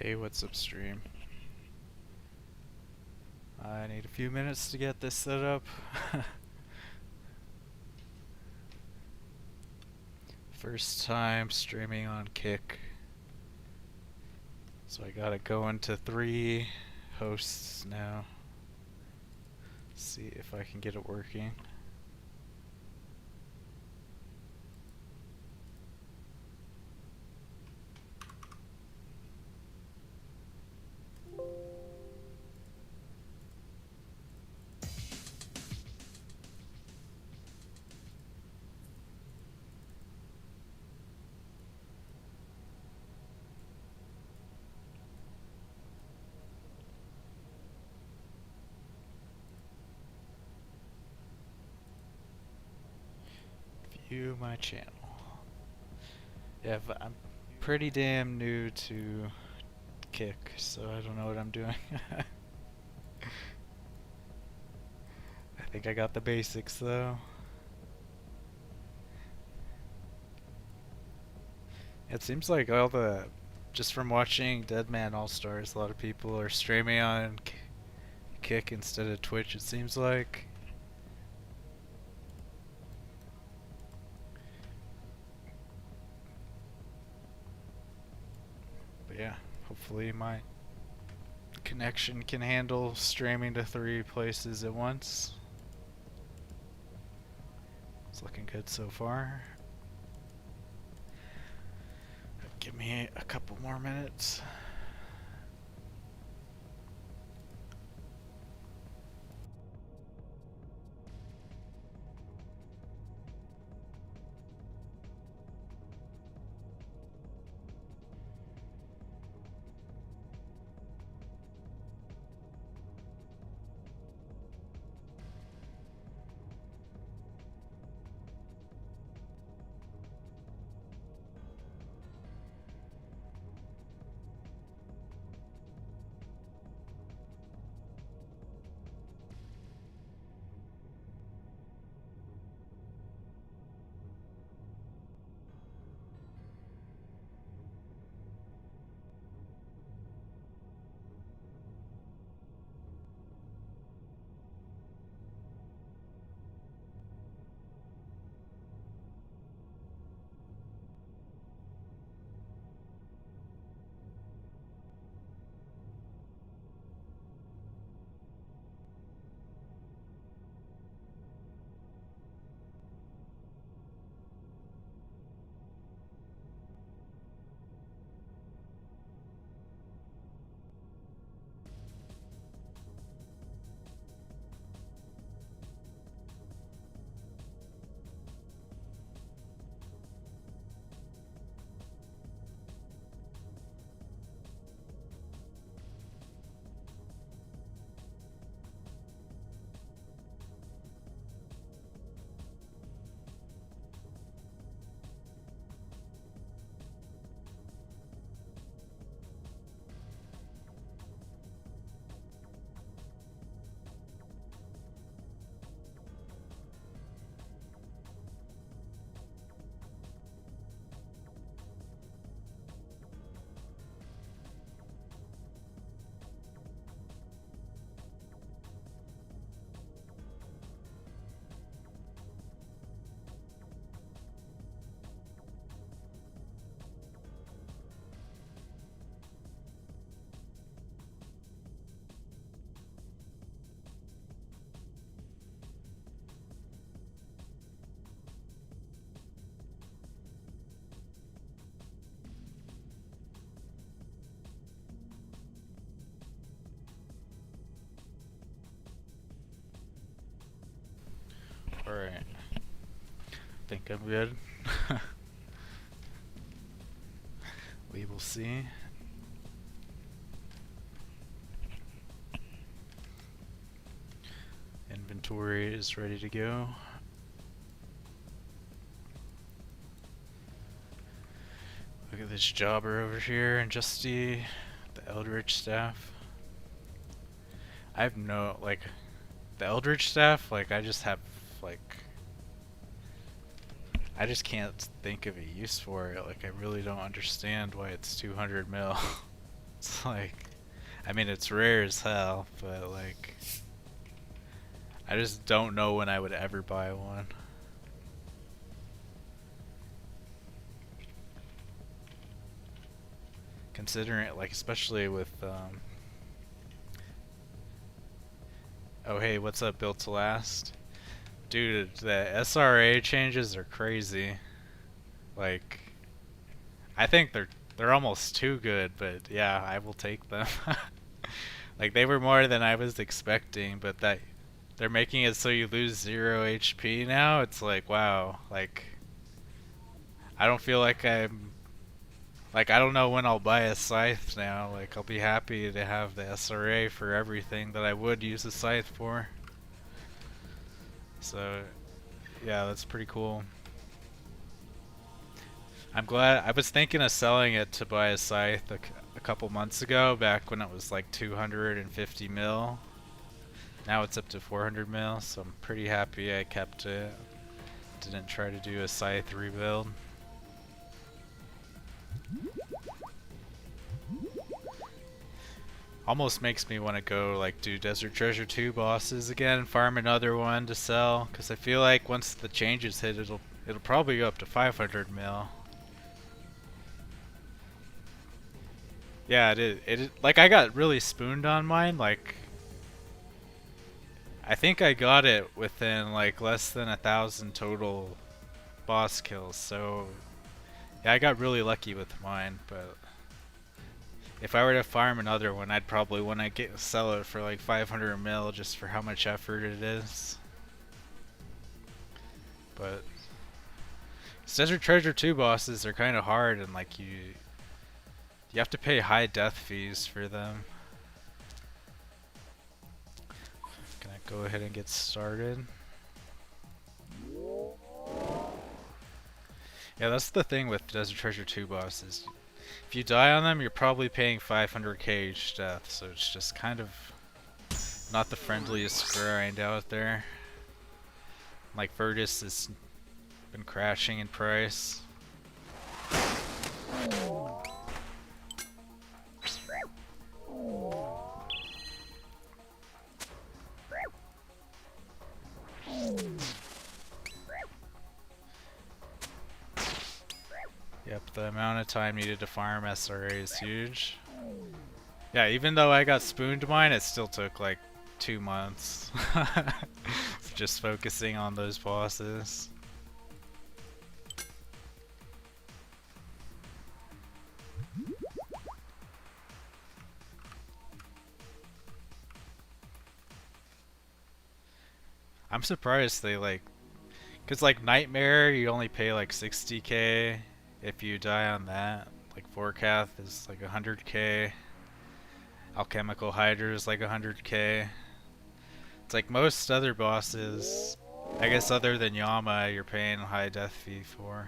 Hey, what's up, stream? I need a few minutes to get this set up. First time streaming on Kick. So I gotta go into 3 hosts now. See if I can get it working. View my channel. Yeah, I'm pretty damn new to Kick, so I don't know what I'm doing. I think I got the basics though. It seems like just from watching Deadman All Stars, a lot of people are streaming on Kick instead of Twitch, it seems like. But yeah, hopefully my connection can handle streaming to 3 places at once. It's looking good so far. Give me a couple more minutes. Alright. Think I'm good. We will see. Inventory is ready to go. Look at this jobber over here and Justy, the Eldritch staff. I have no, the Eldritch staff, I just have, I just can't think of a use for it. I really don't understand why it's 200 mil. It's like, I mean, it's rare as hell, but like, I just don't know when I would ever buy one. Considering it, like, especially with, oh hey, what's up, Built to Last? Dude, the SRA changes are crazy. Like, I think they're almost too good, but yeah, I will take them. Like, they were more than I was expecting, but that they're making it so you lose 0 HP now. It's like, wow. Like, I don't feel like I'm like, I don't know when I'll buy a scythe now. Like, I'll be happy to have the SRA for everything that I would use a scythe for. So, yeah, that's pretty cool. I'm glad. I was thinking of selling it to buy a scythe a couple months ago, back when it was like 250 mil. Now it's up to 400 mil, so I'm pretty happy I kept it. Didn't try to do a scythe rebuild. Almost makes me want to go like do Desert Treasure 2 bosses again, farm another one to sell, because I feel like once the changes hit, it'll probably go up to 500 mil. Yeah, it is. Like, I got really spooned on mine. Like, I think I got it within like less than 1,000 total boss kills. So yeah, I got really lucky with mine. But if I were to farm another one, I'd probably want to sell it for like 500 mil just for how much effort it is. But Desert Treasure 2 bosses are kind of hard, and like you have to pay high death fees for them. Gonna go ahead and get started. Yeah, that's the thing with Desert Treasure 2 bosses. If you die on them, you're probably paying 500k each death, so it's just kind of not the friendliest grind out there. Like, Virtus has been crashing in price. Yep, the amount of time needed to farm SRA is huge. Yeah, even though I got spooned mine, it still took like 2 months. Just focusing on those bosses. I'm surprised they like, cause like Nightmare you only pay like 60k if you die on that. Like Forecath is like 100k. Alchemical Hydra is like 100k. It's like most other bosses, I guess other than Yama, you're paying a high death fee for.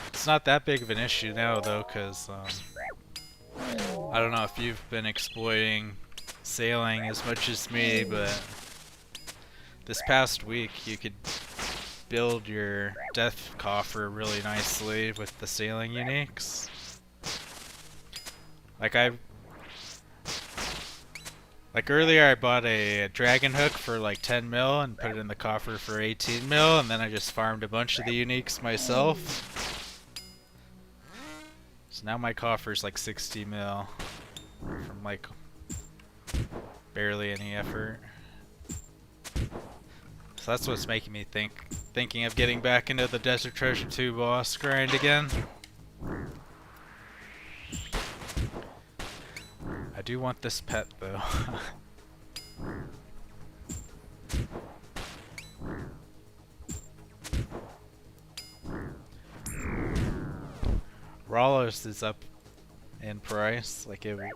It's not that big of an issue now though, because I don't know if you've been exploiting sailing as much as me, but this past week you could build your death coffer really nicely with the sailing uniques. Like earlier I bought a dragon hook for like 10 mil and put it in the coffer for 18 mil, and then I just farmed a bunch of the uniques myself. So now my coffer's like 60 mil from like barely any effort. So that's what's making me thinking of getting back into the Desert Treasure 2 boss grind again. I do want this pet though. Ralos is up in price. Like, for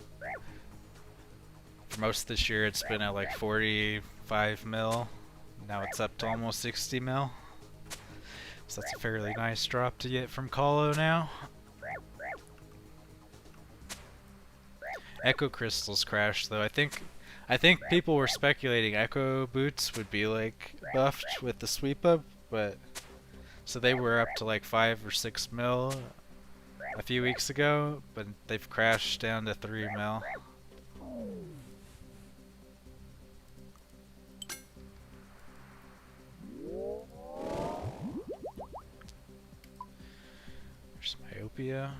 most of this year it's been at like 45 mil. Now it's up to almost 60 mil. So that's a fairly nice drop to get from Colo now. Echo crystals crashed though. I think people were speculating echo boots would be like buffed with the sweep up, but so they were up to like 5 or 6 mil a few weeks ago, but they've crashed down to 3 mil. There's myopia.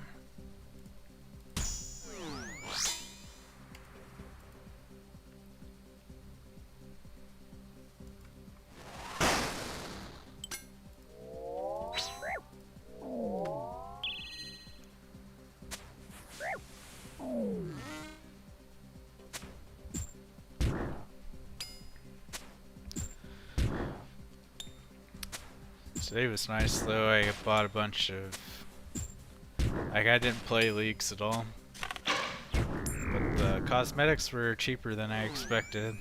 Today was nice though. I bought a bunch of... Like, I didn't play leagues at all. But the cosmetics were cheaper than I expected.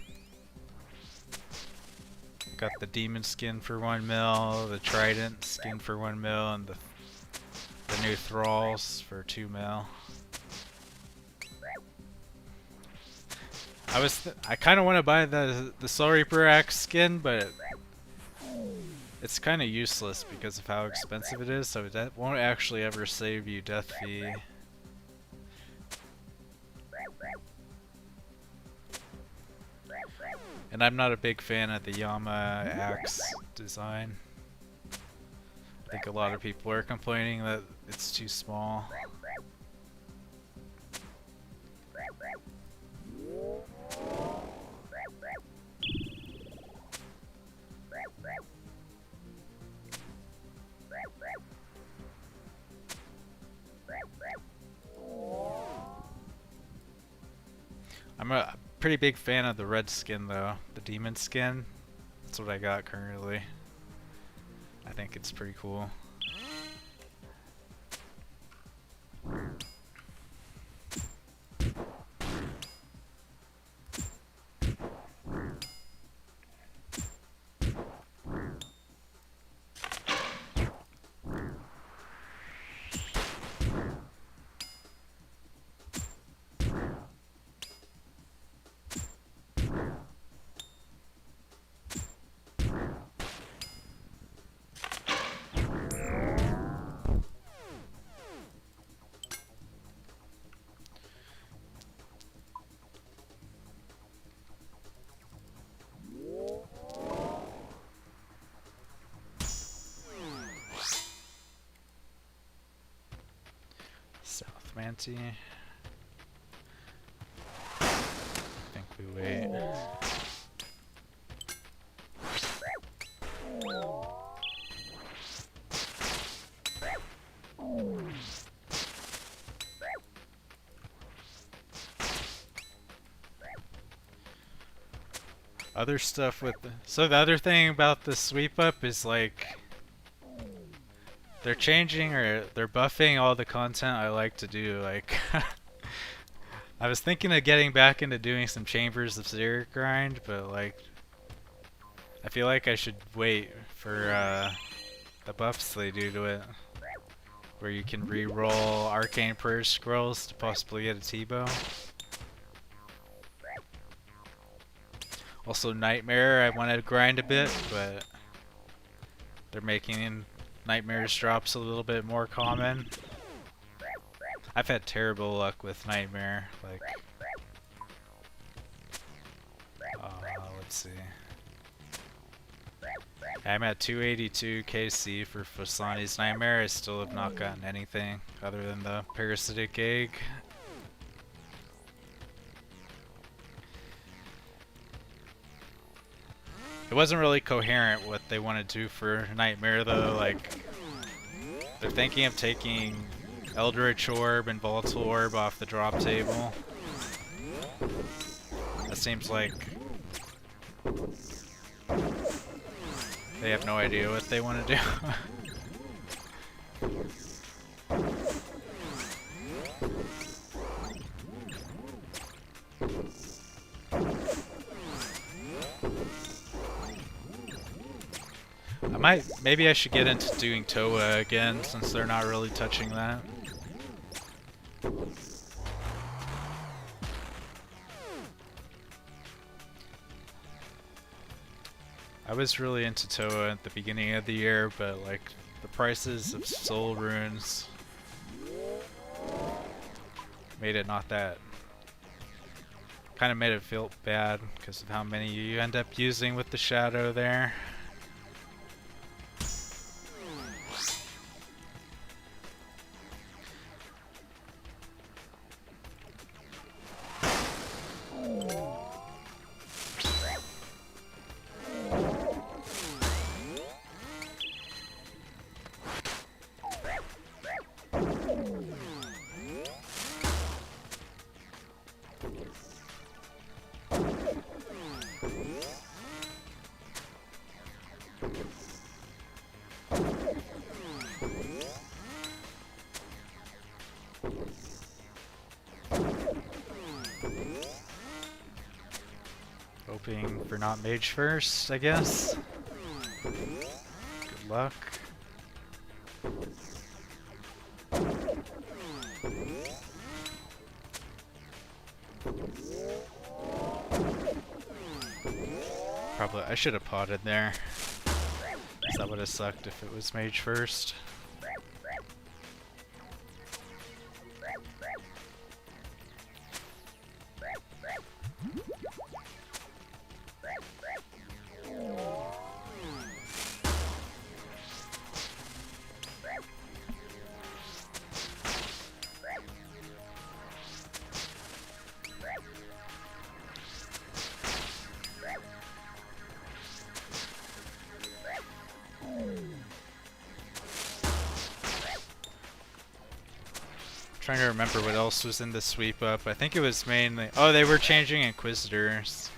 Got the demon skin for 1 mil, the trident skin for 1 mil, and the new thralls for 2 mil. I kind of want to buy the Soul Reaper axe skin, but it's kind of useless because of how expensive it is, so that won't actually ever save you death fee. And I'm not a big fan of the Yama axe design. I think a lot of people are complaining that it's too small. I'm a pretty big fan of the red skin though, the demon skin. That's what I got currently. I think it's pretty cool. Manti. I think we wait. Other stuff with so the other thing about the sweep up is like they're changing or they're buffing all the content I like to do. Like I was thinking of getting back into doing some Chambers of Xeric grind, but like I feel like I should wait for the buffs they do to it, where you can re-roll Arcane Purge scrolls to possibly get a T-bow. Also Nightmare, I want to grind a bit, but they're making Nightmare's drops a little bit more common. I've had terrible luck with Nightmare, like let's see. I'm at 282 KC for Fasani's Nightmare. I still have not gotten anything other than the parasitic egg. It wasn't really coherent what they want to do for Nightmare though. Like, they're thinking of taking Eldritch Orb and Volatile Orb off the drop table. That seems like they have no idea what they want to do. Maybe I should get into doing Toa again, since they're not really touching that. I was really into Toa at the beginning of the year, but like the prices of soul runes made it not that. Kind of made it feel bad because of how many you end up using with the shadow there. Hoping for not mage first, I guess. Good luck. Probably, I should have potted there. That would have sucked if it was mage first. Trying to remember what else was in the sweep up. I think it was mainly... Oh, they were changing Inquisitors.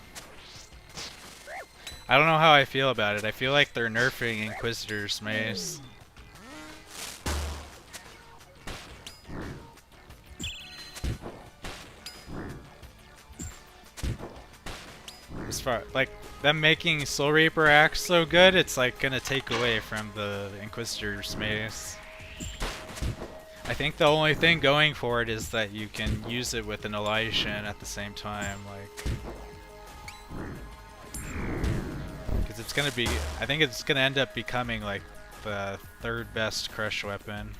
I don't know how I feel about it. I feel like they're nerfing Inquisitors mace. As far like them making Soul Reaper axe so good, it's like gonna take away from the Inquisitor's mace. I think the only thing going for it is that you can use it with an Elysian at the same time, like, because it's gonna be, I think it's gonna end up becoming like the third best crush weapon.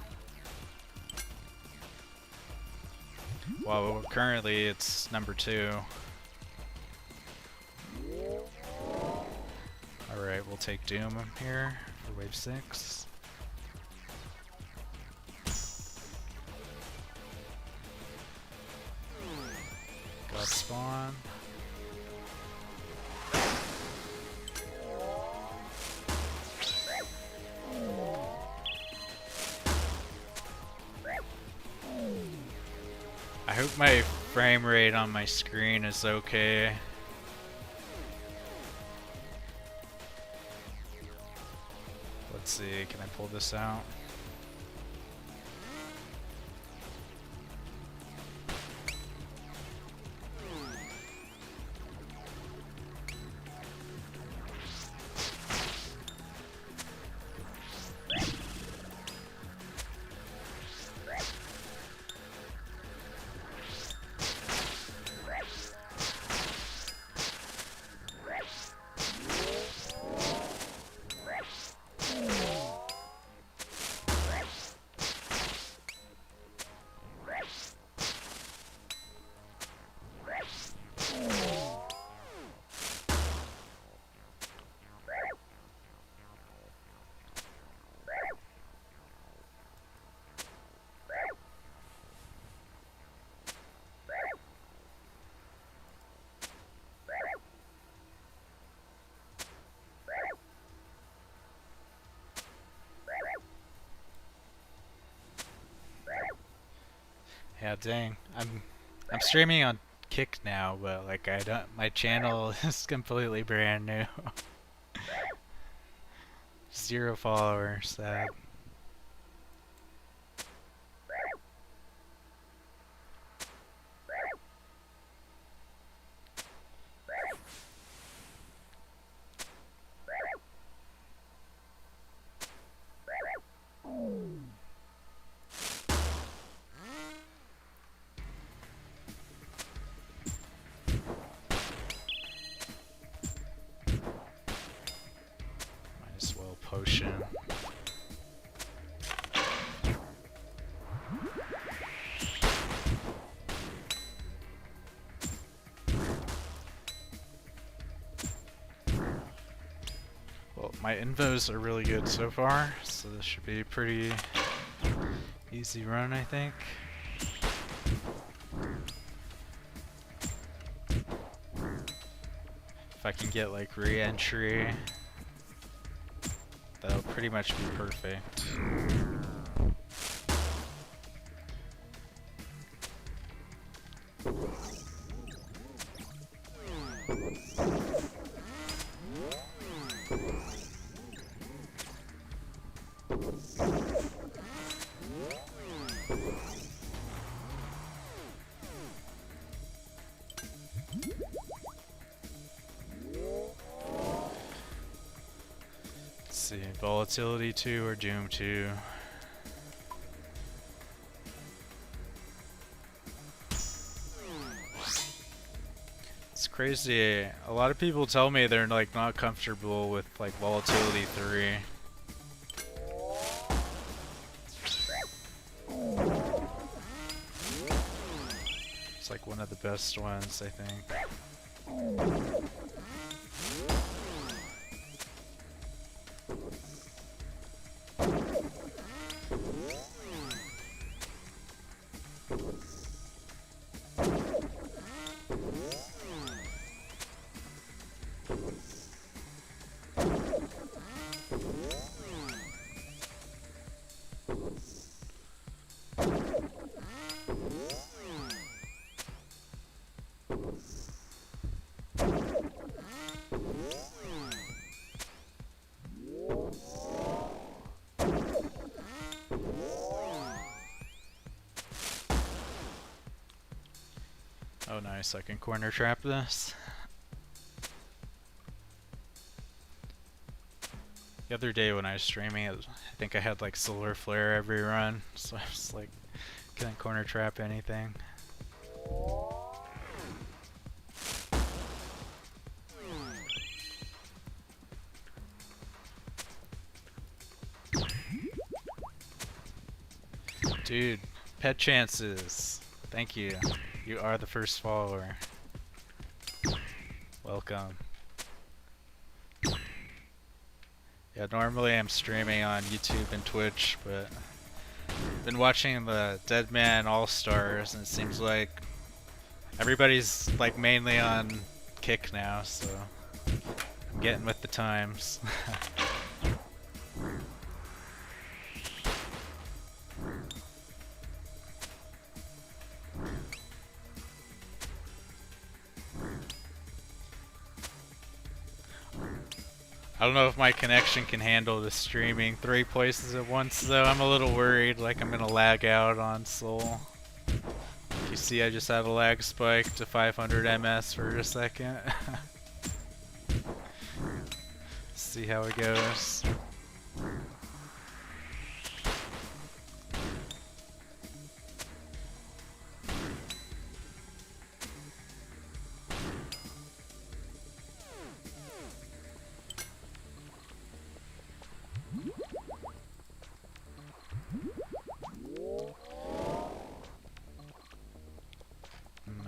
Well, currently it's number 2. Alright, we'll take Doom here for wave 6. God spawn. I hope my frame rate on my screen is okay. Let's see, can I pull this out? Yeah, dang. I'm streaming on Kick now, but like I don't, my channel is completely brand new. 0 followers, sad. potion. Well, my invos are really good so far, so this should be a pretty easy run, I think. If I can get like re-entry, that'll pretty much be perfect. See, Volatility 2 or Doom 2. It's crazy. A lot of people tell me they're like not comfortable with like Volatility 3. It's like one of the best ones, I think. Oh nice, I can corner trap this. The other day when I was streaming, I think I had like Solar Flare every run, so I was like, couldn't corner trap anything. Dude, pet chances. Thank you. You are the first follower. Welcome. Yeah, normally I'm streaming on YouTube and Twitch, but I've been watching the Deadman All-Stars, and it seems like everybody's like mainly on Kick now, so I'm getting with the times. I don't know if my connection can handle the streaming 3 places at once, though. I'm a little worried, like I'm gonna lag out on Soul. You see, I just had a lag spike to 500 ms for a second. See how it goes.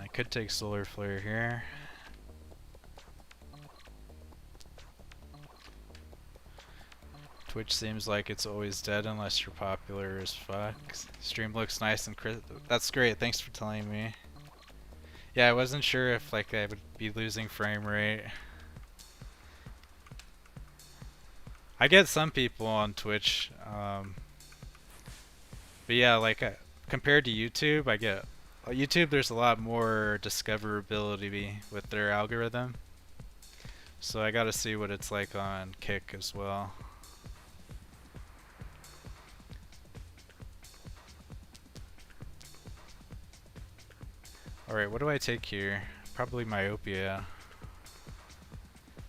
I could take Solar Flare here. Twitch seems like it's always dead unless you're popular as fuck. Stream looks nice and crisp. That's great, thanks for telling me. Yeah, I wasn't sure if like I would be losing frame rate. I get some people on Twitch, but yeah, like compared to YouTube, I get YouTube. There's a lot more discoverability with their algorithm, so I gotta see what it's like on Kick as well. Alright, what do I take here? Probably Myopia.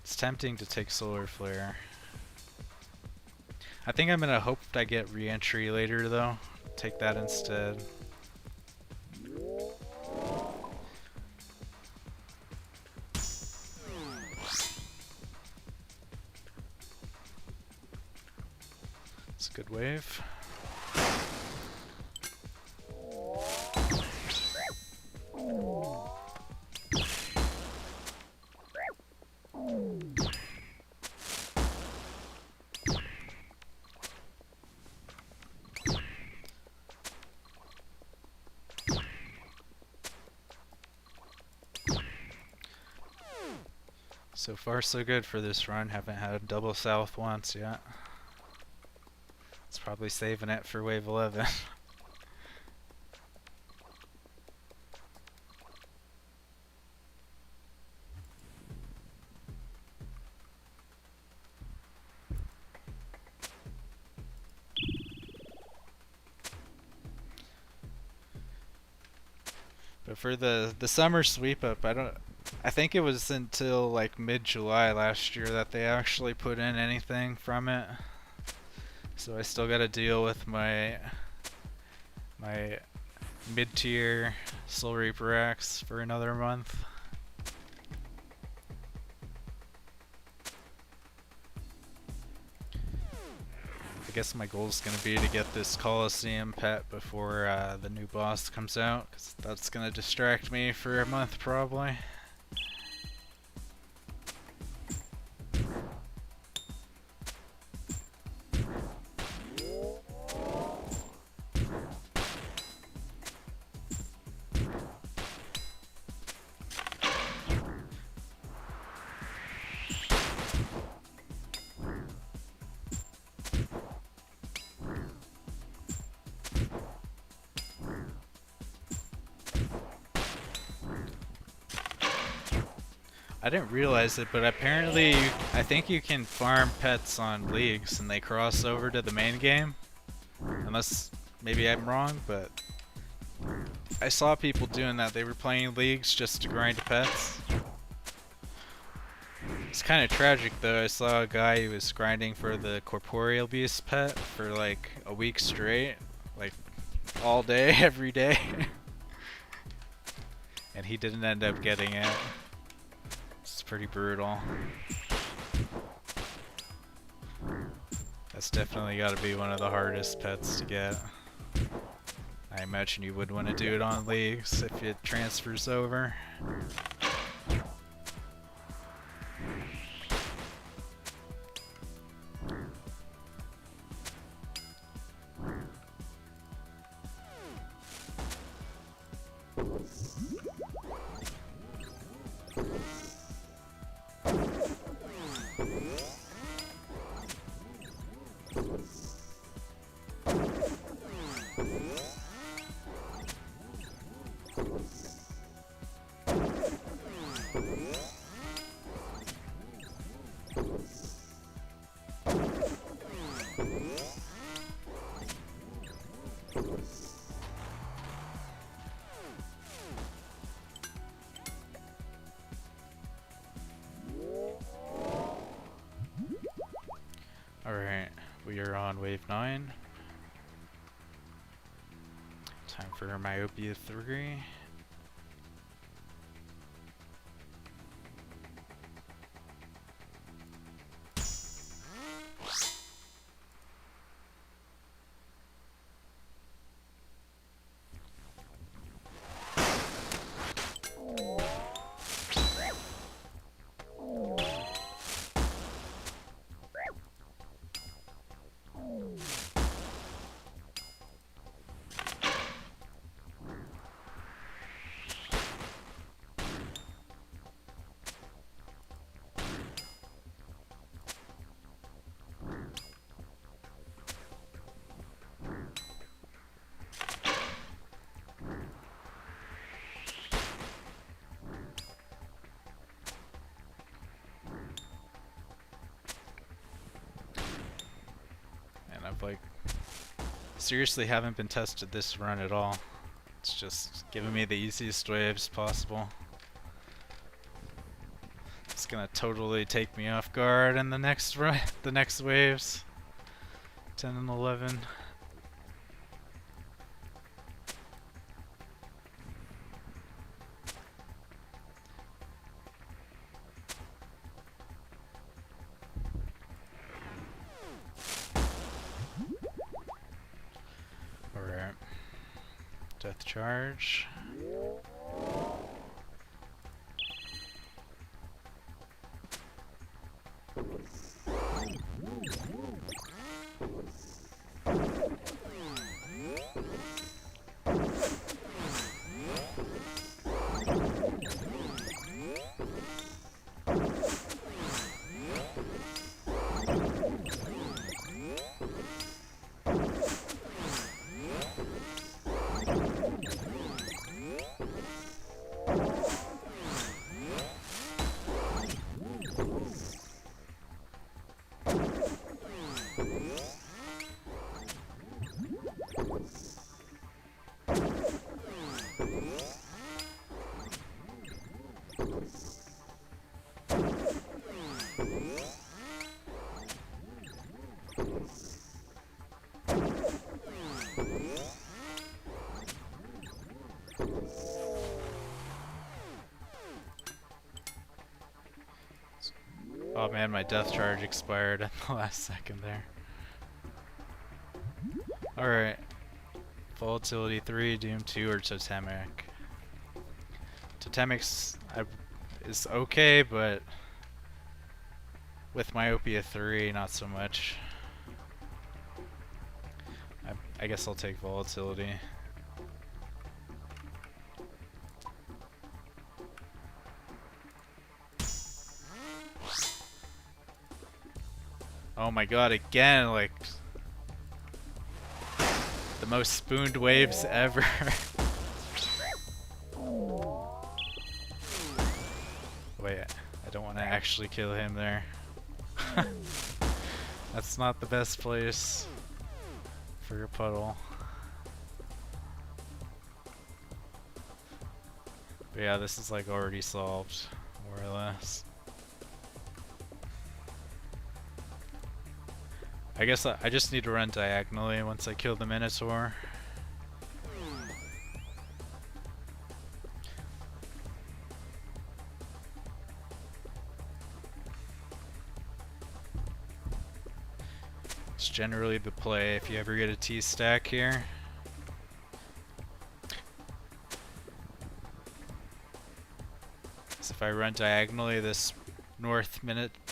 It's tempting to take Solar Flare. I think I'm gonna hope I get re-entry later though. Take that instead. Good wave. So far so good for this run. Haven't had double south once yet. It's probably saving it for wave 11. But for the summer sweep up, I think it was until like mid-July last year that they actually put in anything from it. So I still got to deal with my mid-tier Soul Reaper axe for another month. I guess my goal is going to be to get this Colosseum pet before the new boss comes out, because that's going to distract me for a month probably. I didn't realize it, but apparently I think you can farm pets on leagues and they cross over to the main game. Unless maybe I'm wrong, but I saw people doing that. They were playing leagues just to grind pets. It's kind of tragic though. I saw a guy who was grinding for the corporeal beast pet for like a week straight, like all day, every day. And he didn't end up getting it. It's pretty brutal. That's definitely got to be one of the hardest pets to get. I imagine you would want to do it on leagues if it transfers over. Alright, we are on wave 9. Time for Myopia 3. I've like seriously haven't been tested this run at all. It's just giving me the easiest waves possible. It's gonna totally take me off guard in the next run, the next waves, 10 and 11. Death charge. Oh man, my death charge expired at the last second there. Alright. Volatility 3, Doom 2, or Totemic. Totemic's is okay, but with Myopia 3, not so much. I guess I'll take Volatility. Oh my god, again, like the most spooned waves ever. Wait, I don't want to actually kill him there. That's not the best place for your puddle. But yeah, this is like already solved, more or less. I guess I just need to run diagonally once I kill the Minotaur. It's generally the play if you ever get a T-stack here. So if I run diagonally, this North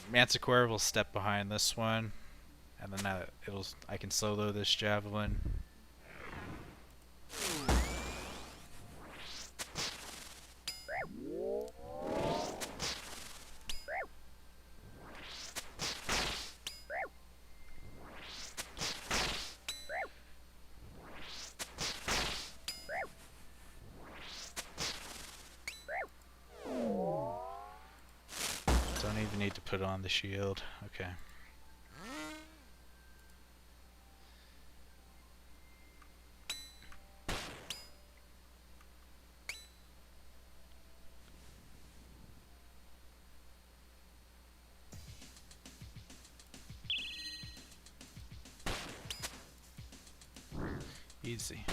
Manticore will step behind this one. And then I can solo this javelin. Don't even need to put on the shield. Okay. Easy.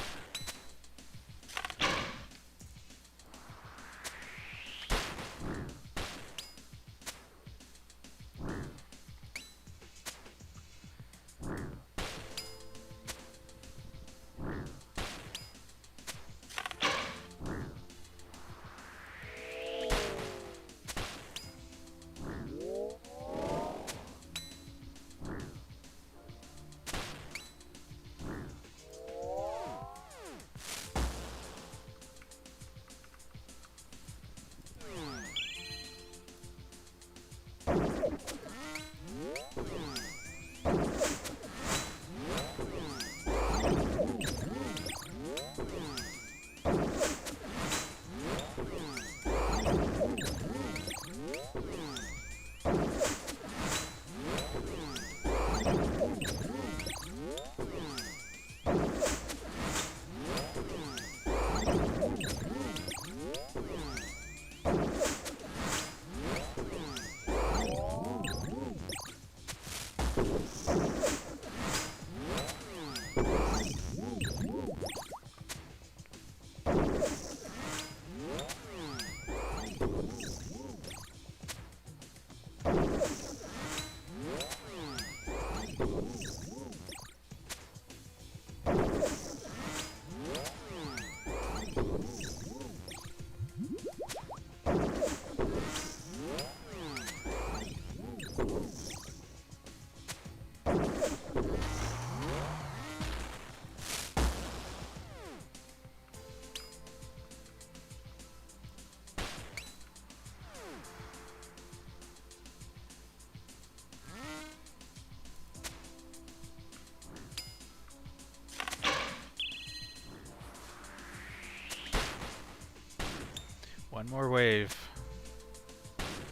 One more wave.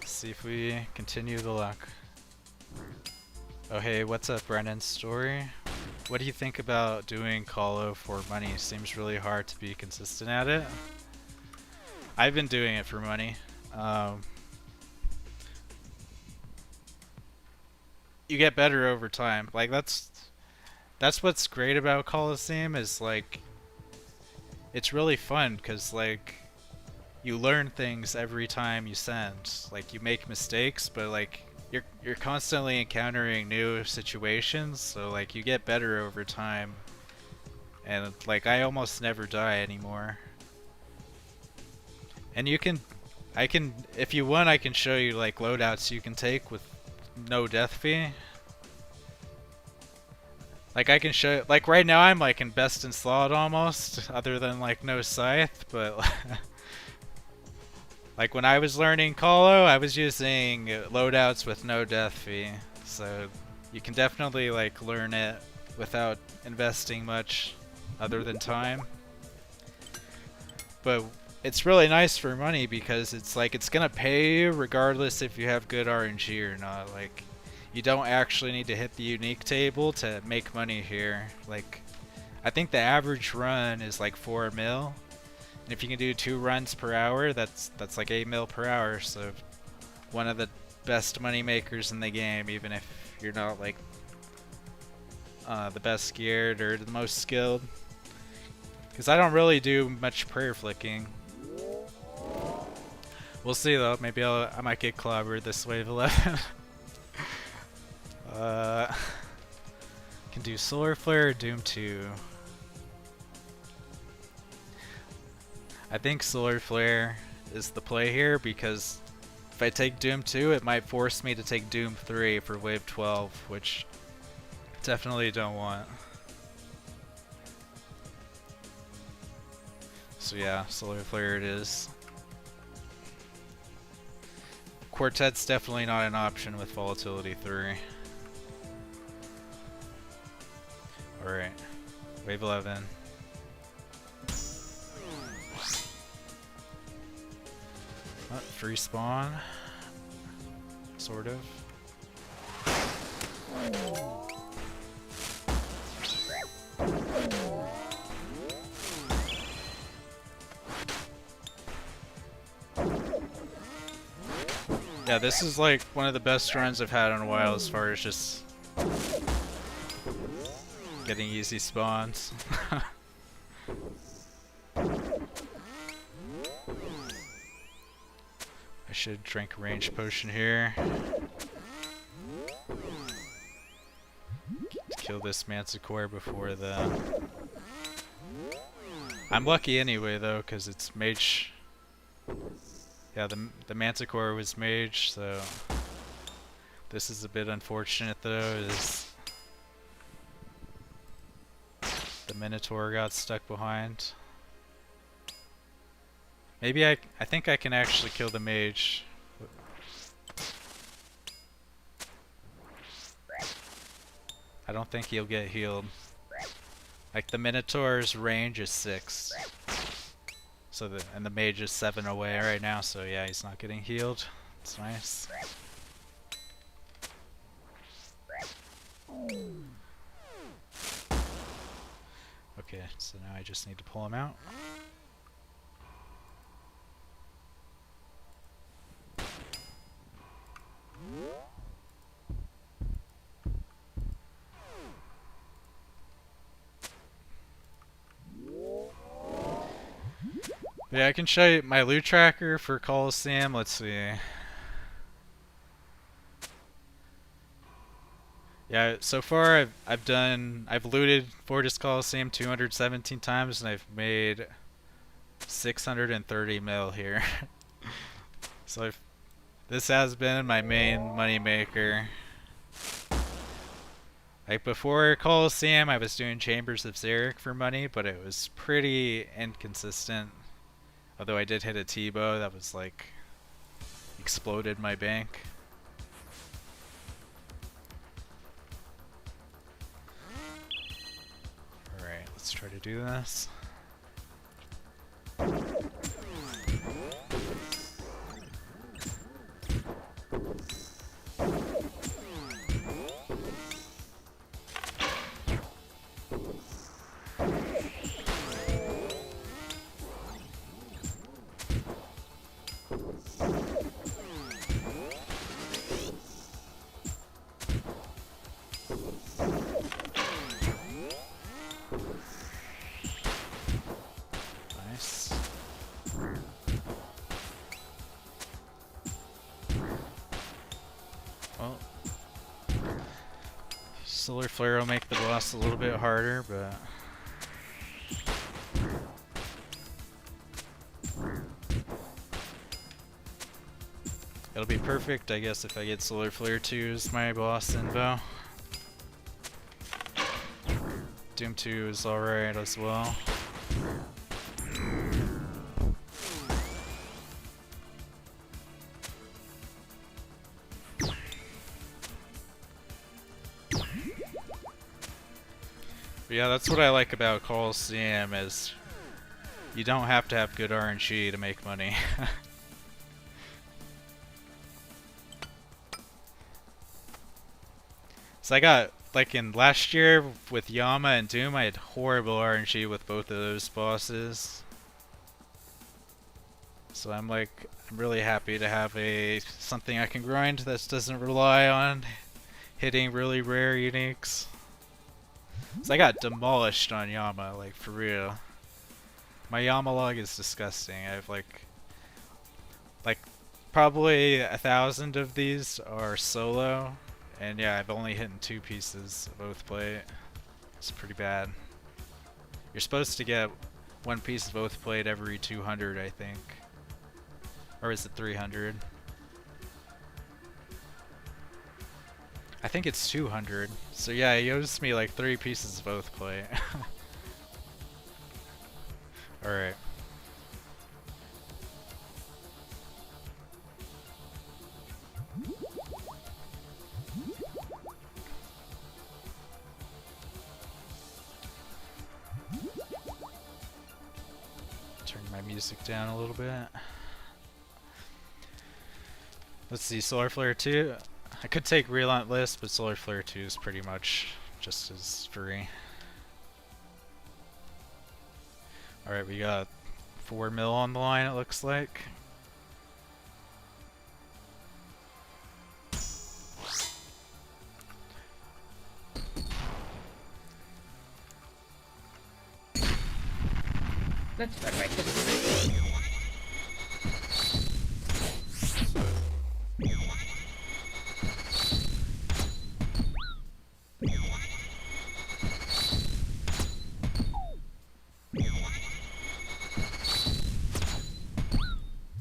See if we continue the luck. Oh hey, what's up Brennan? Story? What do you think about doing Colo for money? Seems really hard to be consistent at it. I've been doing it for money. You get better over time. Like that's what's great about Colosseum is like it's really fun because like you learn things every time you send. Like you make mistakes, but like you're constantly encountering new situations, so like you get better over time. And like I almost never die anymore. And if you want, I can show you like loadouts you can take with no death fee. Like I can show, like right now I'm like in best in slot almost, other than like no scythe, but like when I was learning Colo, I was using loadouts with no death fee. So you can definitely like learn it without investing much other than time. But it's really nice for money because it's like it's gonna pay you regardless if you have good RNG or not. Like you don't actually need to hit the unique table to make money here. Like I think the average run is like 4 mil. And if you can do 2 runs per hour, that's like 8 mil per hour. So one of the best money makers in the game, even if you're not like the best geared or the most skilled. Because I don't really do much prayer flicking. We'll see though. Maybe I might get clobbered this wave 11. Can do Solar Flare or Doom 2. I think Solar Flare is the play here because if I take Doom 2, it might force me to take Doom 3 for wave 12, which definitely don't want. So yeah, Solar Flare it is. Quartet's definitely not an option with Volatility 3. Alright, wave 11. Free spawn. Sort of. Yeah, this is like one of the best runs I've had in a while as far as just getting easy spawns. I should drink a range potion here. Kill this Manticore before the... I'm lucky anyway though, because it's mage... Yeah, the Manticore was mage, so... This is a bit unfortunate though, is... The Minotaur got stuck behind. Maybe I think I can actually kill the mage. I don't think he'll get healed. Like the Minotaur's range is 6. So and the mage is 7 away right now, so yeah, he's not getting healed. It's nice. Okay, so now I just need to pull him out. Yeah, I can show you my loot tracker for Colosseum. Let's see. Yeah, so far I've looted Fortress Colosseum 217 times and I've made 630 mil here. So this has been my main money maker. Like before Colosseum, I was doing Chambers of Xeric for money, but it was pretty inconsistent. Although I did hit a T-bow that was like exploded my bank. Alright, let's try to do this. Solar Flare will make the boss a little bit harder, but... it'll be perfect, I guess, if I get Solar Flare 2 as my boss info. Doom 2 is alright as well. But yeah, that's what I like about Colosseum, is you don't have to have good RNG to make money. So I got, like in last year with Yama and Doom, I had horrible RNG with both of those bosses. So I'm really happy to have something I can grind that doesn't rely on hitting really rare uniques. So I got demolished on Yama, like for real. My Yama log is disgusting. I have like probably 1,000 of these are solo, and yeah, I've only hit 2 pieces of oath plate. It's pretty bad. You're supposed to get 1 piece of oath plate every 200, I think, or is it 300? I think it's 200. So yeah, he owes me like 3 pieces of oath plate. Alright. Turn my music down a little bit. Let's see, Solar Flare 2. I could take Relentless, but Solar Flare 2 is pretty much just as free. Alright, we got 4 mil on the line, it looks like. Let's start right this way.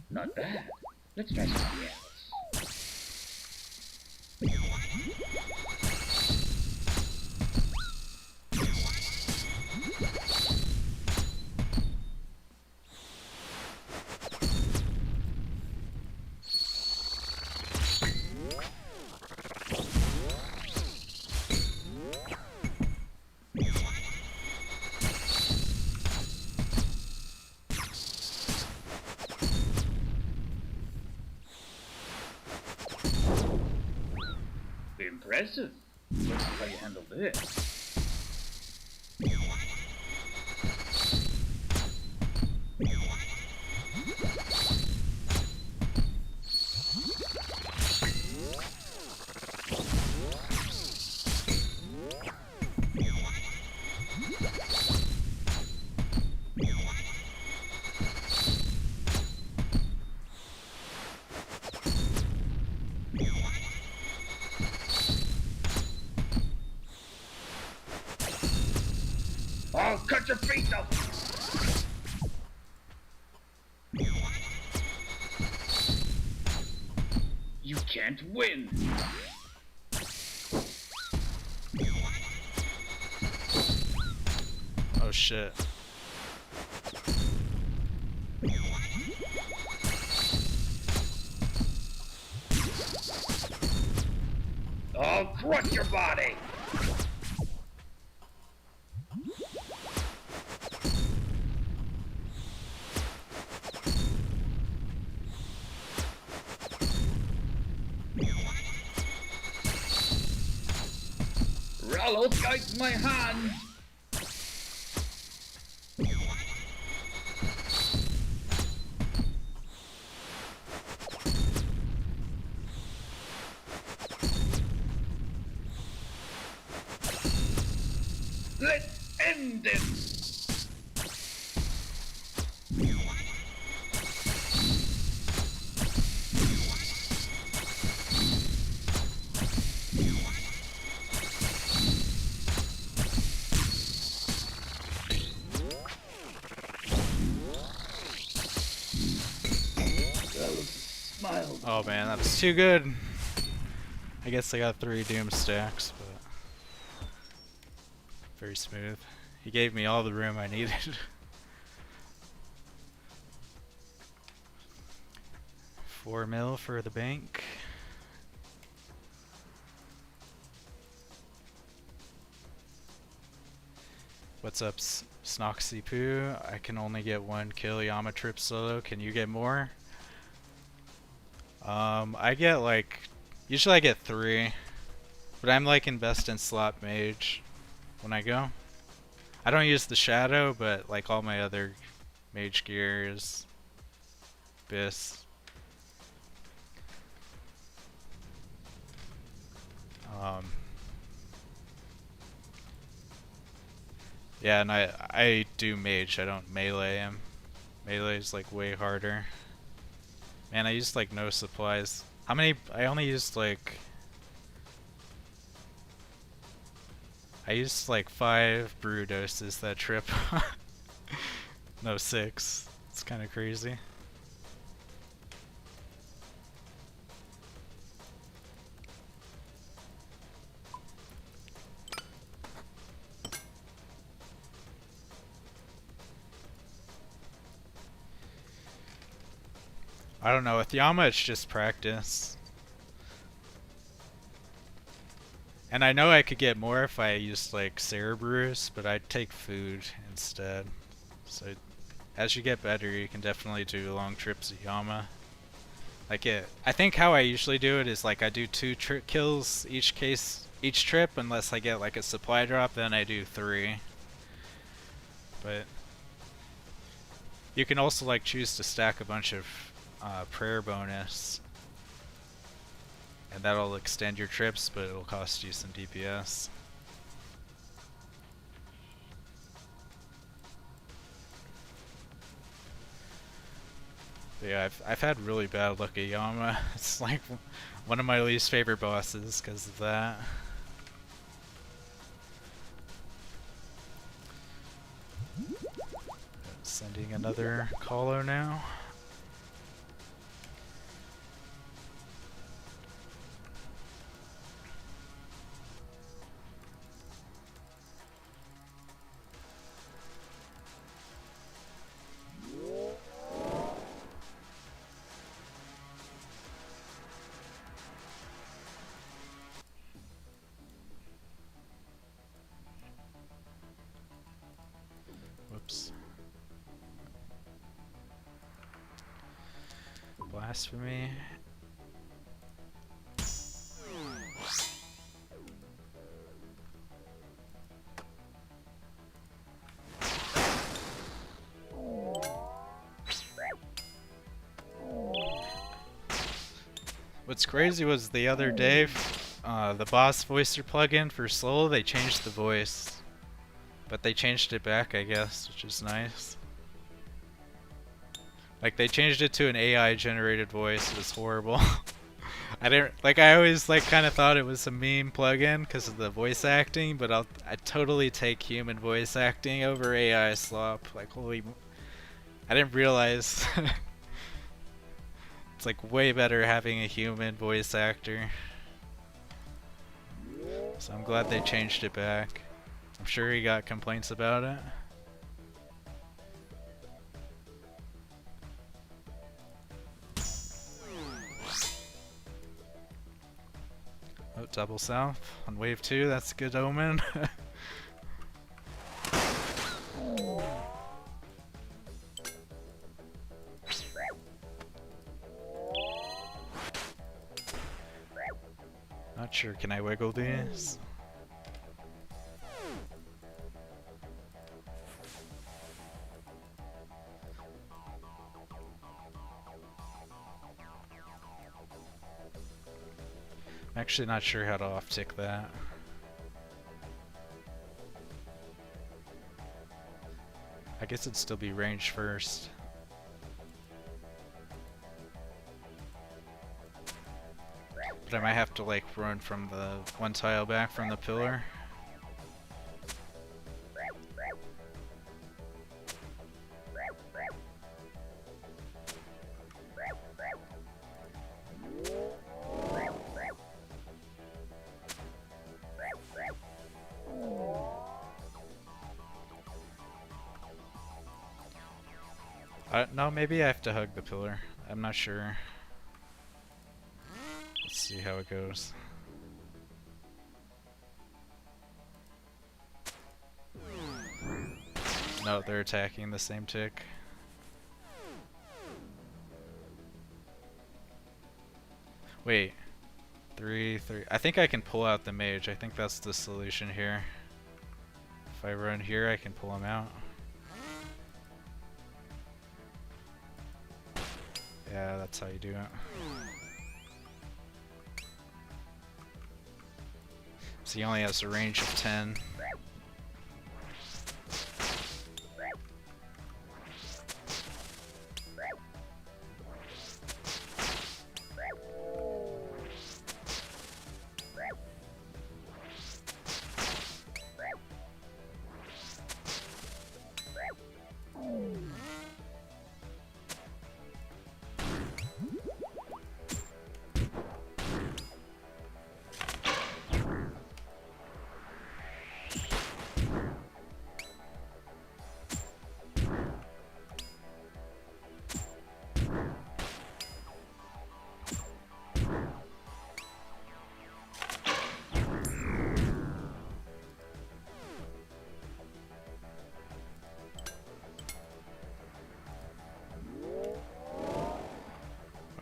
Not bad. Let's try something else. Impressive. Let's see how you handle this. I'll cut your feet off! You can't win! Oh shit. I'll crush your body! Rollo guides my hand! Let's end this! Oh man, that was too good. I guess I got 3 doom stacks, but very smooth. He gave me all the room I needed. 4 mil for the bank. What's up, Snoxy Poo? I can only get 1 kill Yama trip solo. Can you get more? I get like, usually I get 3, but I'm like in best in slot mage when I go. I don't use the shadow, but like all my other mage gear is bis. Yeah, and I do mage. I don't melee him. Melee is like way harder. Man, I used like no supplies. How many? I only used like. I used like 5 brew doses that trip. No 6. It's kind of crazy. I don't know. With Yama, it's just practice. And I know I could get more if I used like Cerebrus, but I'd take food instead. So as you get better, you can definitely do long trips at Yama. Like I think how I usually do it is like I do 2 kills each trip, unless I get like a supply drop, then I do 3. But you can also like choose to stack a bunch of prayer bonus, and that'll extend your trips, but it'll cost you some DPS. But yeah, I've had really bad luck at Yama. It's like one of my least favorite bosses because of that. Sending another Colo now. Whoops. Blasphemy. What's crazy was the other day, the boss voicer plugin for Soul, they changed the voice. But they changed it back, I guess, which is nice. Like, they changed it to an AI generated voice. It was horrible. I always like kind of thought it was a meme plugin because of the voice acting, but I'd totally take human voice acting over AI slop. Like, I didn't realize. It's like way better having a human voice actor. So I'm glad they changed it back. I'm sure he got complaints about it. Oh, double south on wave 2, that's a good omen. Not sure, can I wiggle these? I'm actually not sure how to off-tick that. I guess it'd still be range first. But I might have to like run from the 1 tile back from the pillar. No, maybe I have to hug the pillar. I'm not sure. Let's see how it goes. No, they're attacking the same tick. Wait. 3. I think I can pull out the mage. I think that's the solution here. If I run here, I can pull him out. Yeah, that's how you do it. So he only has a range of 10.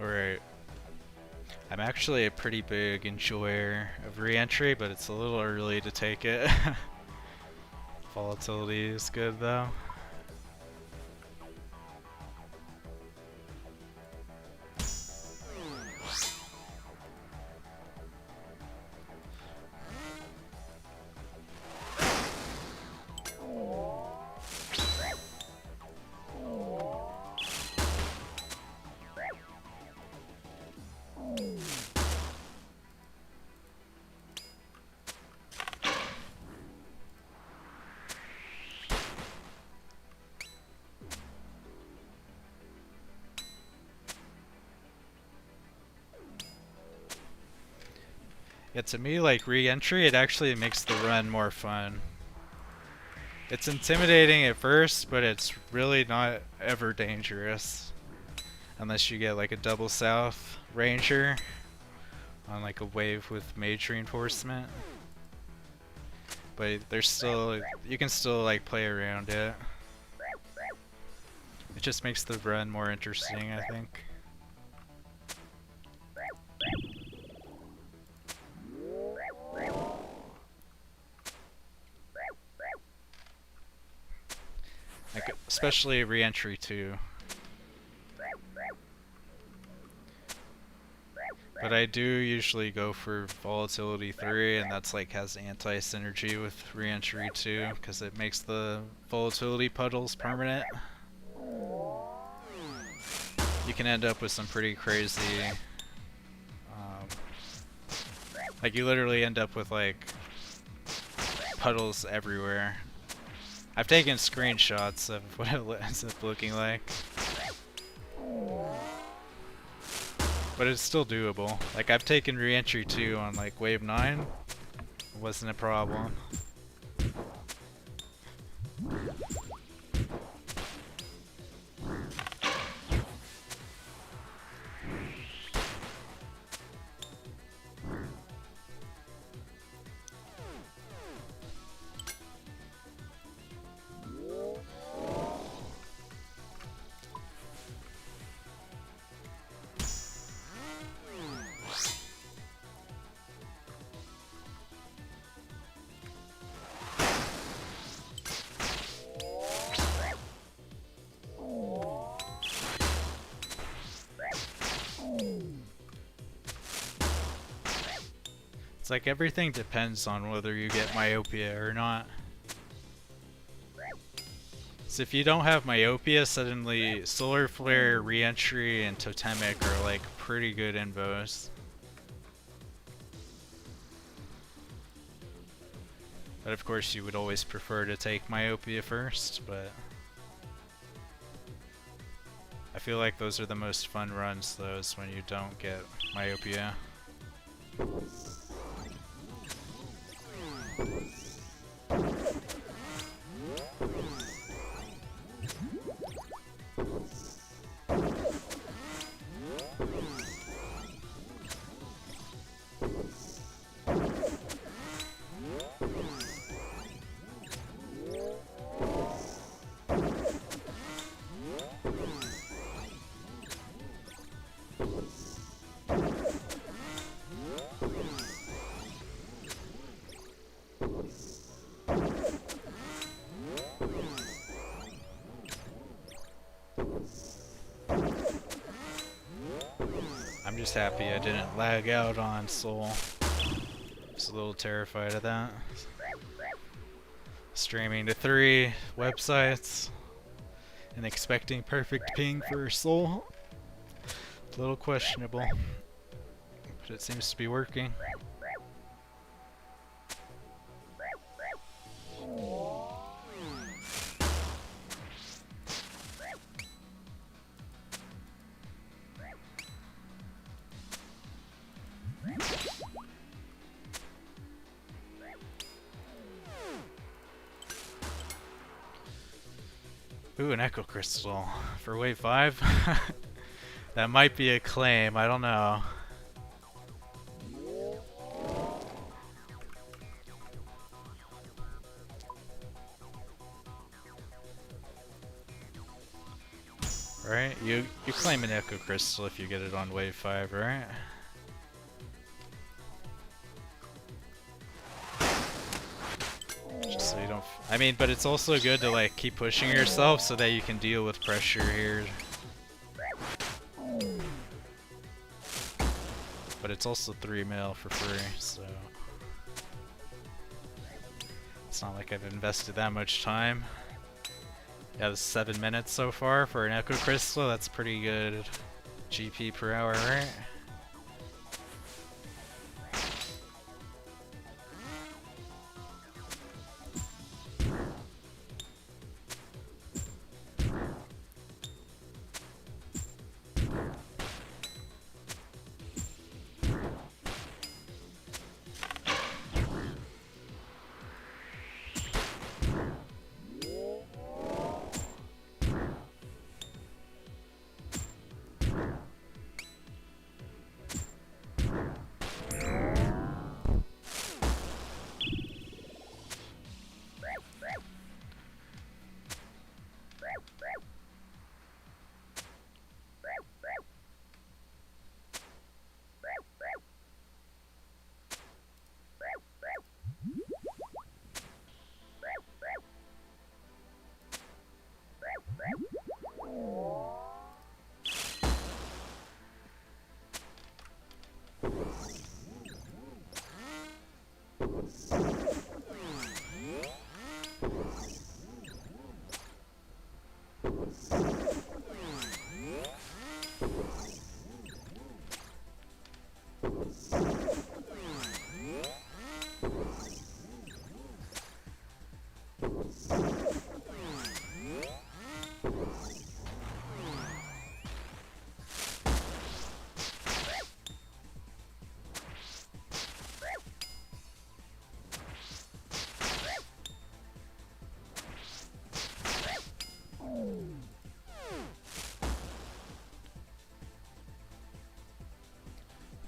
Alright. I'm actually a pretty big enjoyer of re-entry, but it's a little early to take it. Volatility is good though. Yeah, to me, like, re-entry, it actually makes the run more fun. It's intimidating at first, but it's really not ever dangerous. Unless you get, like, a double south ranger on, like, a wave with mage reinforcement. But there's still, you can still, like, play around it. It just makes the run more interesting, I think. Like, especially re-entry 2. But I do usually go for volatility 3, and that's like has anti-synergy with re-entry 2, because it makes the volatility puddles permanent. You can end up with some pretty crazy, like you literally end up with like puddles everywhere. I've taken screenshots of what it ends up looking like. But it's still doable. Like, I've taken re-entry 2 on like wave 9. It wasn't a problem. It's like everything depends on whether you get myopia or not. So if you don't have myopia, suddenly solar flare, re-entry, and totemic are like pretty good invos. But of course you would always prefer to take myopia first, but I feel like those are the most fun runs, those when you don't get myopia. just happy I didn't lag out on Soul. Just a little terrified of that. Streaming to 3 websites and expecting perfect ping for Soul. A little questionable, but it seems to be working. Ooh, an Echo Crystal for wave 5? That might be a claim, I don't know. Right? You claim an Echo Crystal if you get it on wave 5, right? Just so you don't I mean, but it's also good to like keep pushing yourself so that you can deal with pressure here. But it's also 3 mil for free, so it's not like I've invested that much time. Yeah, this is 7 minutes so far for an Echo Crystal. That's pretty good GP per hour, right?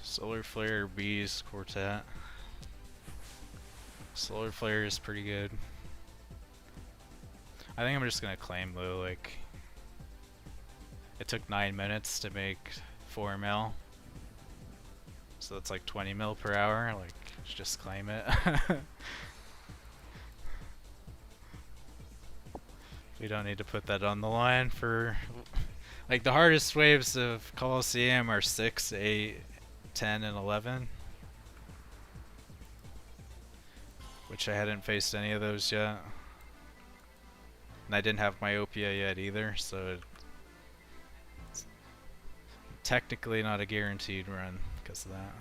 Solar Flare Bees Quartet. Solar Flare is pretty good. I think I'm just gonna claim though, like it took 9 minutes to make 4 mil. So that's like 20 mil per hour, like just claim it. We don't need to put that on the line for like the hardest waves of Colosseum are 6, 8, 10, and 11. Which I hadn't faced any of those yet. And I didn't have myopia yet either, so it's technically not a guaranteed run because of that.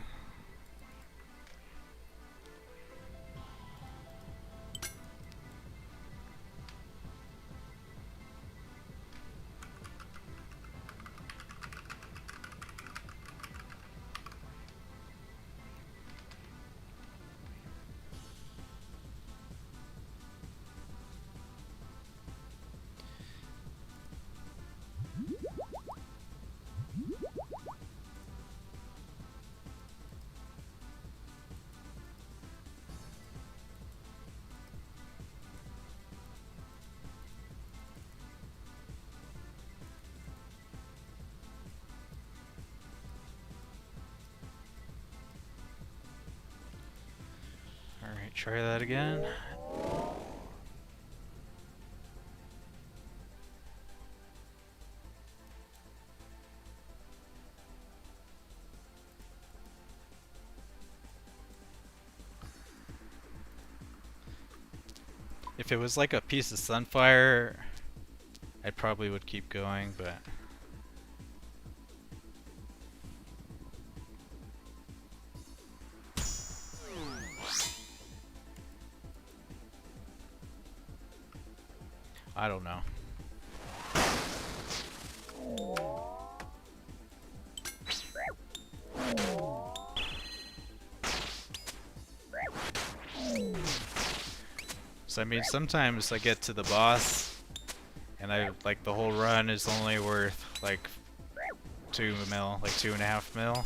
Alright, try that again. If it was like a piece of sunfire, I probably would keep going, but I don't know. So I mean, sometimes I get to the boss and I like the whole run is only worth like 2 mil, like 2.5 mil.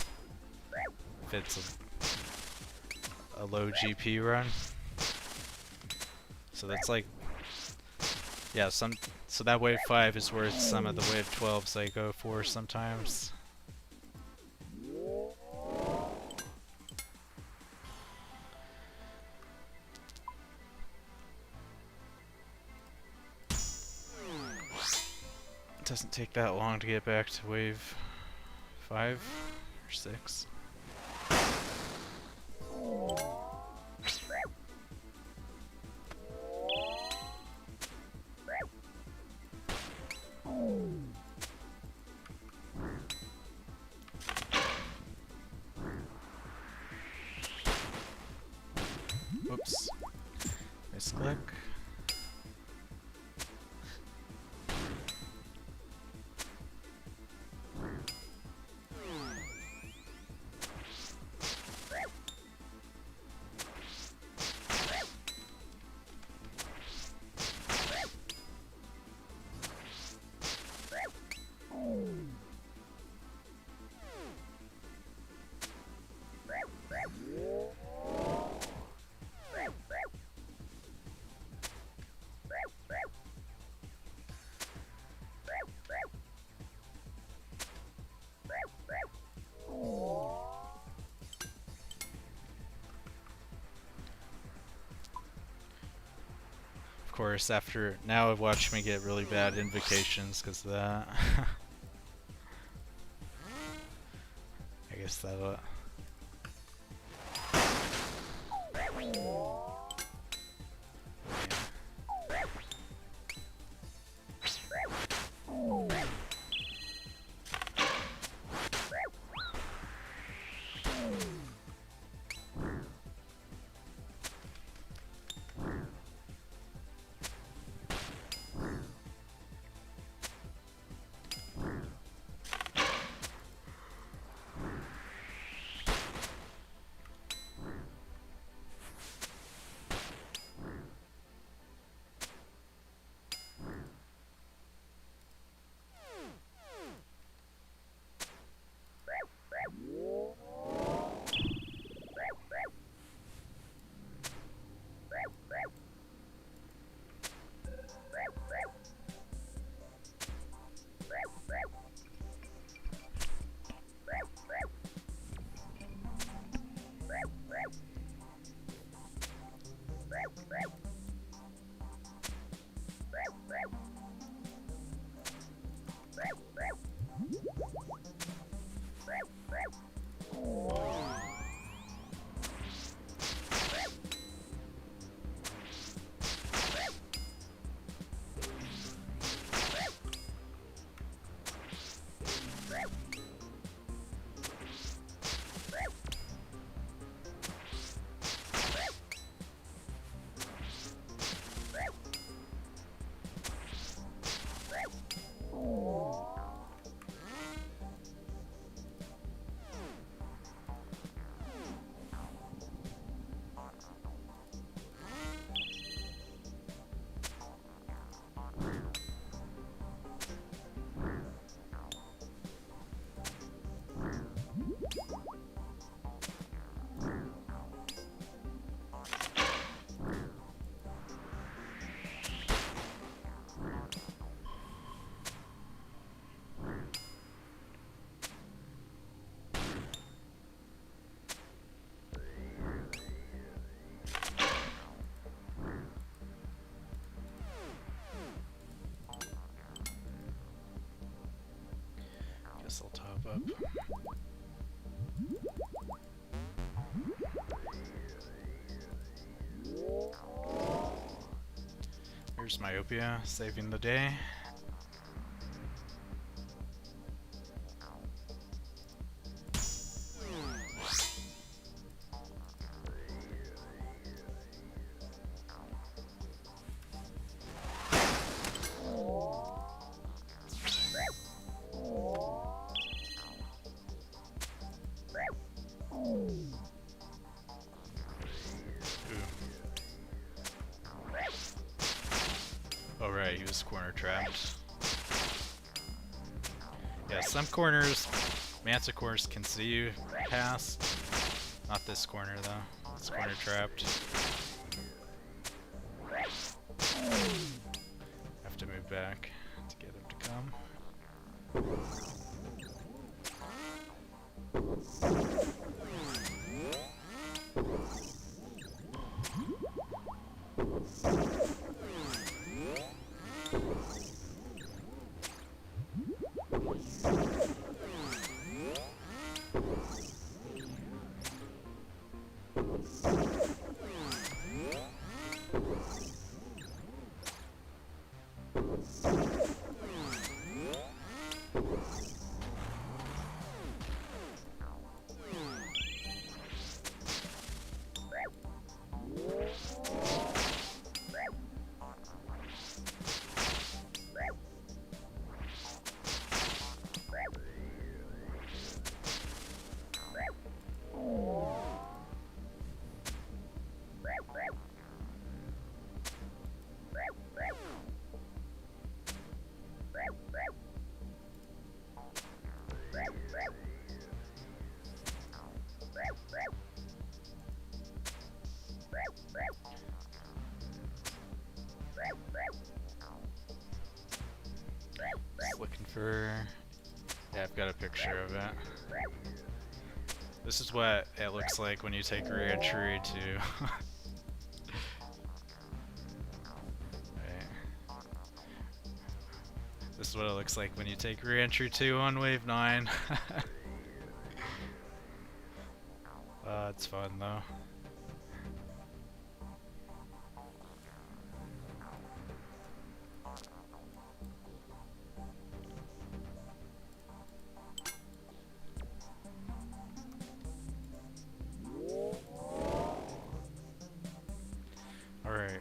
If it's a low GP run. So that's like, yeah, so that wave 5 is worth some of the wave 12s I go for sometimes. It doesn't take that long to get back to wave 5 or 6. Whoops. Misclick. Of course, after now watch me get really bad invocations because of that. I guess that'll. Guess I'll top up. There's Myopia saving the day. Oh right, he was corner trapped. Yeah, some corners, Manticores can see you past. Not this corner though. It's corner trapped. Have to move back to get him to come. Just looking for... Yeah, I've got a picture of it. This is what it looks like when you take re-entry to... Right. This is what it looks like when you take re-entry 2 on wave 9. It's fun though. Alright.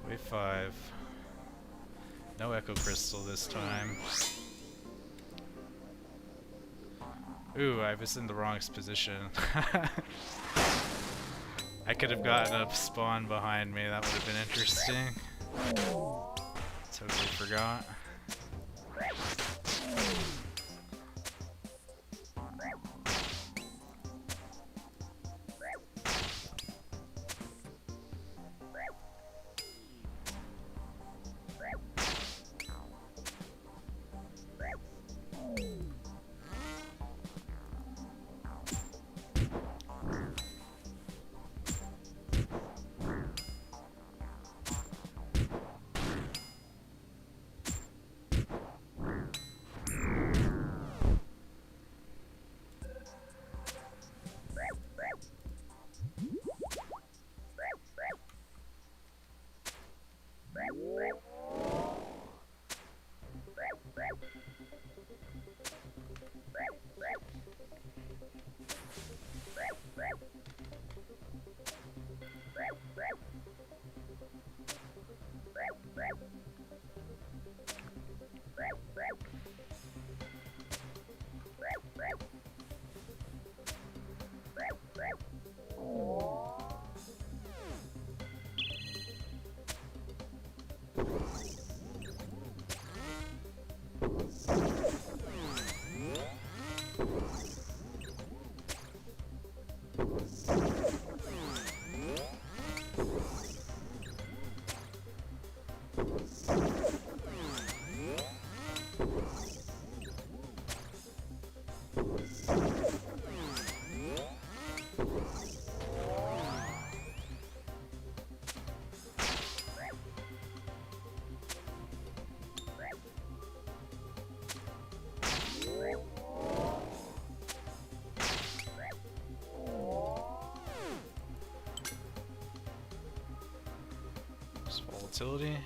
Wave 5. No Echo Crystal this time. Ooh, I was in the wrong position. I could have gotten a spawn behind me, that would have been interesting. Totally forgot. utility.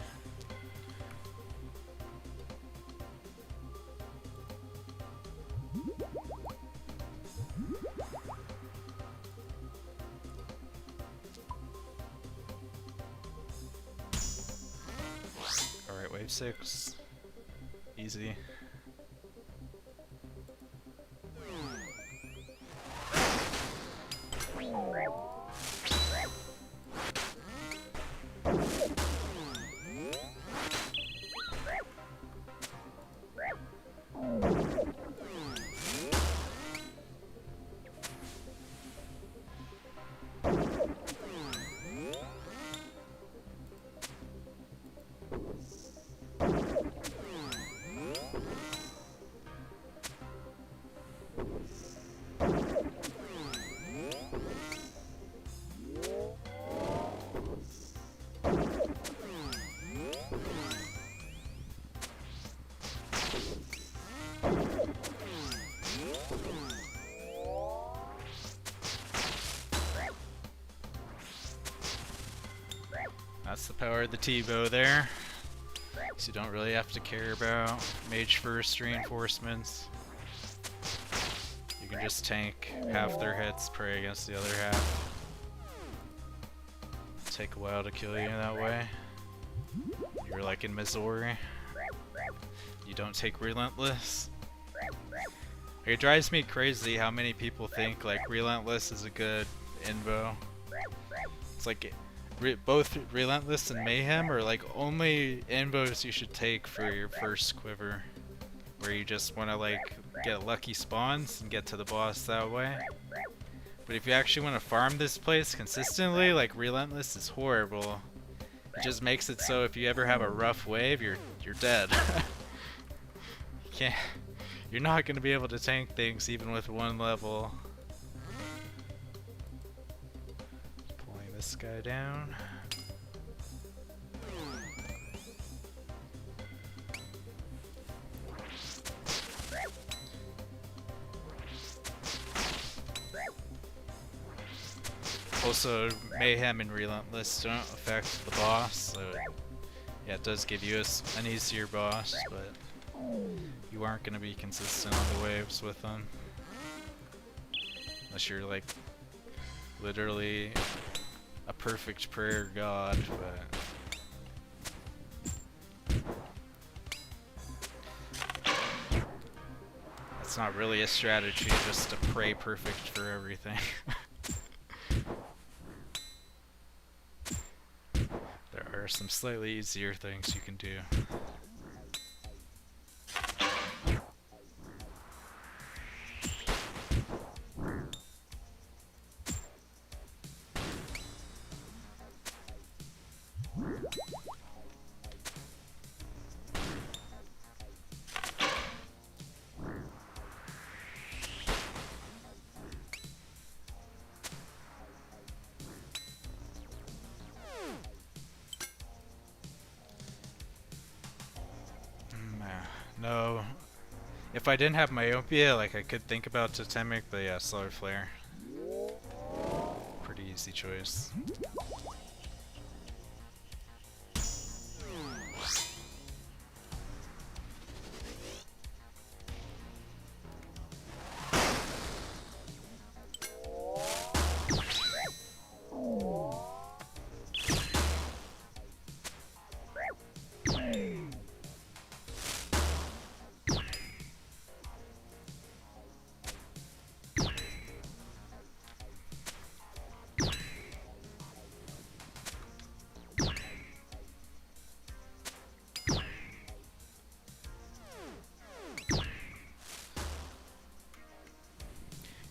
Alright, wave 6. Easy. That's the power of the T-bow there. So you don't really have to care about mage first reinforcements. You can just tank half their hits, pray against the other half. Take a while to kill you that way. You're like in Missouri. You don't take Relentless. It drives me crazy how many people think like Relentless is a good invo. It's like both Relentless and Mayhem are like only invos you should take for your first quiver, where you just want to like get lucky spawns and get to the boss that way. But if you actually want to farm this place consistently, like Relentless is horrible. It just makes it so if you ever have a rough wave, you're dead. You can't. You're not going to be able to tank things even with one level. Pulling this guy down. Also, Mayhem and Relentless don't affect the boss, so yeah, it does give you an easier boss, but you aren't going to be consistent on the waves with them. Unless you're like literally a perfect prayer god, but that's not really a strategy, just to pray perfect for everything. There are some slightly easier things you can do. No, if I didn't have myopia, like I could think about totemic, but yeah, solar flare. Pretty easy choice.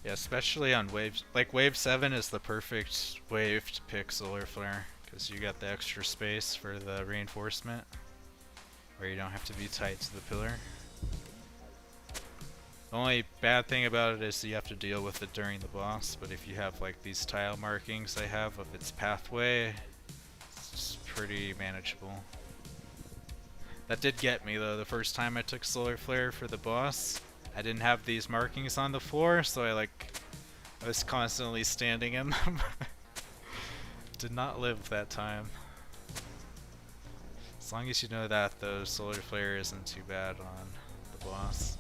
Yeah, especially on waves. Like wave 7 is the perfect wave to pick solar flare, because you got the extra space for the reinforcement, where you don't have to be tight to the pillar. The only bad thing about it is you have to deal with it during the boss, but if you have like these tile markings I have of its pathway, it's pretty manageable. That did get me though, the first time I took solar flare for the boss. I didn't have these markings on the floor, so I was constantly standing in them. Did not live that time. As long as you know that, though, Solar Flare isn't too bad on the boss.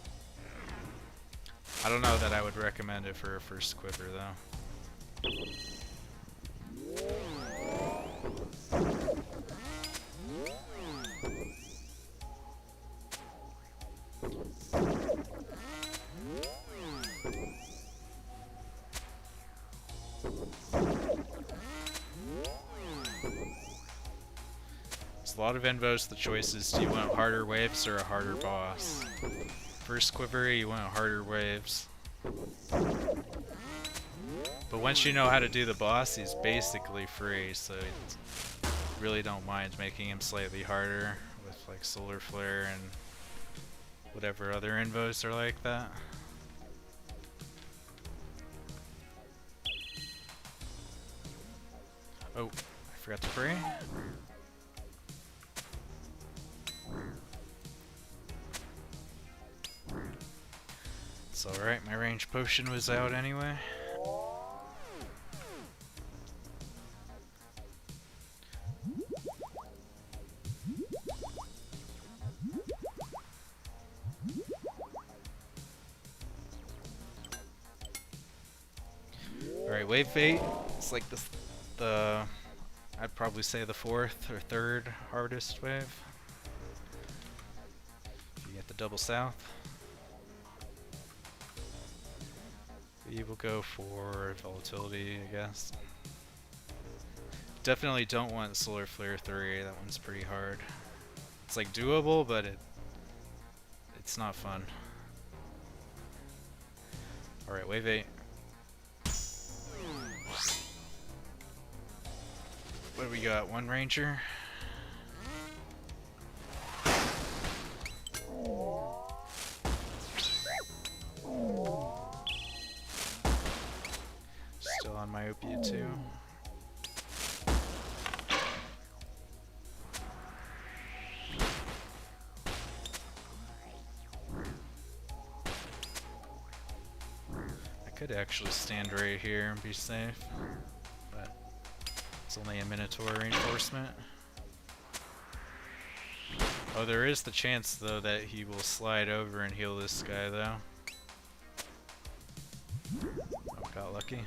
I don't know that I would recommend it for a first quiver, though. There's a lot of invos. The choice is, do you want harder waves or a harder boss? First quiver, you want harder waves. But once you know how to do the boss, he's basically free, so you really don't mind making him slightly harder with like Solar Flare and whatever other invos are like that. Oh, I forgot to pray. It's alright, my range potion was out anyway. Alright, wave 8. It's like I'd probably say the 4th or 3rd hardest wave. If you get the double south. We will go for volatility, I guess. Definitely don't want Solar Flare 3, that one's pretty hard. It's like doable, but it's not fun. Alright, wave 8. What do we got? One ranger? Still on myopia too. I could actually stand right here and be safe, but it's only a Minotaur reinforcement. Oh, there is the chance though that he will slide over and heal this guy though. Oh, got lucky.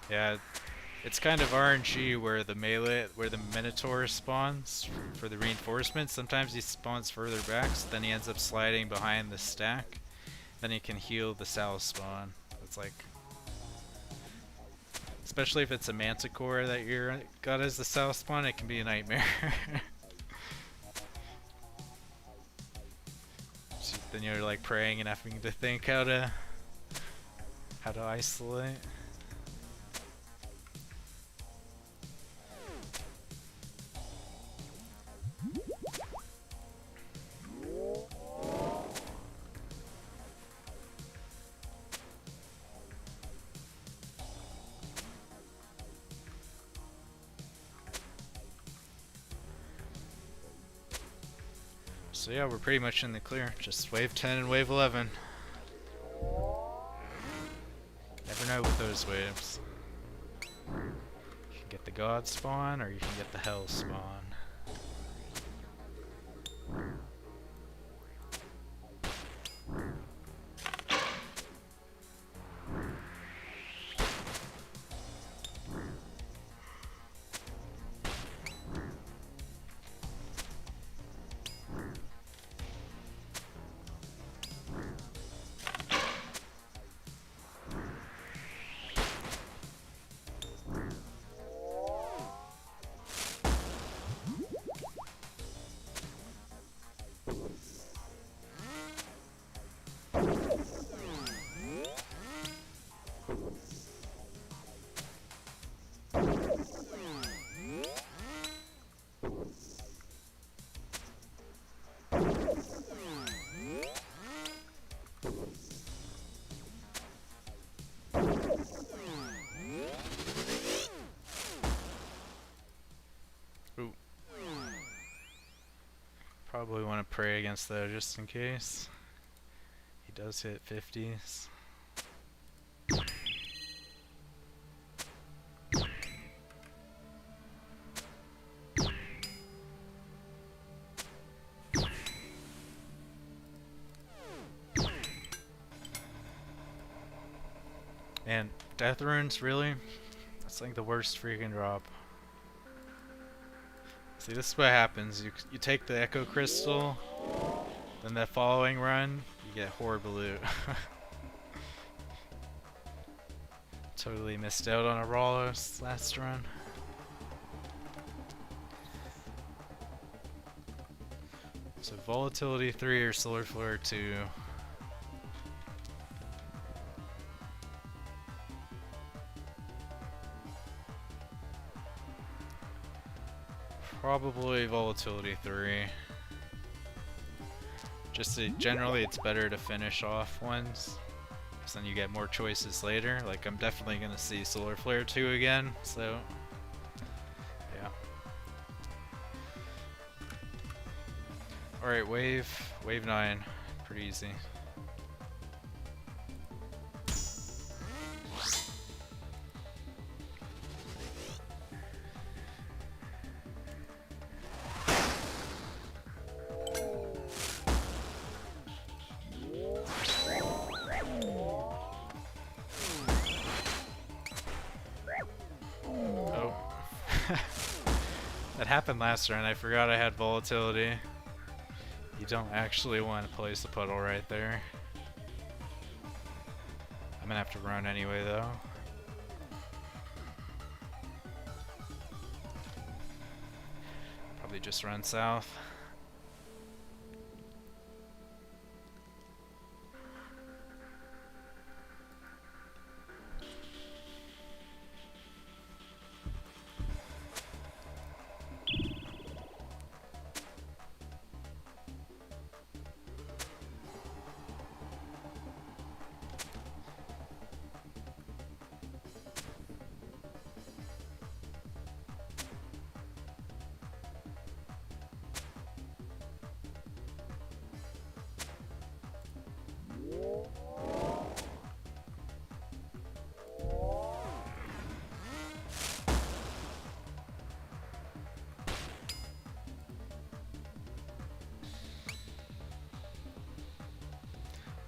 Yeah, it's kind of RNG where the melee, where the Minotaur spawns for the reinforcements. Sometimes he spawns further back, so then he ends up sliding behind the stack. Then he can heal the south spawn. It's like, especially if it's a Manticore that you're got as the south spawn, it can be a nightmare. So then you're like praying and having to think how to isolate. So yeah, we're pretty much in the clear. Just wave 10 and wave 11. Never know with those waves. You can get the God spawn or you can get the Hell spawn. Probably want to pray against that just in case. He does hit 50s. And death runes, really? That's like the worst freaking drop. See, this is what happens. You take the Echo Crystal, then that following run, you get horrible loot. Totally missed out on a Rawlos last run. So Volatility 3 or Solar Flare 2. Probably Volatility 3. Just generally it's better to finish off ones, because then you get more choices later. Like, I'm definitely gonna see Solar Flare 2 again, so yeah. Alright, wave 9. Pretty easy. That happened last run. I forgot I had volatility. You don't actually want to place the puddle right there. I'm gonna have to run anyway though. Probably just run south.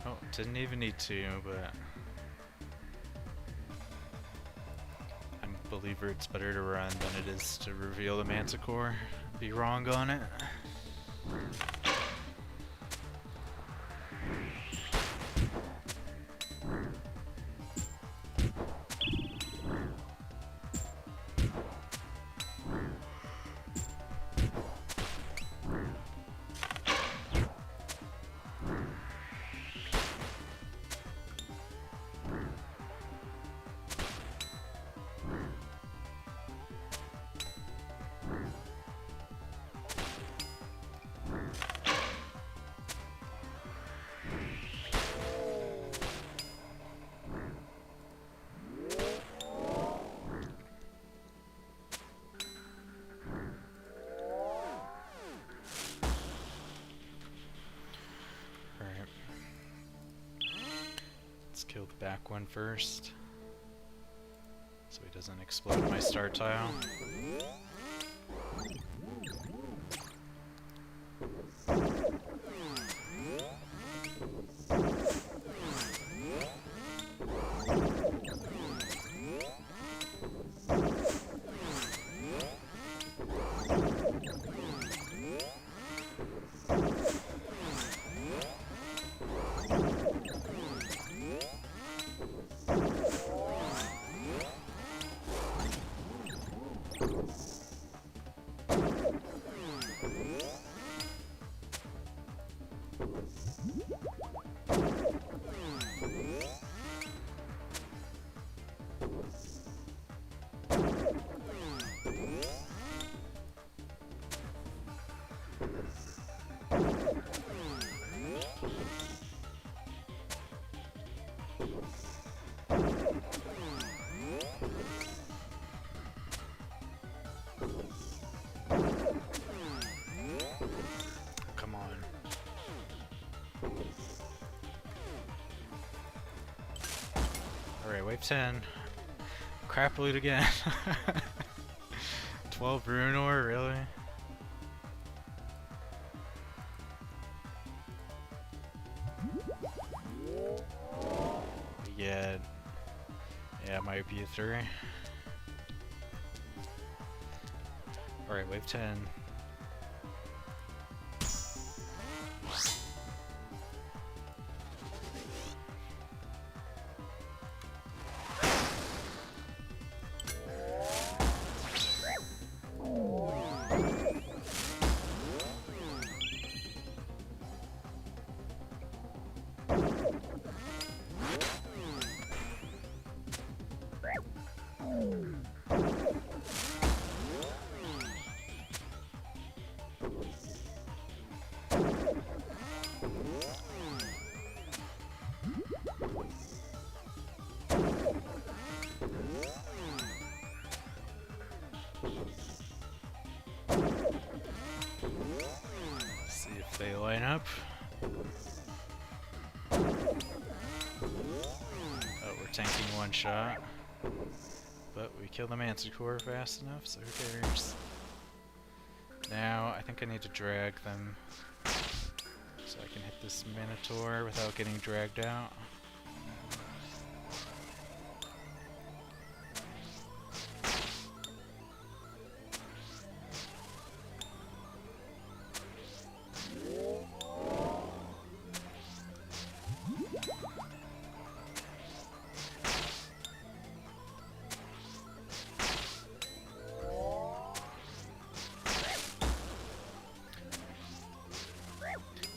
Oh, didn't even need to, but I'm a believer it's better to run than it is to reveal the Manticore. Be wrong on it. Kill the back one first, so he doesn't explode my start tile. Come on. Alright, wave 10. Crap loot again. 12 rune ore, really? Yeah. That might be a 3. Alright, wave 10. See if they line up. Oh, we're tanking one shot. But we killed the Manticore fast enough, so who cares? Now, I think I need to drag them so I can hit this Minotaur without getting dragged out.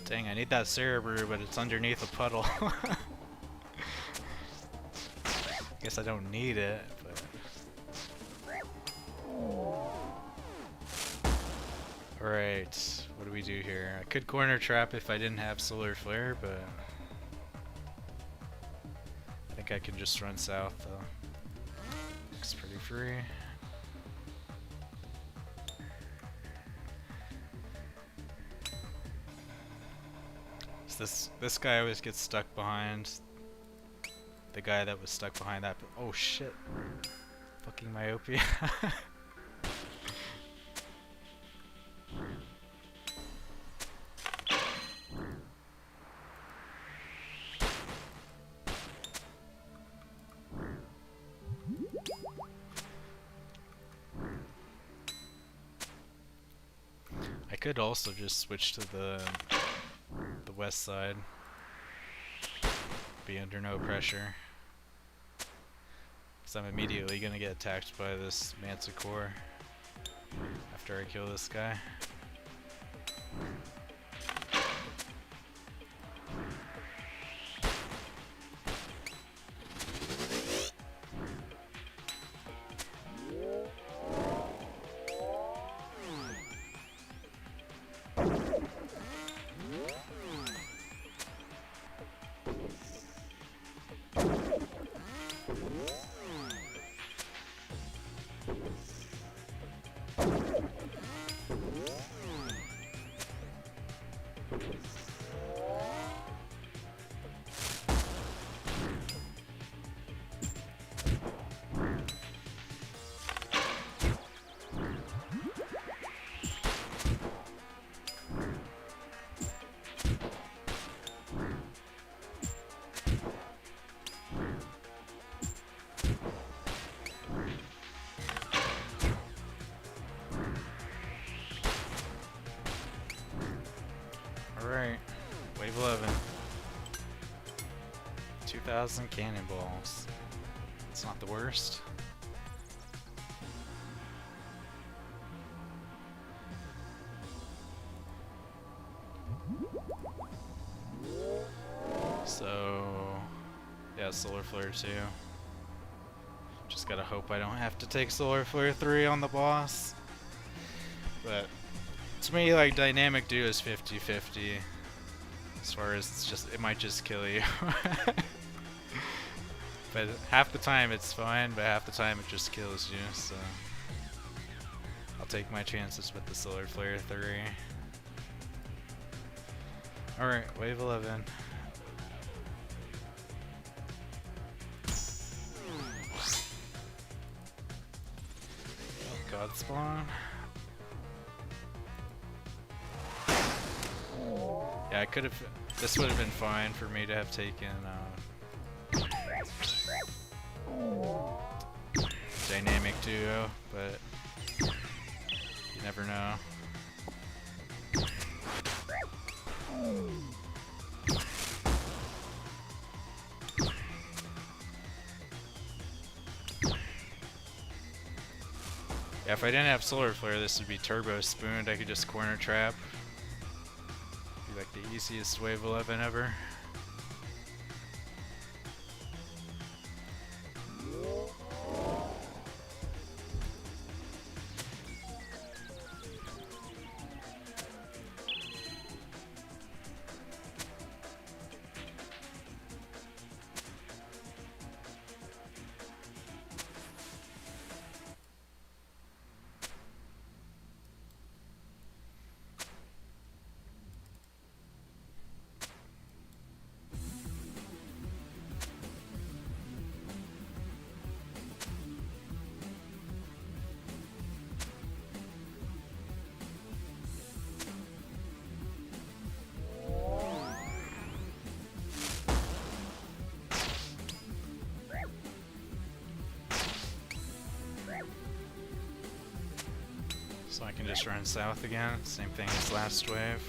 Dang, I need that Cerebrew, but it's underneath a puddle. Guess I don't need it, but... Alright, what do we do here? I could corner trap if I didn't have Solar Flare, but... I think I can just run south, though. Looks pretty free. This guy always gets stuck behind the guy that was stuck behind that. Oh shit! Fucking myopia. I could also just switch to the west side. Be under no pressure. Because I'm immediately gonna get attacked by this Manticore after I kill this guy. Alright, wave 11. 2,000 cannonballs. It's not the worst. So, yeah, Solar Flare 2. Just gotta hope I don't have to take Solar Flare 3 on the boss. But to me, like, Dynamic Do is 50-50. As far as it's just, it might just kill you. But half the time it's fine, but half the time it just kills you, so I'll take my chances with the Solar Flare 3. Alright, wave 11. God spawn. Yeah, I could have. This would have been fine for me to have taken Dynamic duo, but you never know. Yeah, if I didn't have Solar Flare, this would be Turbo Spooned. I could just corner trap. Be like the easiest wave 11 ever. So I can just run south again, same thing as last wave.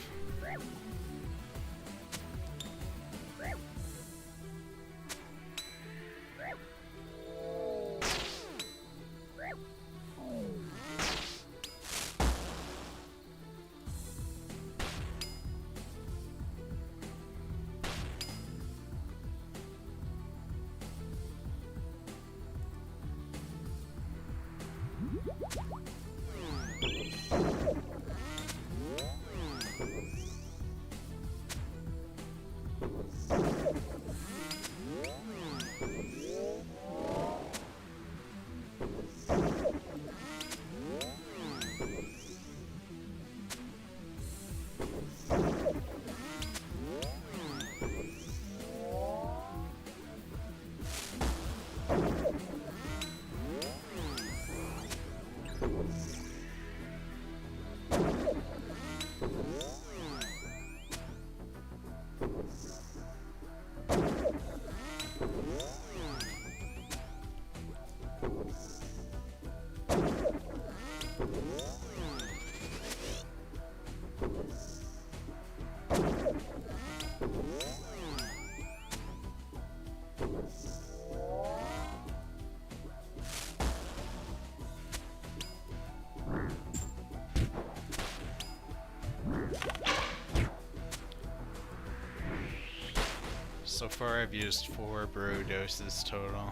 So far I've used 4 brew doses total.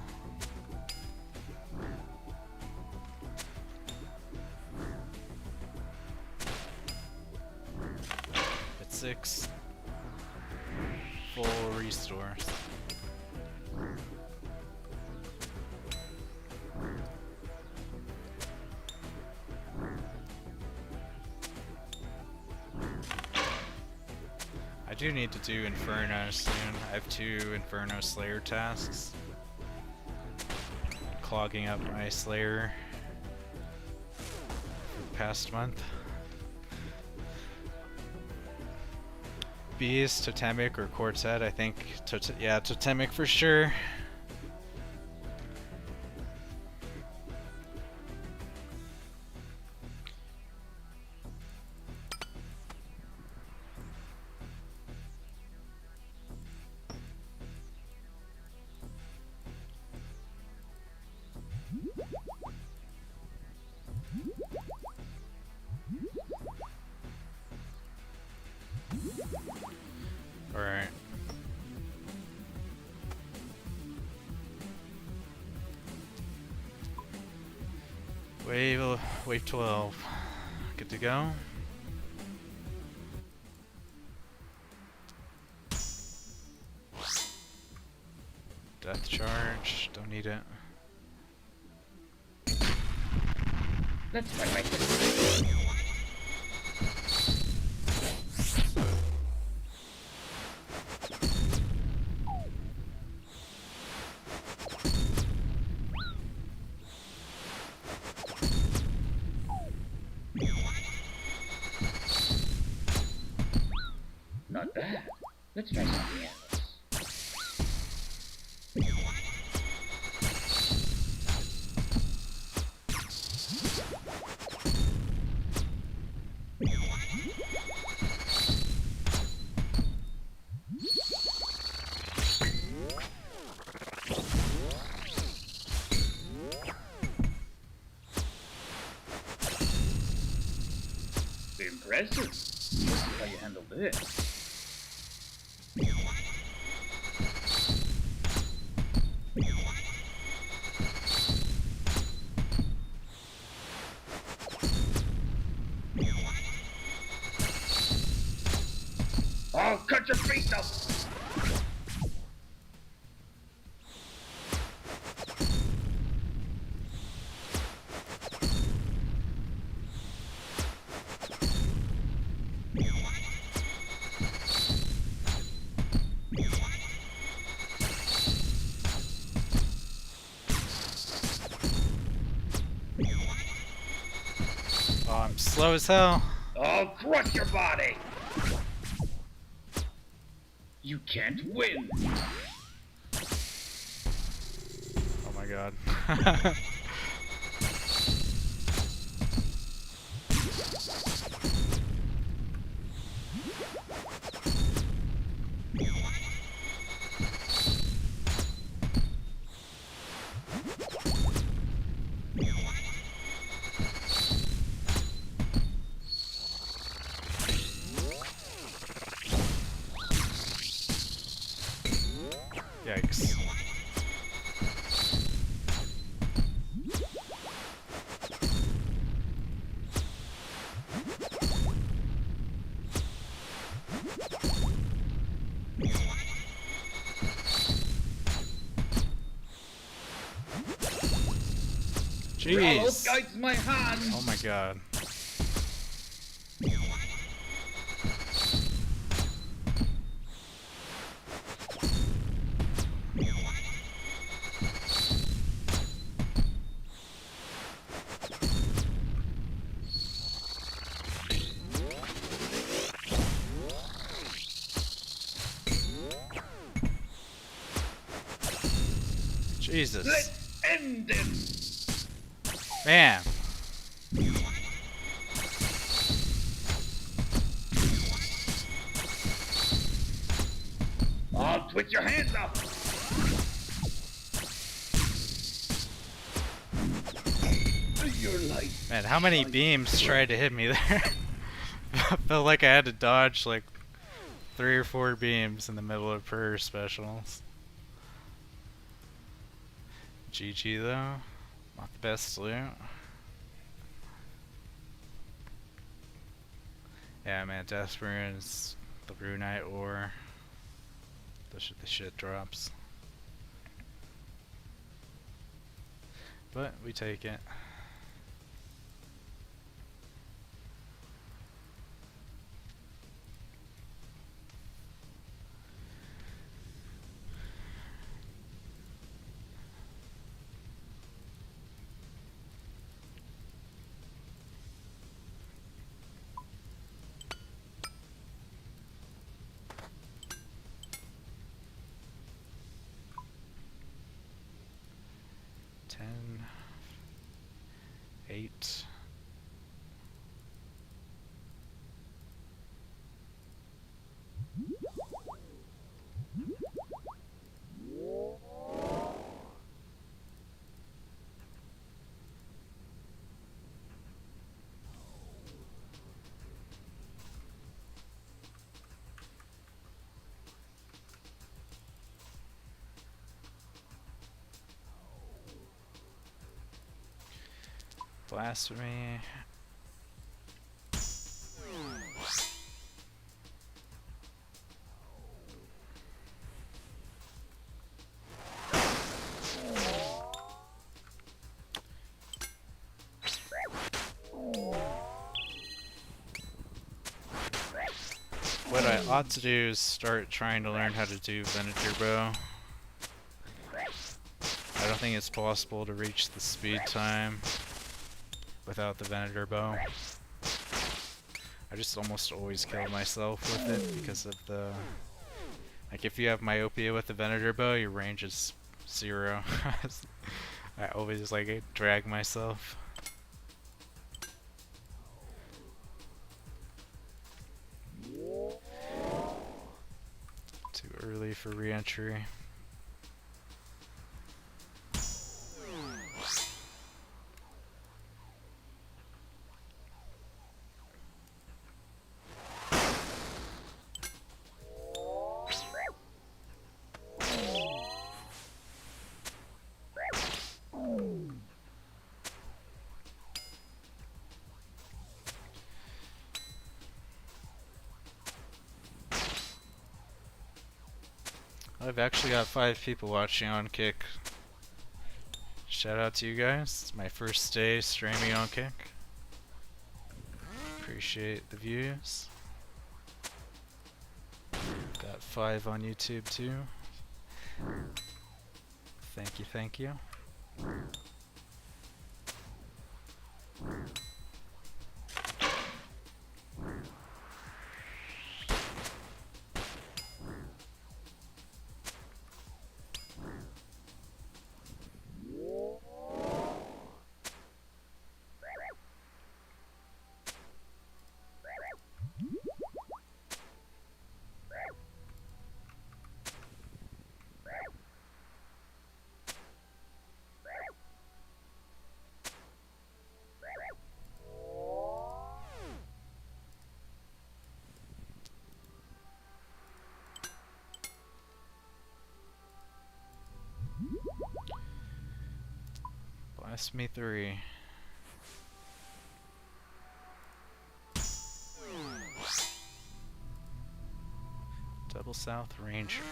At 6 full restores. I do need to do Inferno soon. I have 2 Inferno Slayer tasks. Clogging up my Slayer for the past month. Beast, Totemic, or Quartet. I think, yeah, Totemic for sure. Alright. Wave 12. Good to go. Death charge, don't need it. Let's fight my kid. Not bad. Let's try something else. impressive. Let's see how you handle this. Oh, cut your feet though! Oh, I'm slow as hell. I'll crush your body! You can't win! Oh my god. Yikes. Jeez. Guides my hand! Oh my god. Jesus. Let's end this! Man. Oh, put your hands up! Your life. Man, how many beams tried to hit me there? Felt like I had to dodge like 3 or 4 beams in the middle of prayer specials. GG though. Not the best loot. Yeah, man, Death Runes, the Runite ore. The shit drops. But we take it. Ten, 8. Blasphemy. What I ought to do is start trying to learn how to do Venator Bow. I don't think it's possible to reach the speed time without the Venator Bow. I just almost always kill myself with it because of the... Like, if you have myopia with the Venator Bow, your range is 0. I always, like, drag myself. Too early for re-entry. I've actually got 5 people watching on Kick. Shout out to you guys. It's my first day streaming on Kick. Appreciate the views. Got 5 on YouTube too. Thank you, thank you. Blast me 3. Double South Ranger.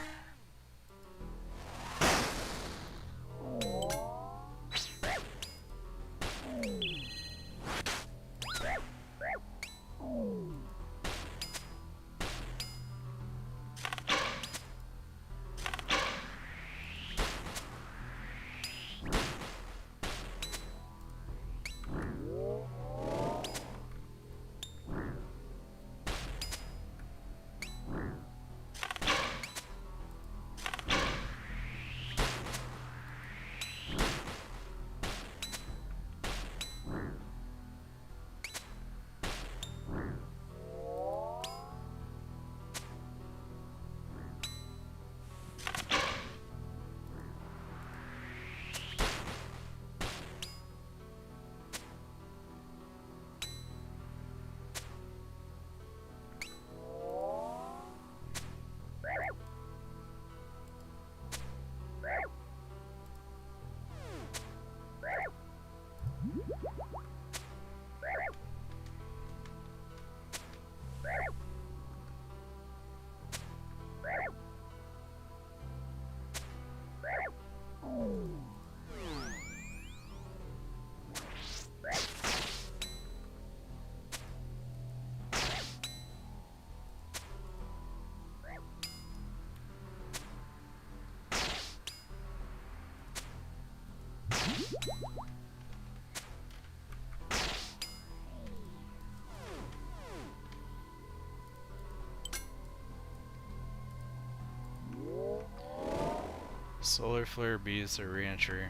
Solar Flare Bees or re-entry.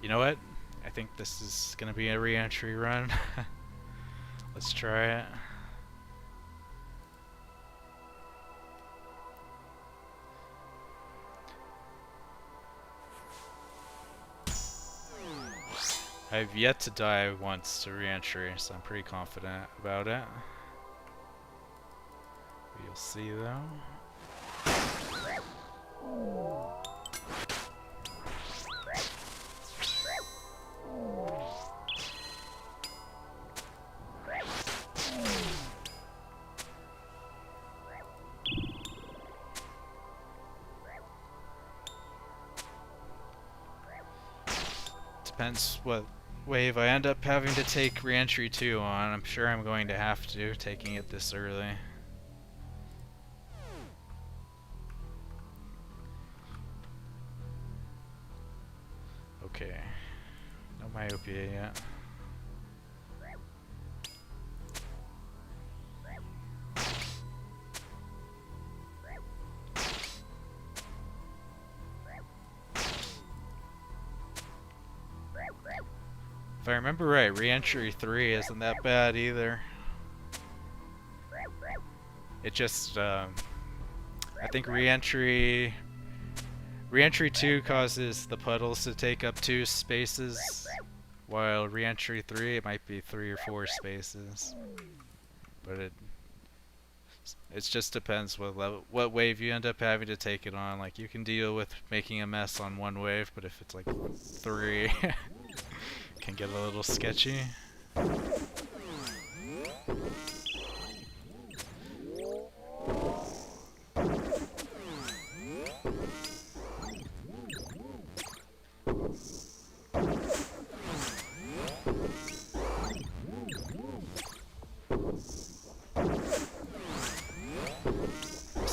You know what? I think this is gonna be a re-entry run. Let's try it. I've yet to die once to re-entry, so I'm pretty confident about it. We'll see though. Depends what wave I end up having to take re-entry 2 on. I'm sure I'm going to have to, taking it this early. Okay. No myopia yet. If I remember right, re-entry 3 isn't that bad either. It just, I think re-entry 2 causes the puddles to take up 2 spaces, while re-entry 3 it might be 3 or 4 spaces. But it just depends what wave you end up having to take it on. Like, you can deal with making a mess on 1 wave, but if it's like 3, can get a little sketchy.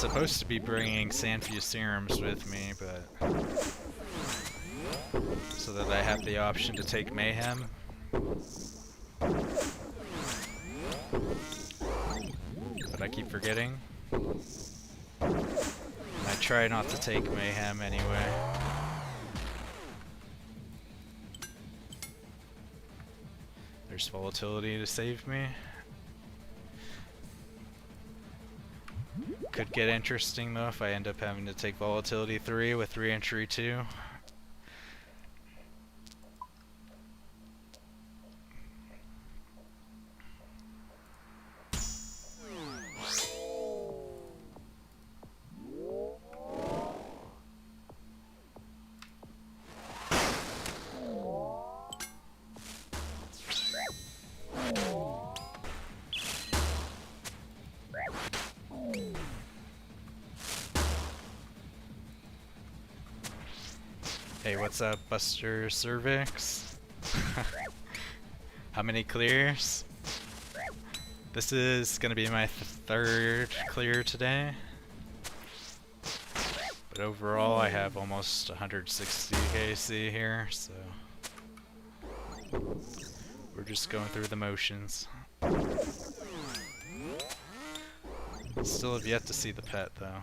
supposed to be bringing Sandfuse serums with me, but so that I have the option to take Mayhem. But I keep forgetting. I try not to take Mayhem anyway. There's volatility to save me. Could get interesting though if I end up having to take volatility 3 with re-entry 2. Hey, what's up, Buster Cervix? How many clears? This is gonna be my third clear today. But overall, I have almost 160 KC here, so we're just going through the motions. Still have yet to see the pet, though.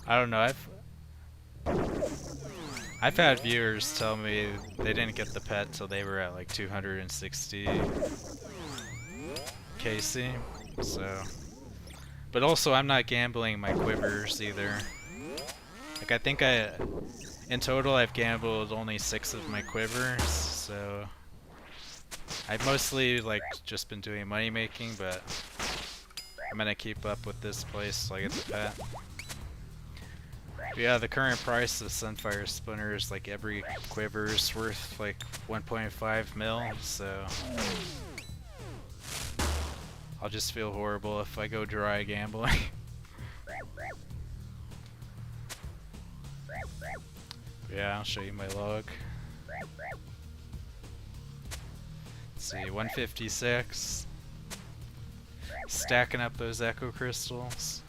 I don't know, I've had viewers tell me they didn't get the pet till they were at like 260 KC, so. But also I'm not gambling my quivers either. Like I think in total I've gambled only 6 of my quivers, so. I've mostly like just been doing money making, but I'm gonna keep up with this place till I get the pet. But yeah, the current price of Sunfire Splinter is like every quiver is worth like 1.5 mil, so I'll just feel horrible if I go dry gambling. Yeah, I'll show you my log. Let's see, 156. Stacking up those Echo Crystals.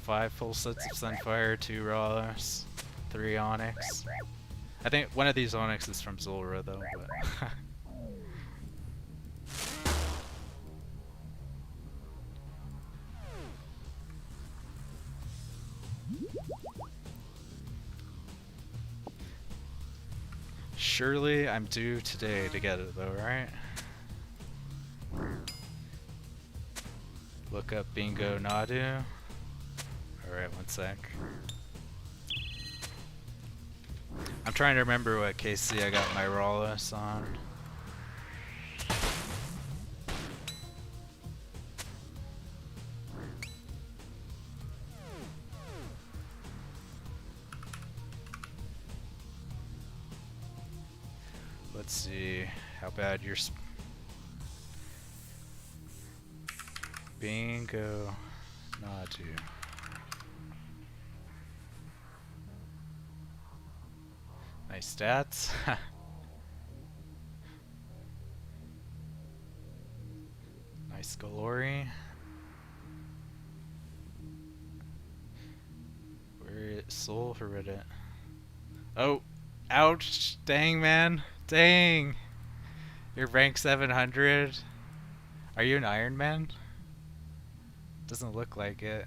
5 full sets of Sunfire, 2 Rawlers, 3 Onyx. I think one of these Onyx is from Zulra though, but surely I'm due today to get it though, right? Look up Bingo Nadu. Alright, one sec. I'm trying to remember what KC I got my Rawless on. Let's see how bad your Bingo Nadu. Nice stats. Nice Galori. Where is Soul Heredit? Oh, ouch! Dang, man, dang! You're rank 700. Are you an Iron Man? Doesn't look like it.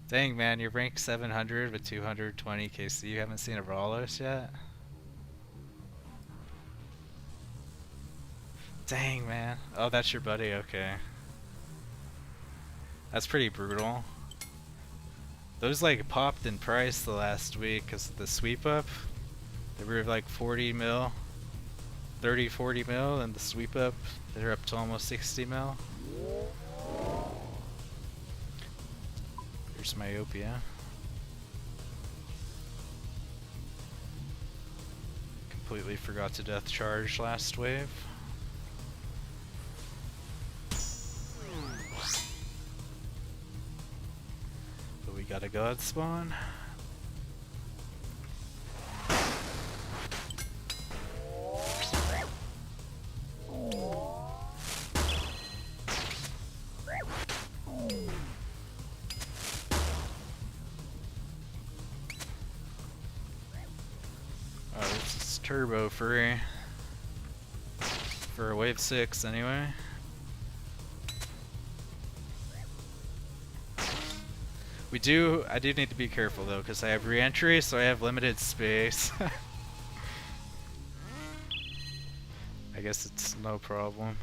Dang, man, you're ranked 700 with 220 KC. You haven't seen a Rawlers yet? Dang, man. Oh, that's your buddy, okay. That's pretty brutal. Those like popped in price the last week because of the sweep up. They were like 40 mil, 30, 40 mil, and the sweep up, they're up to almost 60 mil. Here's Myopia. Completely forgot to death charge last wave. But we got a god spawn. Oh, it's turbo free. For wave 6 anyway. I do need to be careful though, because I have re-entry, so I have limited space. I guess it's no problem.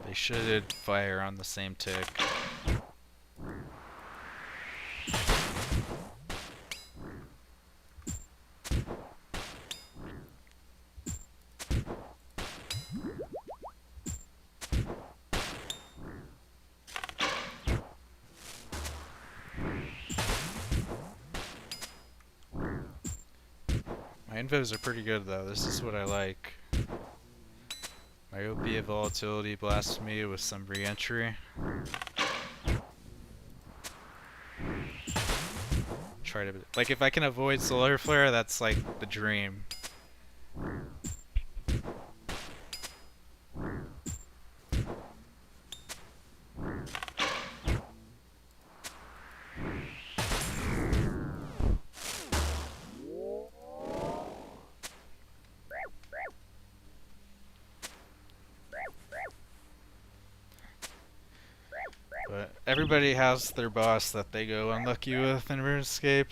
They should fire on the same tick. My invos are pretty good though, this is what I like. Myopia, volatility, blasphemy with some re-entry. Try to, like, if I can avoid solar flare, that's like the dream. But everybody has their boss that they go unlucky with in RuneScape.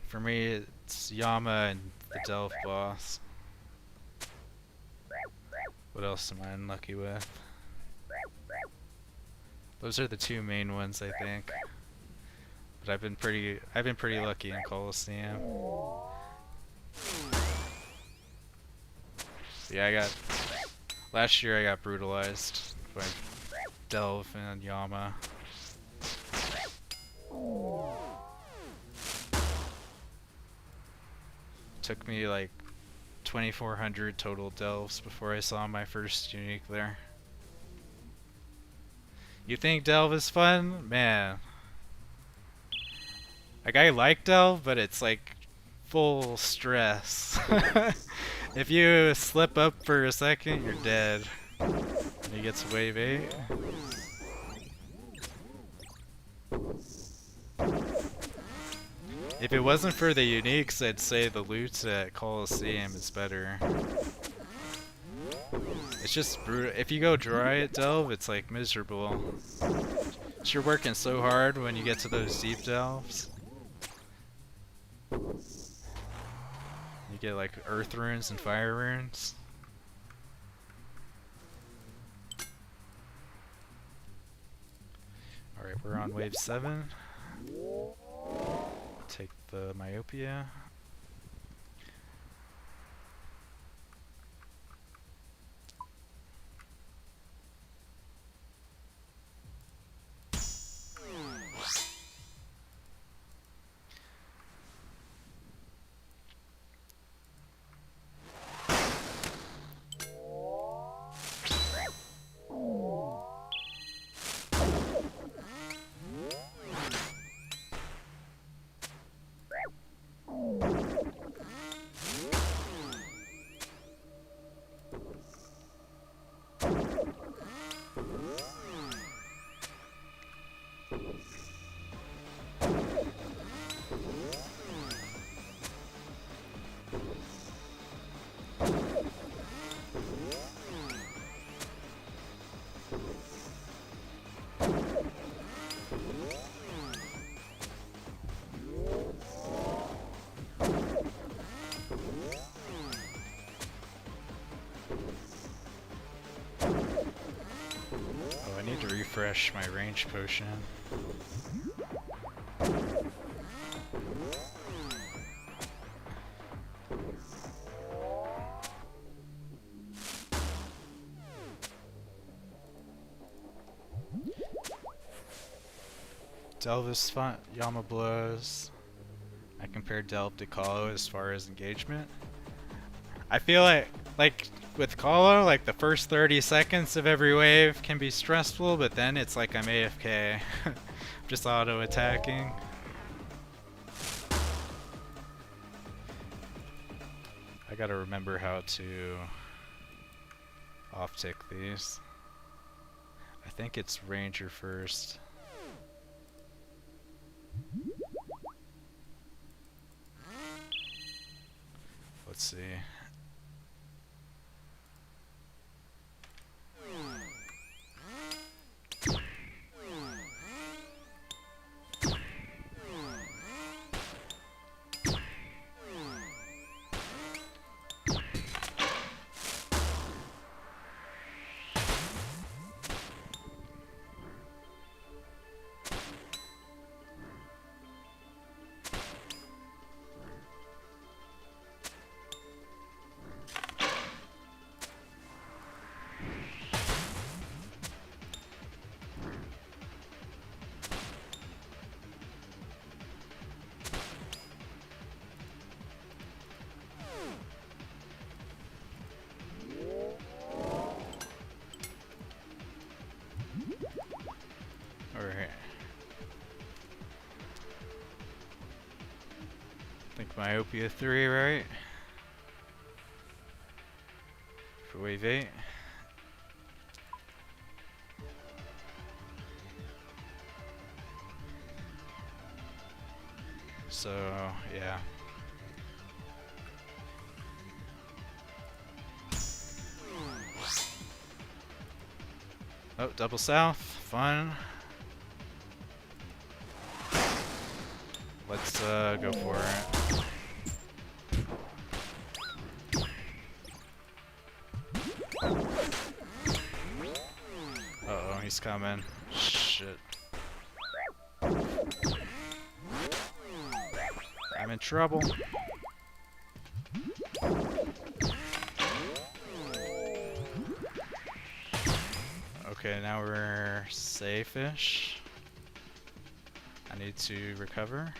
For me, it's Yama and the Delve boss. What else am I unlucky with? Those are the two main ones, I think. But I've been pretty lucky in Colosseum. Yeah, last year I got brutalized by Delve and Yama. Took me like 2,400 total delves before I saw my first unique there. You think delve is fun? Man. Like, I like delve, but it's like full stress. If you slip up for a second, you're dead. And he gets wave 8. If it wasn't for the uniques, I'd say the loot at Colosseum is better. It's just brutal. If you go dry at delve, it's like miserable. You're working so hard when you get to those deep delves. You get like earth runes and fire runes. Alright, we're on wave 7. Take the myopia. I need to refresh my range potion. Delve is fun. Yama blows. I compare Delve to Kalo as far as engagement. I feel like with Kalo, like the first 30 seconds of every wave can be stressful, but then it's like I'm AFK. Just auto-attacking. I gotta remember how to off-tick these. I think it's Ranger first. Let's see. Alright. I think Myopia 3, right? For wave 8. So, yeah. Oh, double south. Fun. Let's go for it. Uh-oh, he's coming. Shit. I'm in trouble. Okay, now we're safe-ish. I need to recover.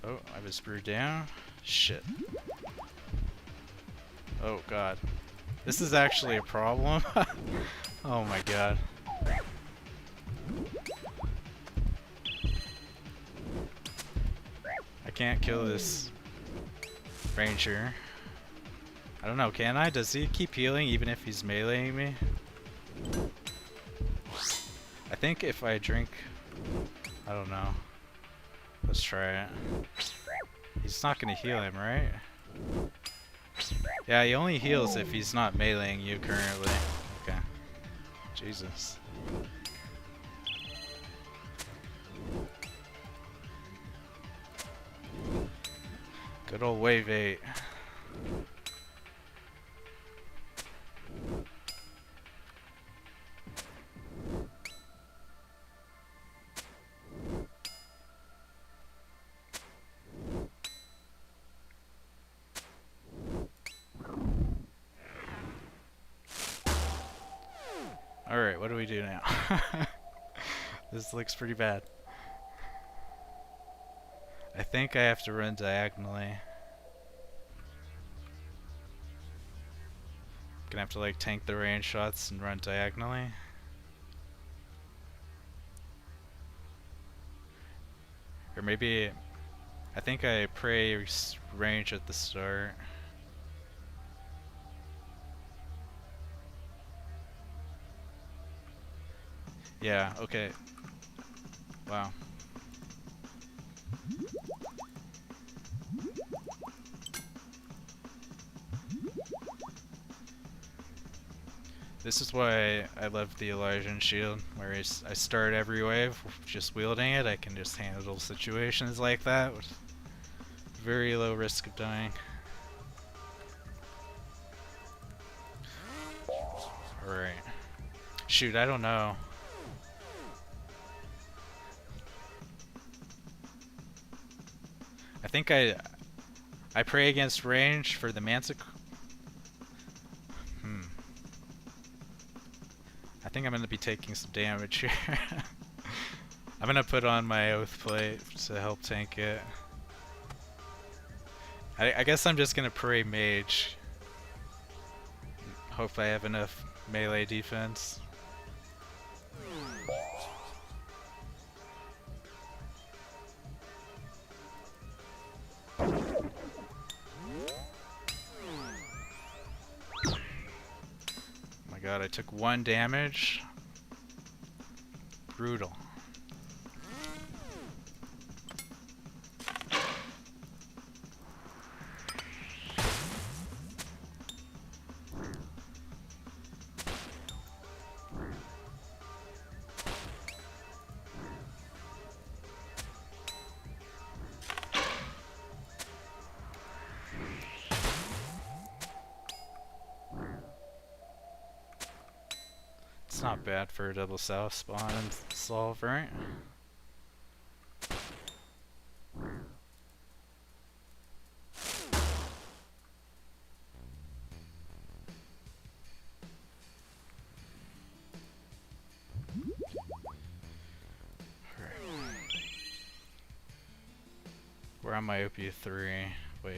Oh, I was screwed down. Shit. Oh god. This is actually a problem. Oh my god. I can't kill this ranger. I don't know, can I? Does he keep healing even if he's meleeing me? I think if I drink... I don't know. Let's try it. He's not gonna heal him, right? Yeah, he only heals if he's not meleeing you currently. Okay. Jesus. Good old wave 8. Alright, what do we do now? This looks pretty bad. I think I have to run diagonally. Gonna have to like tank the range shots and run diagonally. Or maybe I think I pray range at the start. Yeah, okay. Wow. This is why I love the Elysian Shield, where I start every wave just wielding it. I can just handle situations like that with very low risk of dying. Alright. Shoot, I don't know. I think I pray against range for the Mantic. I think I'm gonna be taking some damage here. I'm gonna put on my Oath Plate to help tank it. I guess I'm just gonna pray mage. Hope I have enough melee defense. god, I took 1 damage. Brutal. It's not bad for a double south spawn and solve, right? We're on myopia 3. Wait.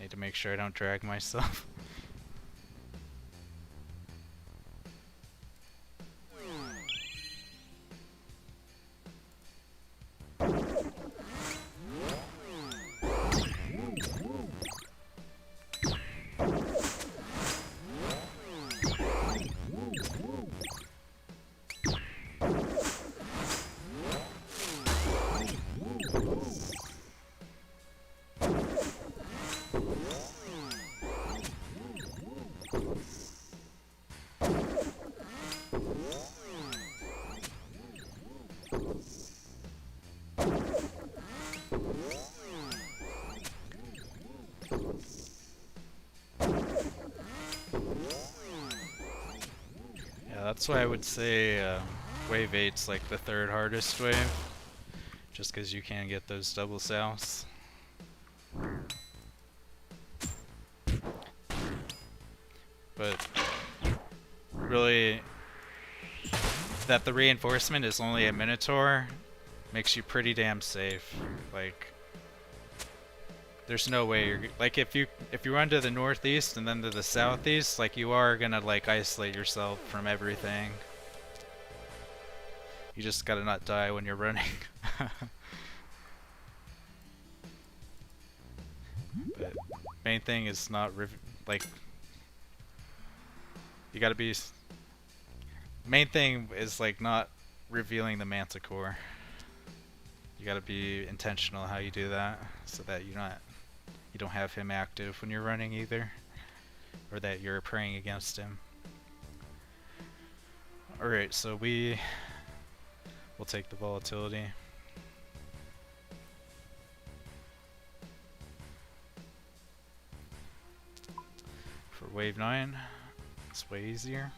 Need to make sure I don't drag myself. That's why I would say wave 8's like the 3rd hardest wave, just because you can get those double souths. But really, that the reinforcement is only a Minotaur makes you pretty damn safe. Like, there's no way you're like if you run to the northeast and then to the southeast, like you are gonna like isolate yourself from everything. You just gotta not die when you're running. But main thing is not like you gotta be. Main thing is like not revealing the Manticore. You gotta be intentional how you do that, so that you don't have him active when you're running either, or that you're praying against him. Alright, so we'll take the volatility. For wave 9, it's way easier.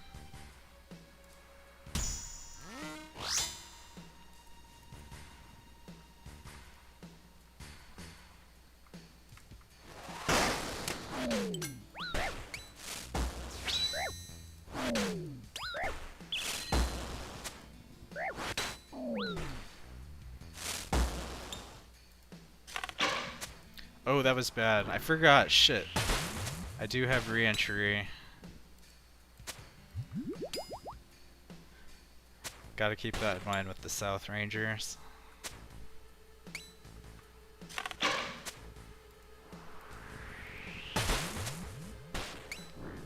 Oh, that was bad. I forgot. Shit. I do have re-entry. Gotta keep that in mind with the South Rangers.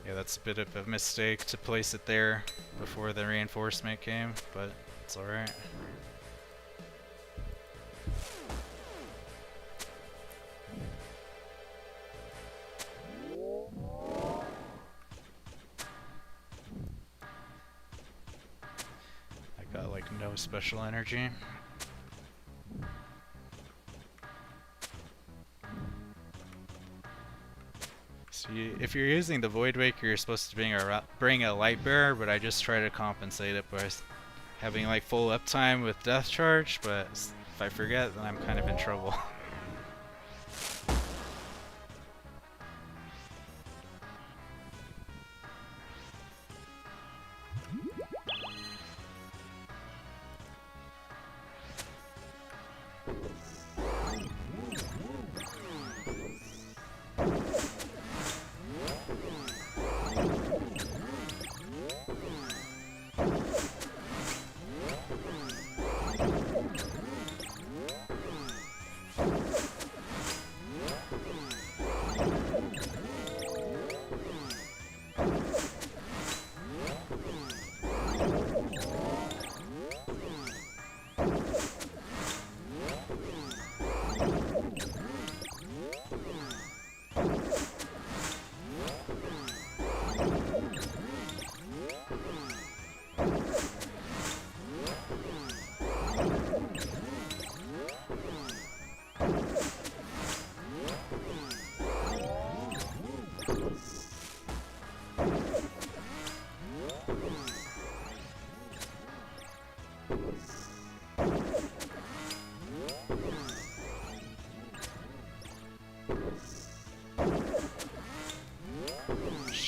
Yeah, that's a bit of a mistake to place it there before the reinforcement came, but it's alright. I got like no special energy. So if you're using the Void Waker, you're supposed to bring a Light Bearer, but I just try to compensate it by having like full uptime with Death Charge, but if I forget, then I'm kind of in trouble.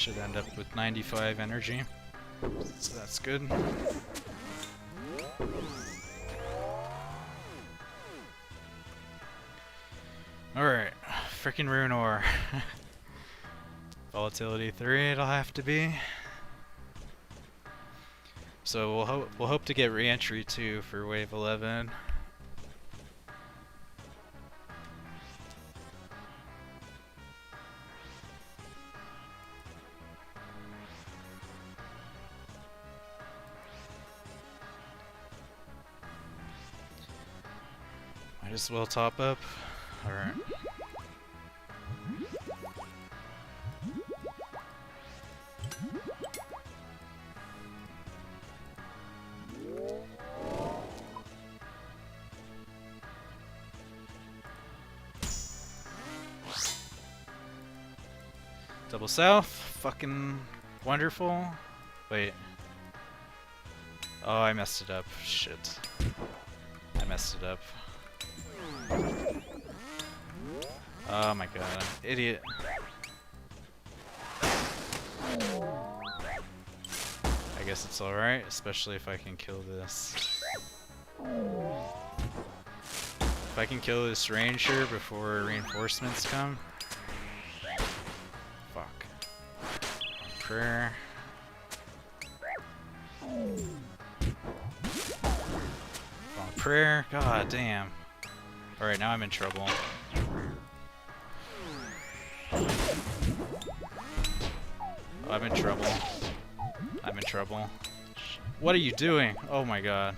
should end up with 95 energy, so that's good. Alright, frickin' rune ore. Volatility 3 it'll have to be. So we'll hope to get re-entry 2 for wave 11. Might as well top up. Alright. Double south, fucking wonderful. Wait. Oh, I messed it up. Shit. I messed it up. Oh my god, I'm an idiot. I guess it's alright, especially if I can kill this. If I can kill this ranger before reinforcements come. Fuck. Prayer. Prayer. God damn. Alright, now I'm in trouble. I'm in trouble. I'm in trouble. What are you doing? Oh my god.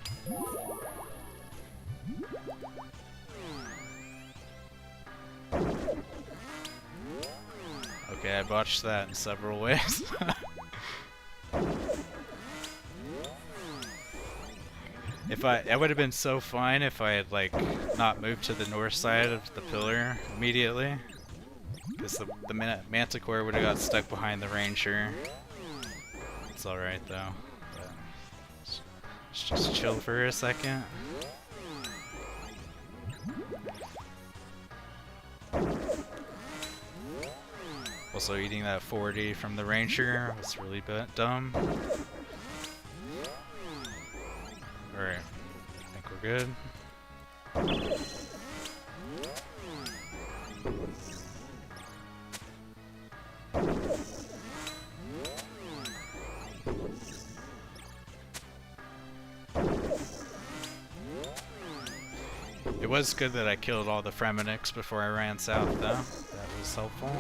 Okay, I botched that in several ways. It would have been so fine if I had like not moved to the north side of the pillar immediately, because the manticore would have got stuck behind the ranger. It's all right though. But let's just chill for a second. Also, eating that 40 from the ranger was really dumb. Alright, I think we're good. It was good that I killed all the Fremeniks before I ran south though. That was helpful.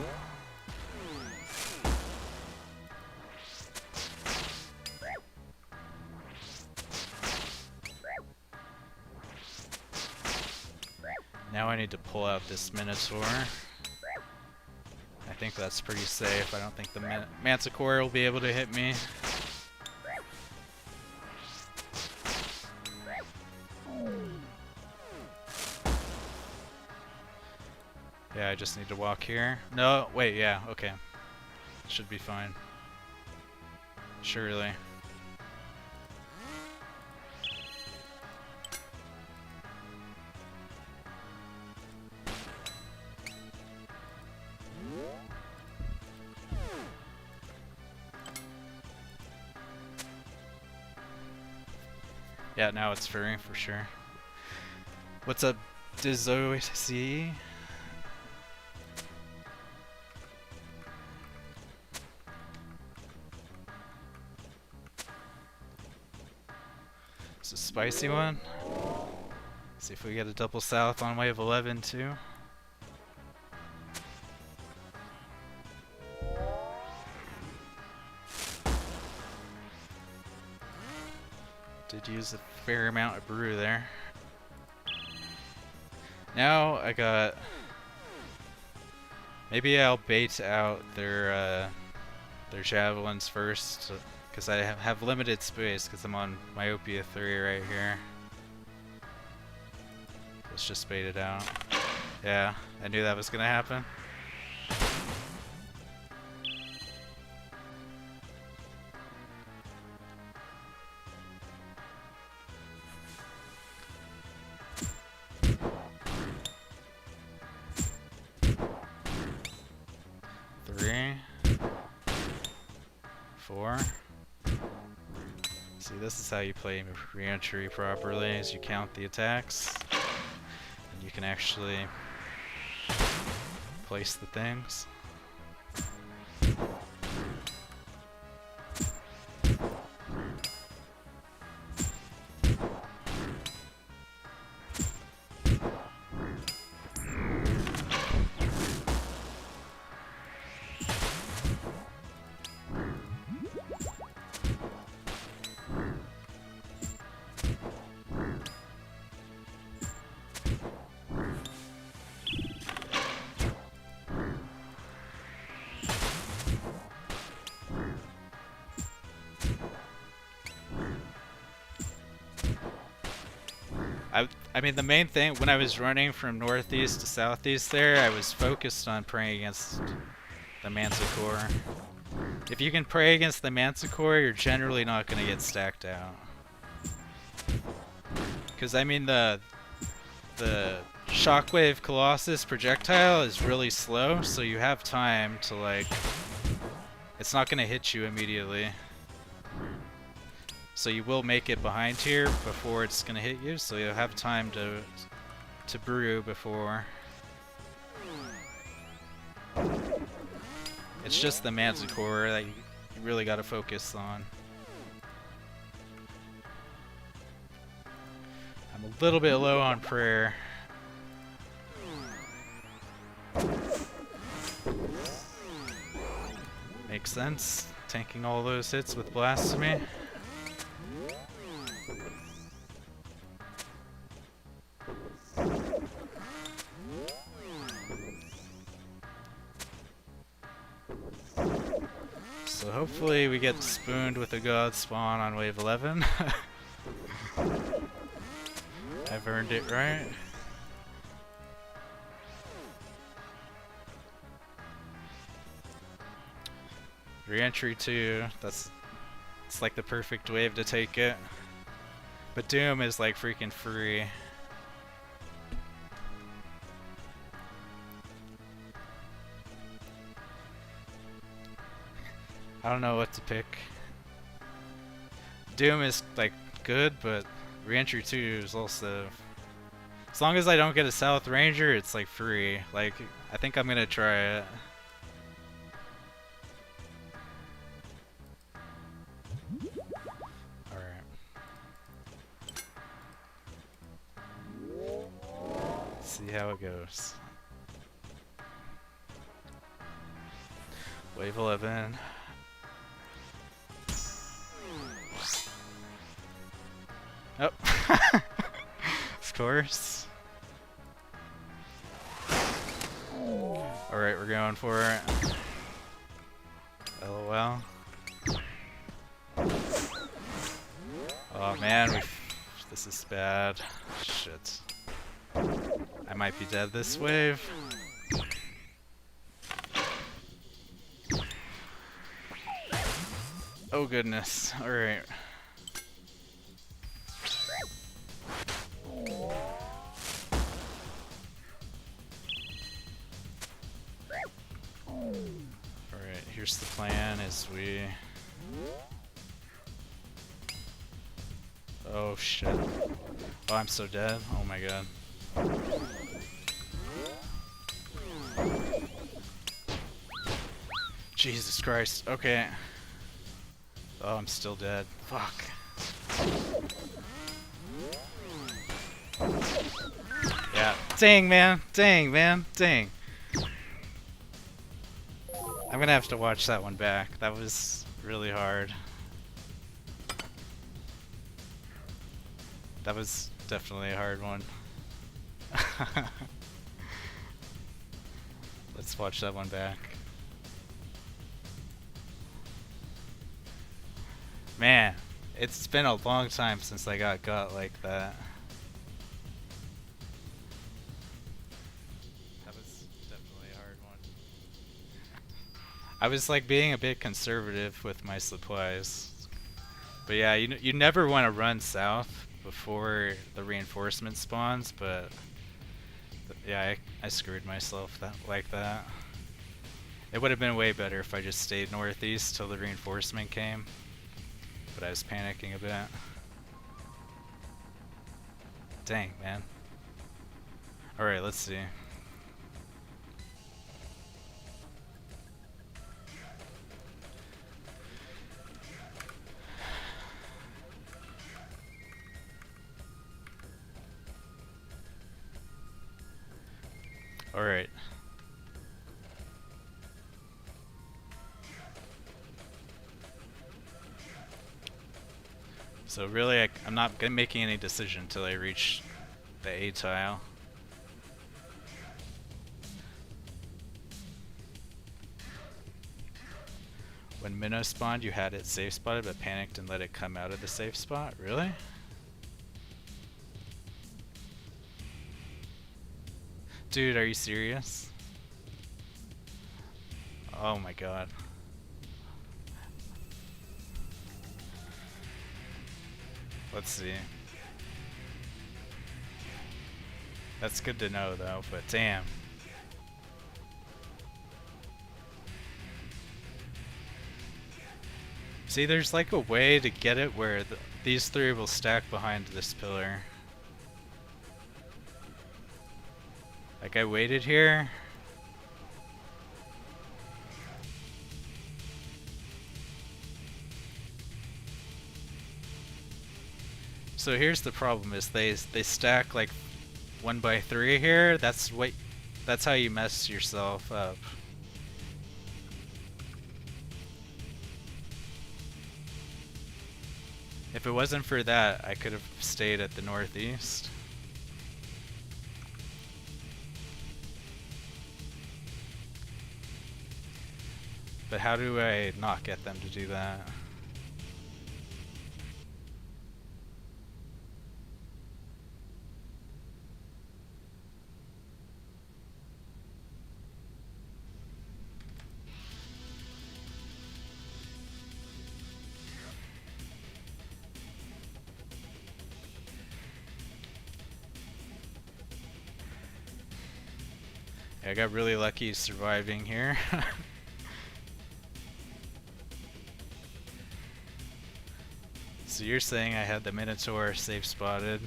Now I need to pull out this Minotaur. I think that's pretty safe. I don't think the Manticore will be able to hit me. Yeah, I just need to walk here. No, wait, yeah, okay. Should be fine. Surely. Yeah, now it's free for sure. What's up, Dizoc? It's a spicy one. See if we get a double south on wave 11 too. Did use a fair amount of brew there. Now I got. Maybe I'll bait out their javelins first, because I have limited space because I'm on Myopia 3 right here. Let's just bait it out. Yeah, I knew that was gonna happen. 4. See, this is how you play re-entry properly, is you count the attacks, and you can actually place the things. I mean, the main thing, when I was running from northeast to southeast there, I was focused on praying against the Manticore. If you can pray against the Manticore, you're generally not going to get stacked out. Because, I mean, the Shockwave Colossus projectile is really slow, so you have time to, like... It's not going to hit you immediately. So you will make it behind here before it's gonna hit you, so you'll have time to brew before. It's just the Manticore that you really gotta focus on. I'm a little bit low on prayer. Makes sense, tanking all those hits with Blasphemy. So hopefully we get spooned with a god spawn on wave 11. I've earned it, right? Re-entry 2, it's like the perfect wave to take it. But Doom is like freaking free. I don't know what to pick. Doom is like good, but Re-entry 2 is also... As long as I don't get a South Ranger, it's like free. Like, I think I'm gonna try it. Alright. See how it goes. Wave 11. Oh, of course. Alright, we're going for it. LOL. Oh man, this is bad. Shit. I might be dead this wave. Oh goodness, alright. Alright, here's the plan as we... Oh shit. Oh, I'm so dead. Oh my god. Jesus Christ. Okay. Oh, I'm still dead. Fuck. Yeah. Dang, man. Dang, man. Dang. I'm gonna have to watch that one back. That was really hard. That was definitely a hard one. Let's watch that one back. Man, it's been a long time since I got like that. That was definitely a hard one. I was like being a bit conservative with my supplies. But yeah, you never want to run south before the reinforcement spawns, but yeah, I screwed myself like that. It would have been way better if I just stayed northeast till the reinforcement came. But I was panicking a bit. Dang, man. Alright, let's see. Alright. So really, I'm not making any decision until I reach the A tile. When minnow spawned, you had it safe spotted, but panicked and let it come out of the safe spot? Really? Dude, are you serious? Oh my god. Let's see. That's good to know though, but damn. See, there's like a way to get it where these three will stack behind this pillar. Like I waited here. So here's the problem: is they stack like 1 by 3 here. That's how you mess yourself up. If it wasn't for that, I could have stayed at the northeast. But how do I not get them to do that? I got really lucky surviving here. So you're saying I had the Minotaur safe spotted.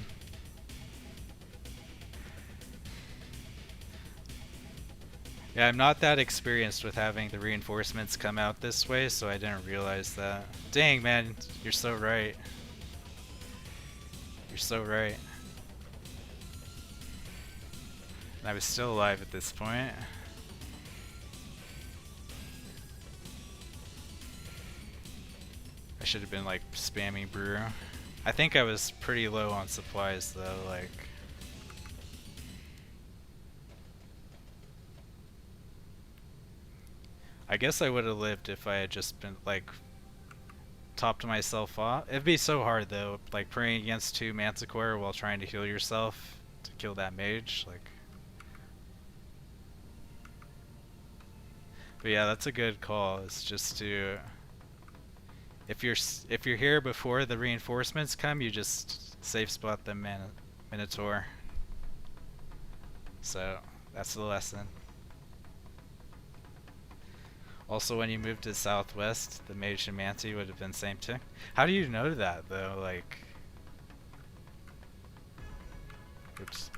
Yeah, I'm not that experienced with having the reinforcements come out this way, so I didn't realize that. Dang, man, you're so right. You're so right. And I was still alive at this point. I should have been like spamming brew. I think I was pretty low on supplies though, like. I guess I would have lived if I had just been like topped myself off. It'd be so hard though, like praying against 2 Manticore while trying to heal yourself to kill that mage, like. But yeah, that's a good call. It's just to, if you're here before the reinforcements come, you just safe spot the Minotaur. So that's the lesson. Also, when you moved to southwest, the mage and Manti would have been same tick. How do you know that though? Like, oops.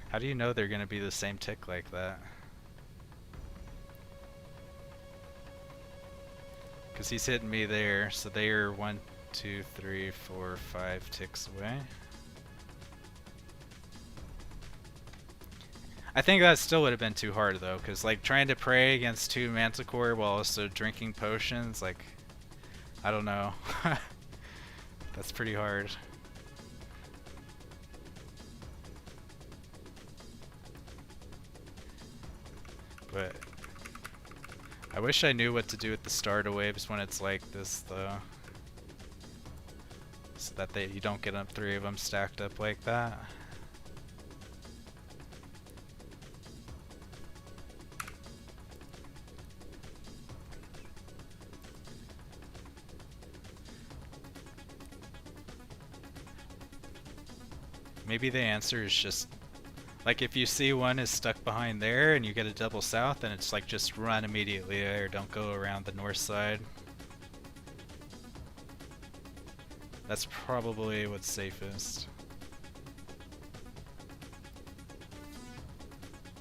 How do you know they're gonna be the same tick like that? Because he's hitting me there, so they are 1, 2, 3, 4, 5 ticks away. I think that still would have been too hard though, because like trying to pray against 2 Manticore while also drinking potions, like, I don't know. That's pretty hard. But I wish I knew what to do with the starter waves when it's like this though. So that you don't get up 3 of them stacked up like that. Maybe the answer is just Like if you see one is stuck behind there and you get a double south, then it's like just run immediately there, don't go around the north side. That's probably what's safest.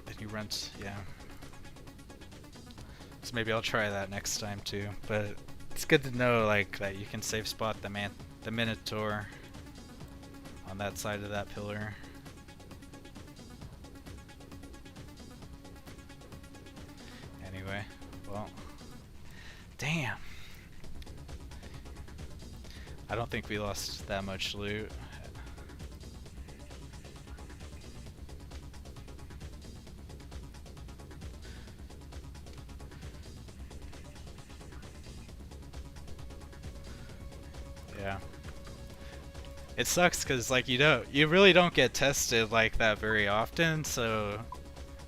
Then you run, yeah. So maybe I'll try that next time too. But it's good to know like that you can safe spot the Minotaur on that side of that pillar. Anyway, well, damn. I don't think we lost that much loot. Yeah. It sucks because like you really don't get tested like that very often, so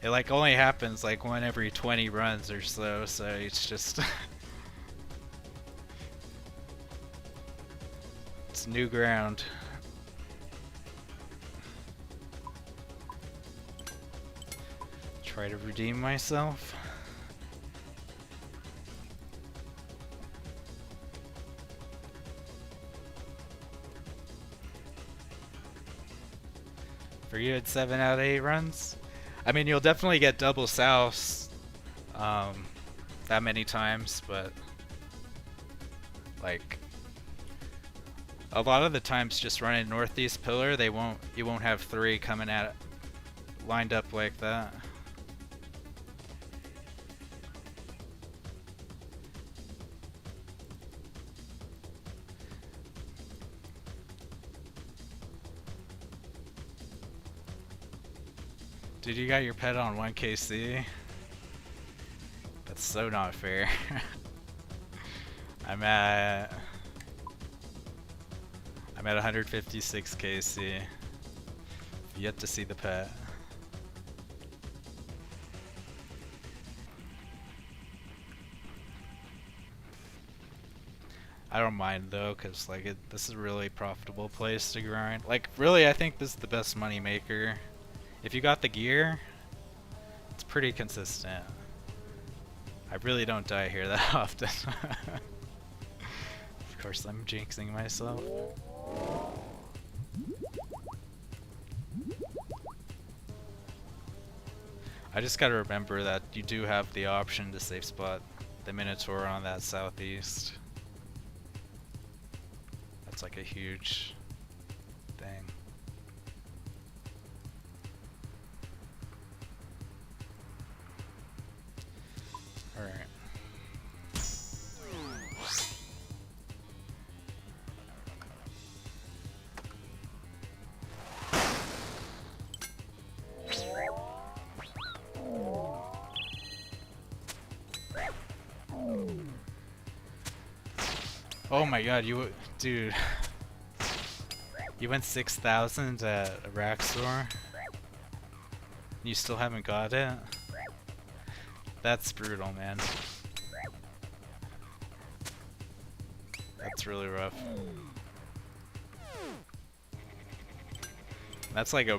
it like only happens like one every 20 runs or so, so it's just it's new ground. Try to redeem myself. For you, it's 7 out of 8 runs. I mean, you'll definitely get double souths that many times, but like a lot of the times, just running northeast pillar, you won't have 3 coming at it lined up like that. Dude, you got your pet on 1 KC? That's so not fair. I'm at 156 KC. Yet to see the pet. I don't mind though, cause like this is a really profitable place to grind. Like really, I think this is the best money maker. If you got the gear, it's pretty consistent. I really don't die here that often. Of course, I'm jinxing myself. I just gotta remember that you do have the option to safe spot the Minotaur on that southeast. That's like a huge thing. Alright. Oh my god, dude. You went 6,000 at Araxor? You still haven't got it? That's brutal, man. That's really rough. That's like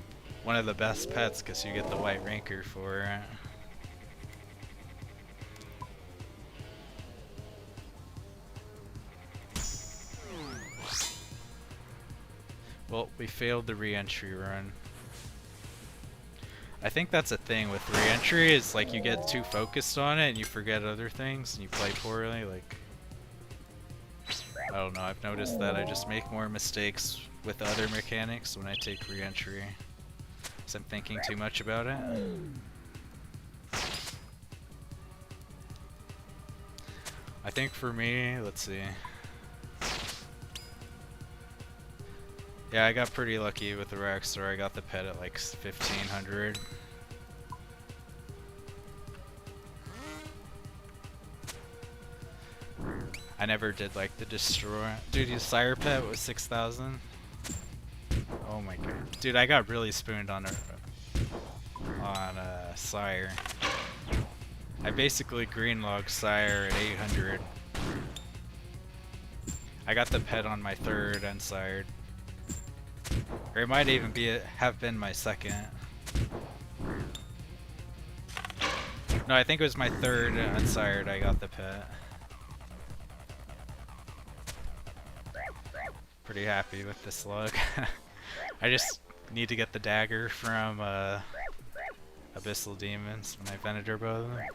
one of the best pets because you get the white rancor for it. Well, we failed the re-entry run. I think that's a thing with re-entry, is like you get too focused on it and you forget other things and you play poorly. Like, I don't know, I've noticed that I just make more mistakes with other mechanics when I take re-entry, because I'm thinking too much about it. I think for me, let's see. Yeah, I got pretty lucky with the Raxor. I got the pet at like 1,500. I never did like the destroy. Dude, his sire pet was 6,000. Oh my god. Dude, I got really spooned on sire. I basically greenlogged sire at 800. I got the pet on my 3rd unsired. Or it might even have been my 2nd. No, I think it was my third unsired I got the pet. Pretty happy with this slug. I just need to get the dagger from Abyssal Demons when I Venator both of them.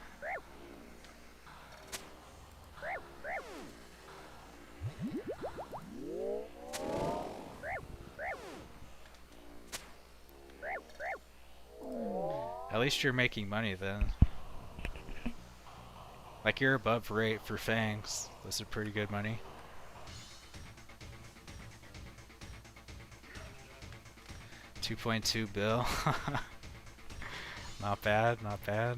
At least you're making money then. Like you're above rate for fangs. Those are pretty good money. $2.2 bill. Not bad, not bad.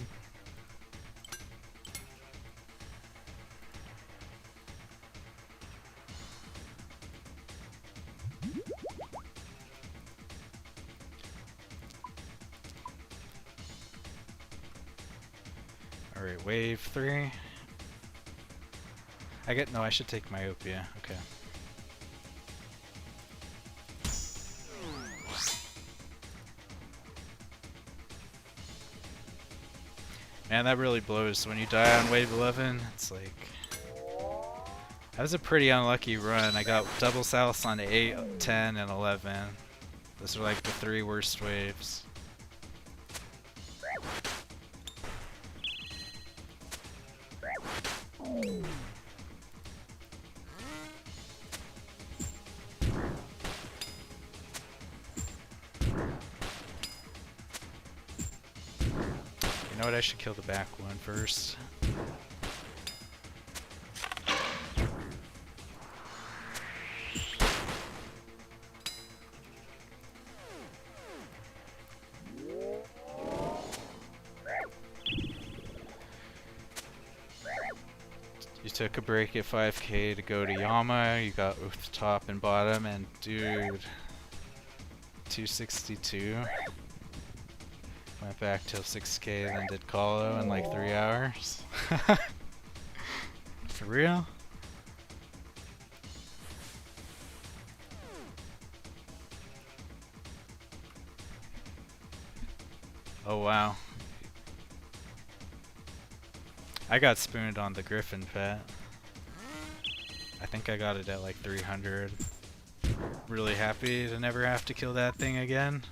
Alright, wave 3. No, I should take myopia. Okay. Man, that really blows when you die on wave 11. It's like... That was a pretty unlucky run. I got double souths on 8, 10, and 11. Those are like the 3 worst waves. You know what, I should kill the back one first. You took a break at 5k to go to Yama, you got both top and bottom, and dude, 262. Went back till 6k, then did Colo in like 3 hours. For real? Oh wow. I got spooned on the Griffin pet. I think I got it at like 300. Really happy to never have to kill that thing again.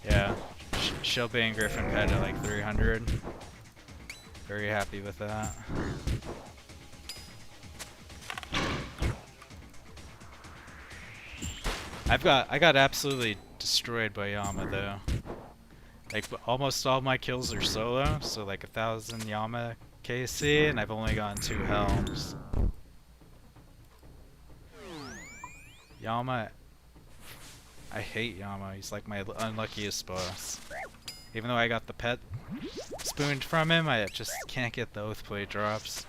Yeah, Shelby and Griffin pet at like 300. Very happy with that. I got absolutely destroyed by Yama though. Like almost all my kills are solo, so like 1,000 Yama KC, and I've only gotten 2 helms. Yama, I hate Yama. He's like my unluckiest boss. Even though I got the pet spooned from him, I just can't get the Oathblade drops.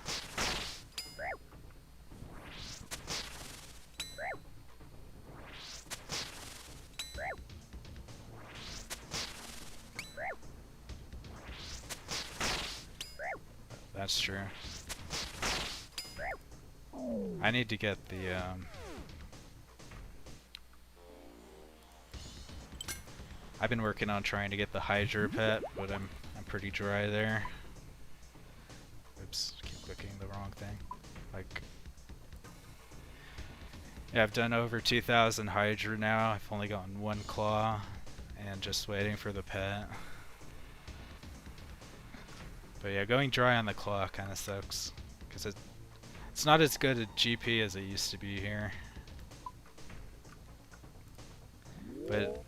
That's true. I need to get the I've been working on trying to get the Hydra pet, but I'm pretty dry there. Oops, keep clicking the wrong thing. Like, yeah, I've done over 2,000 Hydra now. I've only gotten 1 claw, and just waiting for the pet. But yeah, going dry on the claw kind of sucks, because it's not as good at GP as it used to be here. But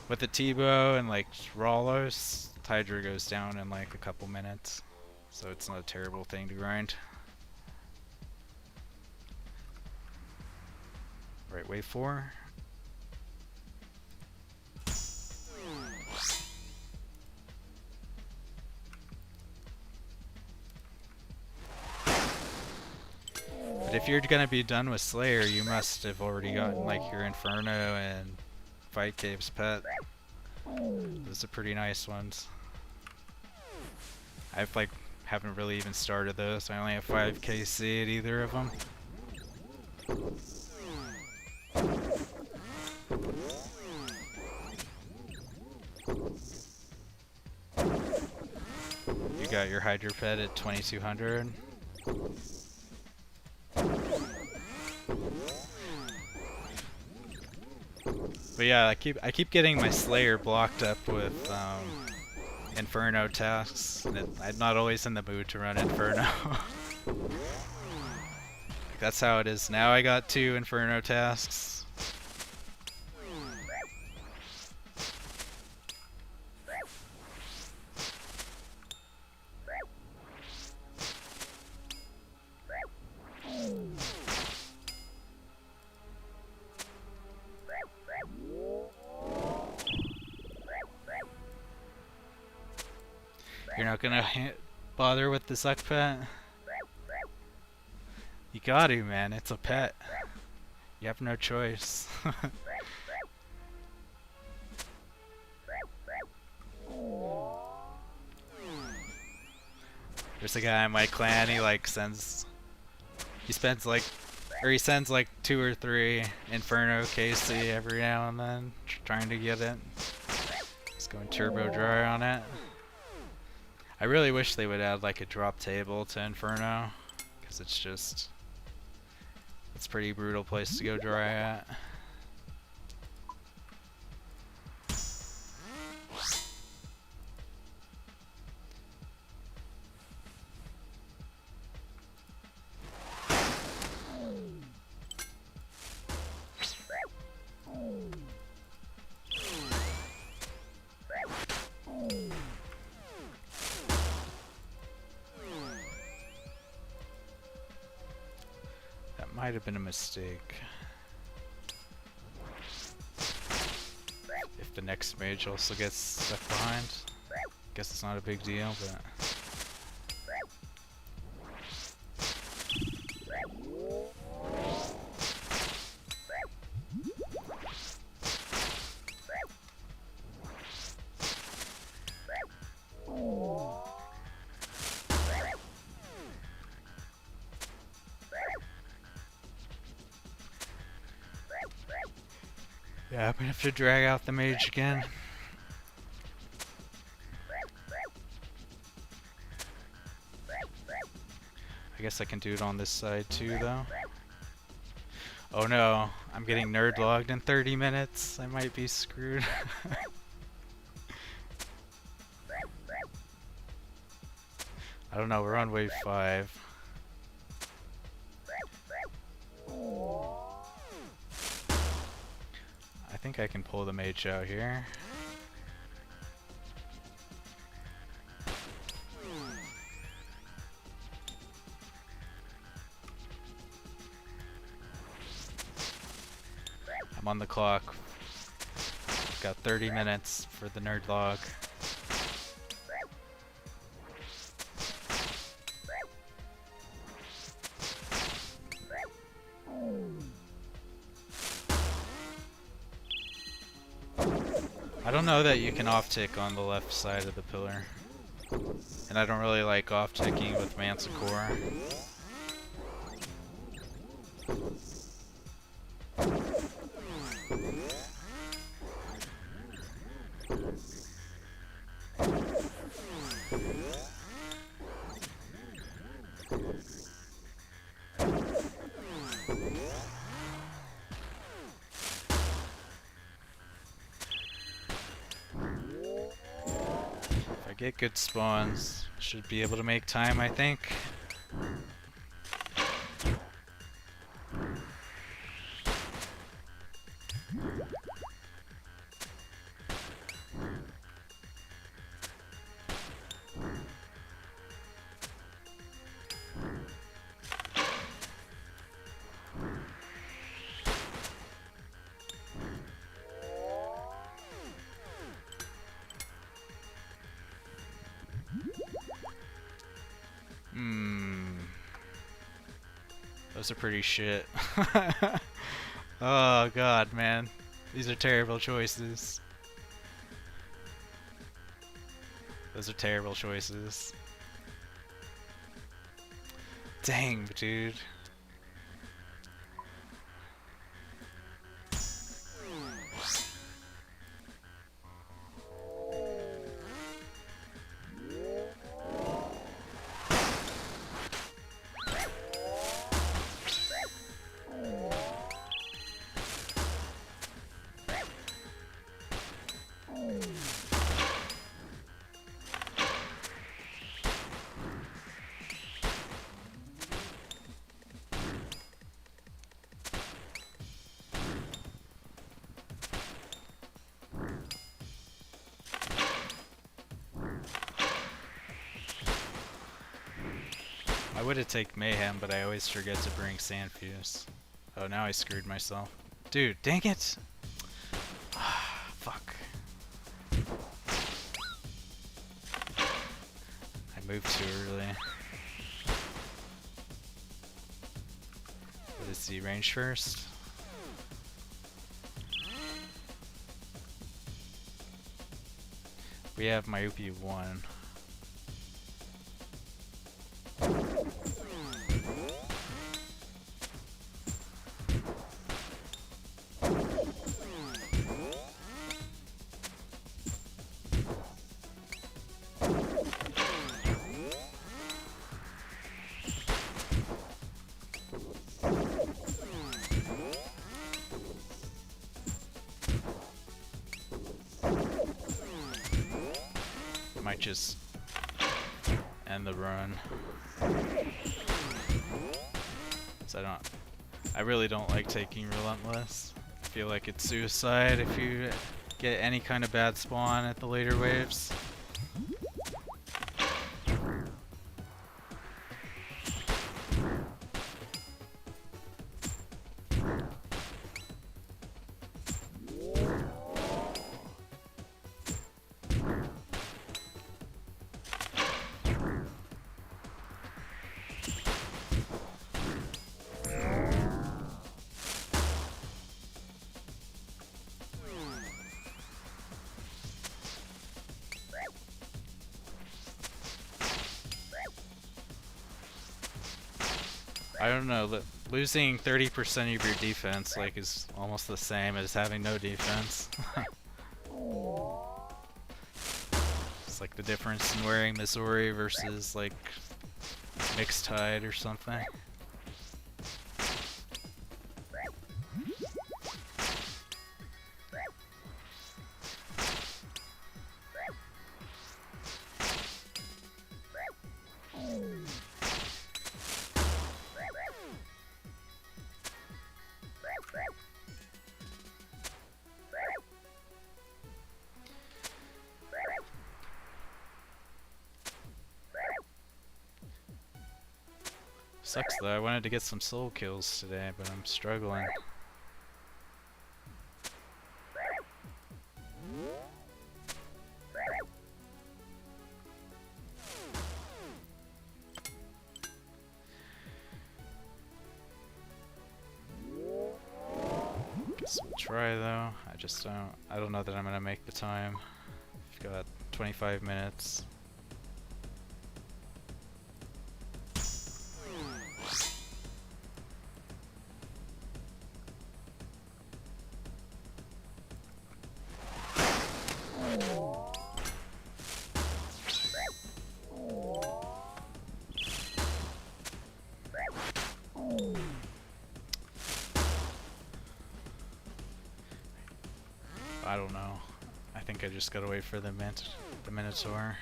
with the T-bow and like Rawlos, Hydra goes down in like a couple minutes, so it's not a terrible thing to grind. Right, wave 4. But if you're gonna be done with Slayer, you must have already gotten like your Inferno and Fight Cave's pet. Those are pretty nice ones. I've like haven't really even started those. I only have 5k C at either of them. You got your Hydro Pet at 2200. But yeah, I keep getting my Slayer blocked up with Inferno tasks, and I'm not always in the mood to run Inferno. That's how it is now. I got 2 Inferno tasks. You're not gonna bother with the suck pet? You got to, man. It's a pet. You have no choice. There's a guy in my clan, he spends like, or he sends like 2 or 3 Inferno KC every now and then, trying to get it. Just going turbo dry on it. I really wish they would add like a drop table to Inferno, because it's a pretty brutal place to go dry at. Might have been a mistake. If the next mage also gets stuck behind, guess it's not a big deal, but yeah, I'm gonna have to drag out the mage again. I guess I can do it on this side too, though. Oh no, I'm getting nerd logged in 30 minutes. I might be screwed. I don't know, we're on wave 5. I think I can pull the mage out here. I'm on the clock. Got 30 minutes for the nerd log. I don't know that you can off-tick on the left side of the pillar. And I don't really like off-ticking with Manticore. Get good spawns. Should be able to make time, I think. Those are pretty shit. Oh god, man. These are terrible choices. Those are terrible choices. Dang, dude. I would have taken Mayhem, but I always forget to bring Sandfuse. Oh, now I screwed myself. Dude, dang it! Fuck. I moved too early. What is the range first? We have Myopia 1. Might just end the run. So I really don't like taking Relentless. I feel like it's suicide if you get any kind of bad spawn at the later waves. I don't know, losing 30% of your defense like is almost the same as having no defense. It's like the difference in wearing Missouri versus like Mixed Tide or something. Sucks though, I wanted to get some soul kills today, but I'm struggling. Guess we'll try though. I don't know that I'm gonna make the time. We've got 25 minutes. I don't know. I think I just gotta wait for the Minotaur.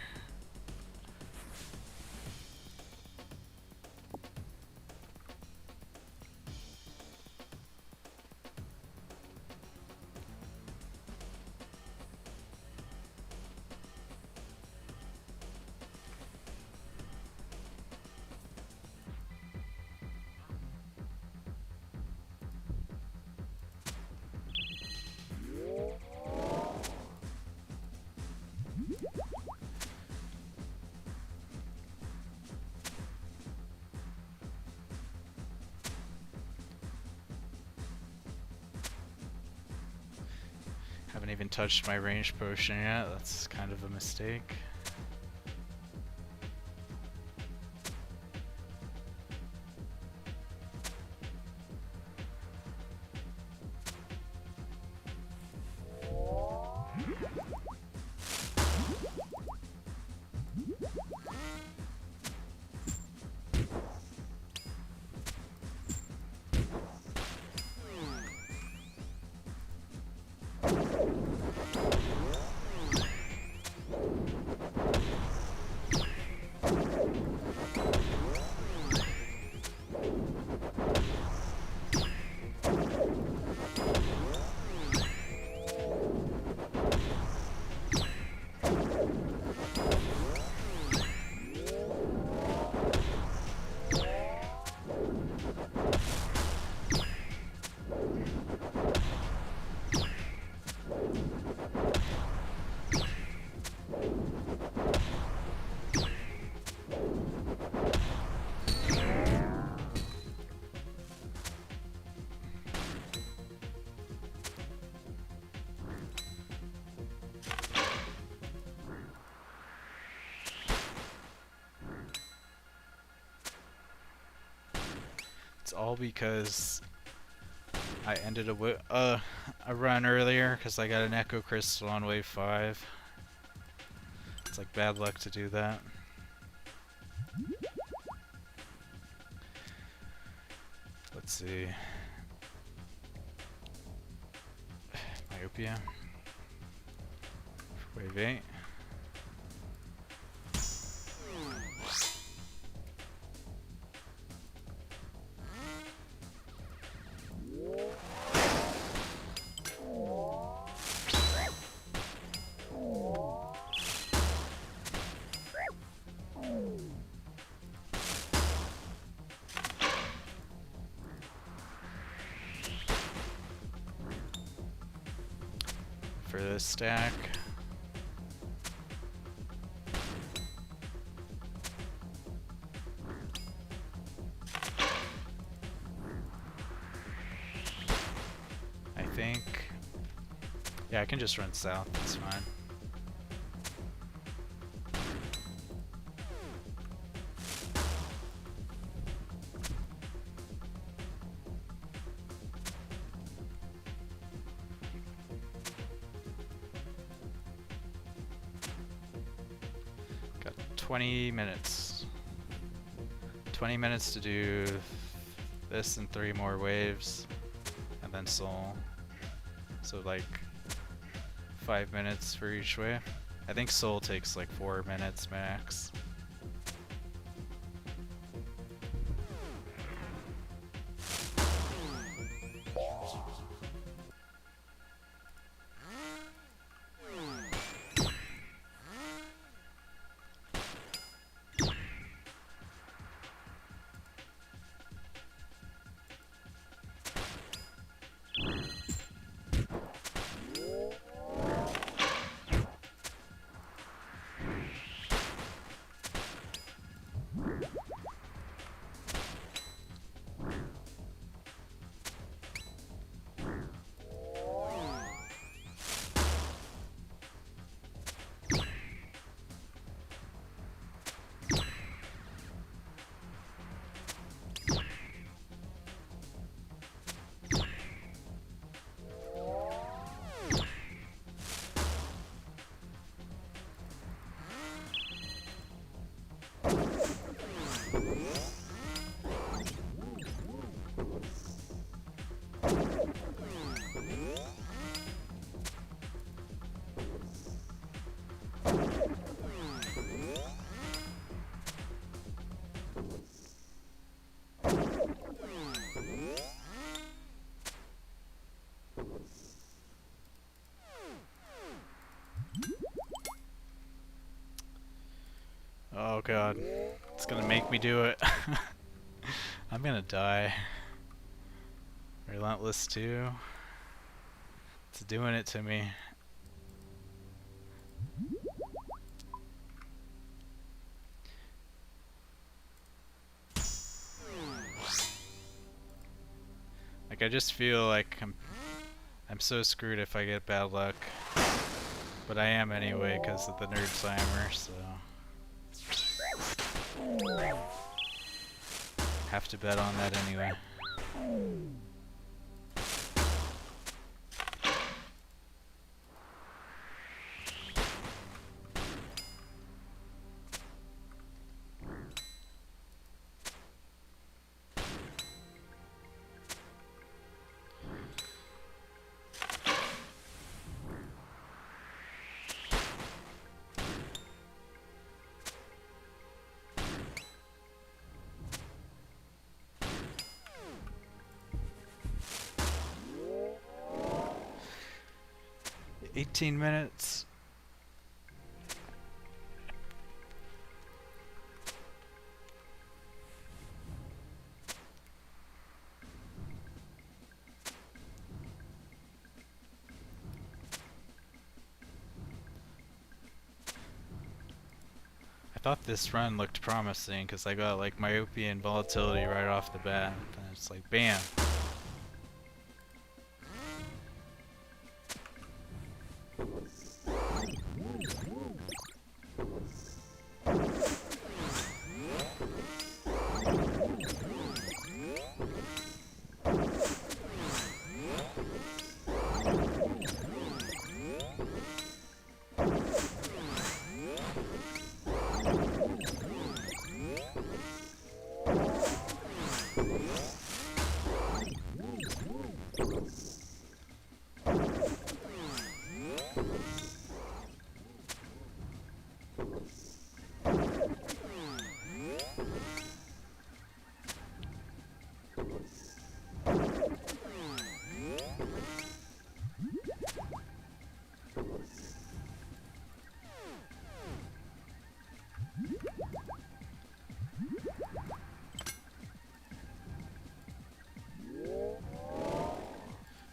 Haven't even touched my range potion yet, that's kind of a mistake. It's all because I ended a run earlier because I got an Echo Crystal on wave 5. It's like bad luck to do that. Let's see. Myopia. For wave 8. For this stack. I think, yeah, I can just run south, that's fine. Got 20 minutes. 20 minutes to do this and 3 more waves, and then Soul. So like 5 minutes for each wave. I think Soul takes like 4 minutes max. Oh god, it's gonna make me do it. I'm gonna die. Relentless 2. It's doing it to me. Like I just feel like I'm so screwed if I get bad luck. But I am anyway because of the nerd timer, so have to bet on that anyway. $18. I thought this run looked promising because I got like myopia and volatility right off the bat. And it's like bam.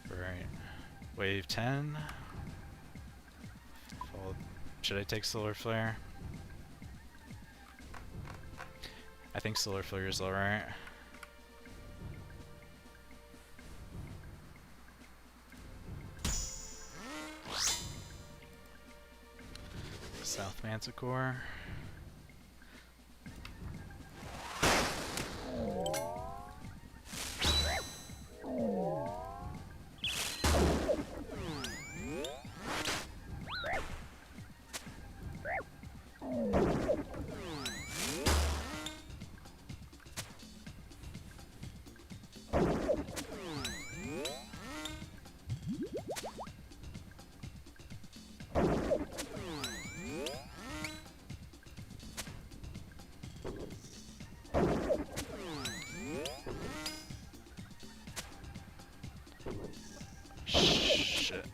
Right. Wave 10. Should I take Solar Flare? I think Solar Flare is alright. South Manticore. Shit.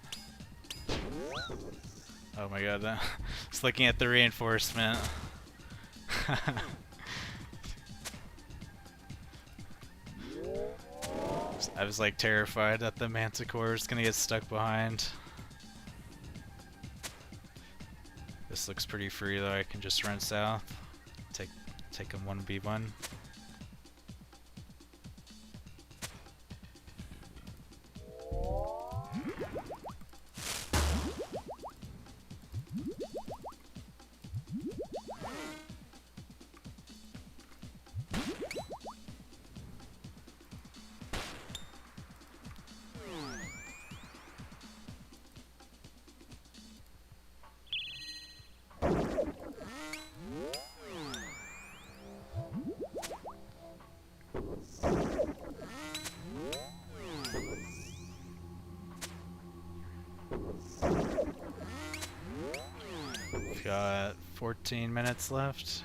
Oh my god, I was looking at the reinforcement. I was like terrified that the Manticore was gonna get stuck behind. This looks pretty free though, I can just run south. Take him 1v1. We've got 14 minutes left.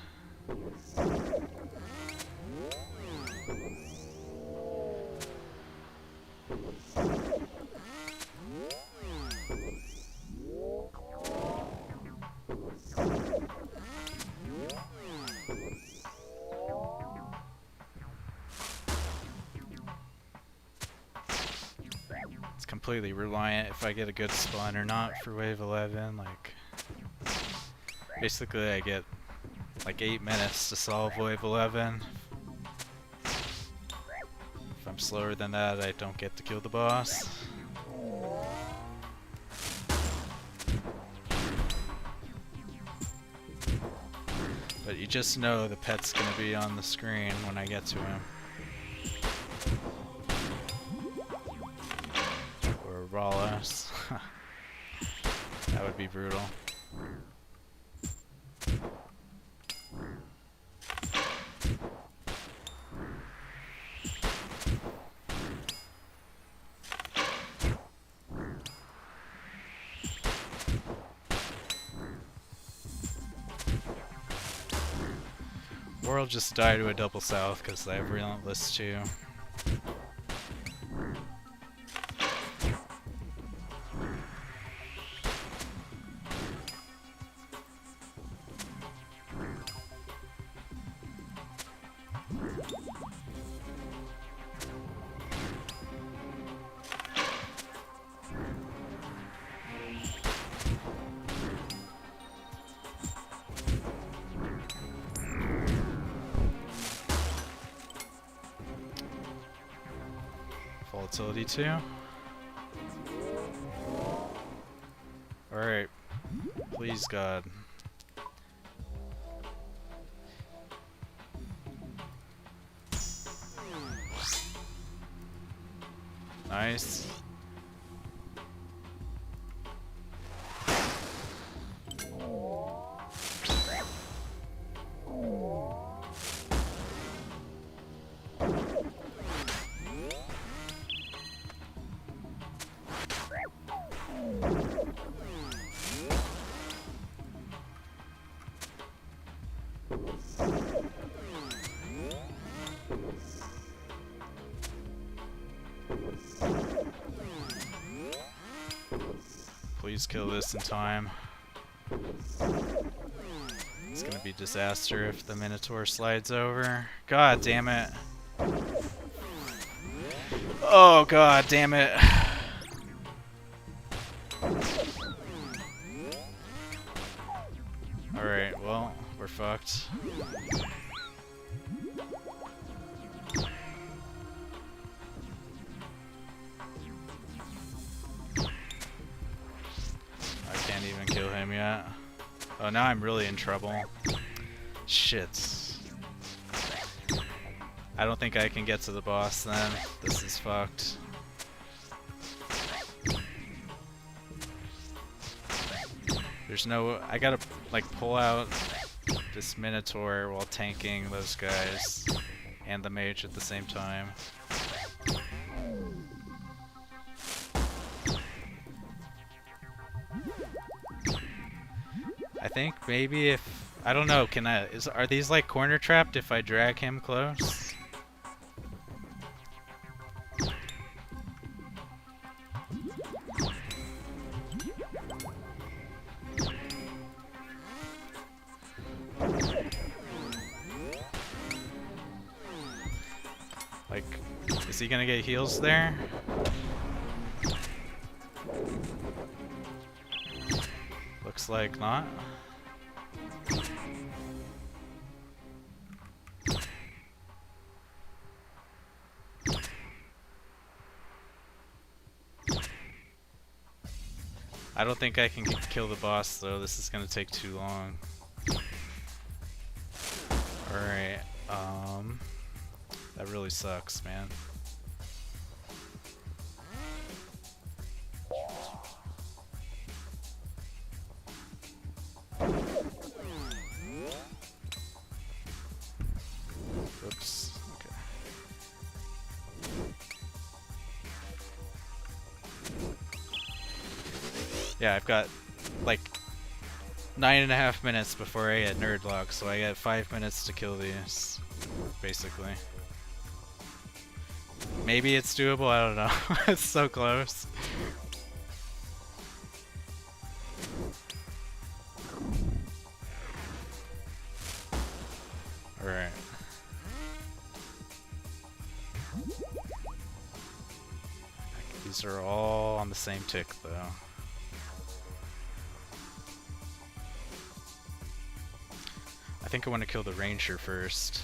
It's completely reliant if I get a good spawn or not for wave 11. Like, basically I get like 8 minutes to solve wave 11. If I'm slower than that, I don't get to kill the boss. But you just know the pet's gonna be on the screen when I get to him. Or Rallis. That would be brutal. Or I'll just die to a double south because I have Relentless too. Volatility 2. Alright. Please, God. Nice. Please kill this in time. It's gonna be disaster if the Minotaur slides over. God damn it. Oh god damn it. Alright, well, we're fucked. I can't even kill him yet. Oh, now I'm really in trouble. Shit. I don't think I can get to the boss then. This is fucked. There's no... I gotta, like, pull out this Minotaur while tanking those guys and the mage at the same time. I think maybe if... I don't know, can I... Are these, like, corner trapped if I drag him close? Like, is he gonna get heals there? Looks like not. I don't think I can kill the boss though, this is gonna take too long. Alright, that really sucks, man. Oops, okay. Yeah, I've got like 9.5 minutes before I get nerd lock, so I got 5 minutes to kill these, basically. Maybe it's doable, I don't know. It's so close. Alright. These are all on the same tick, though. I think I want to kill the ranger first.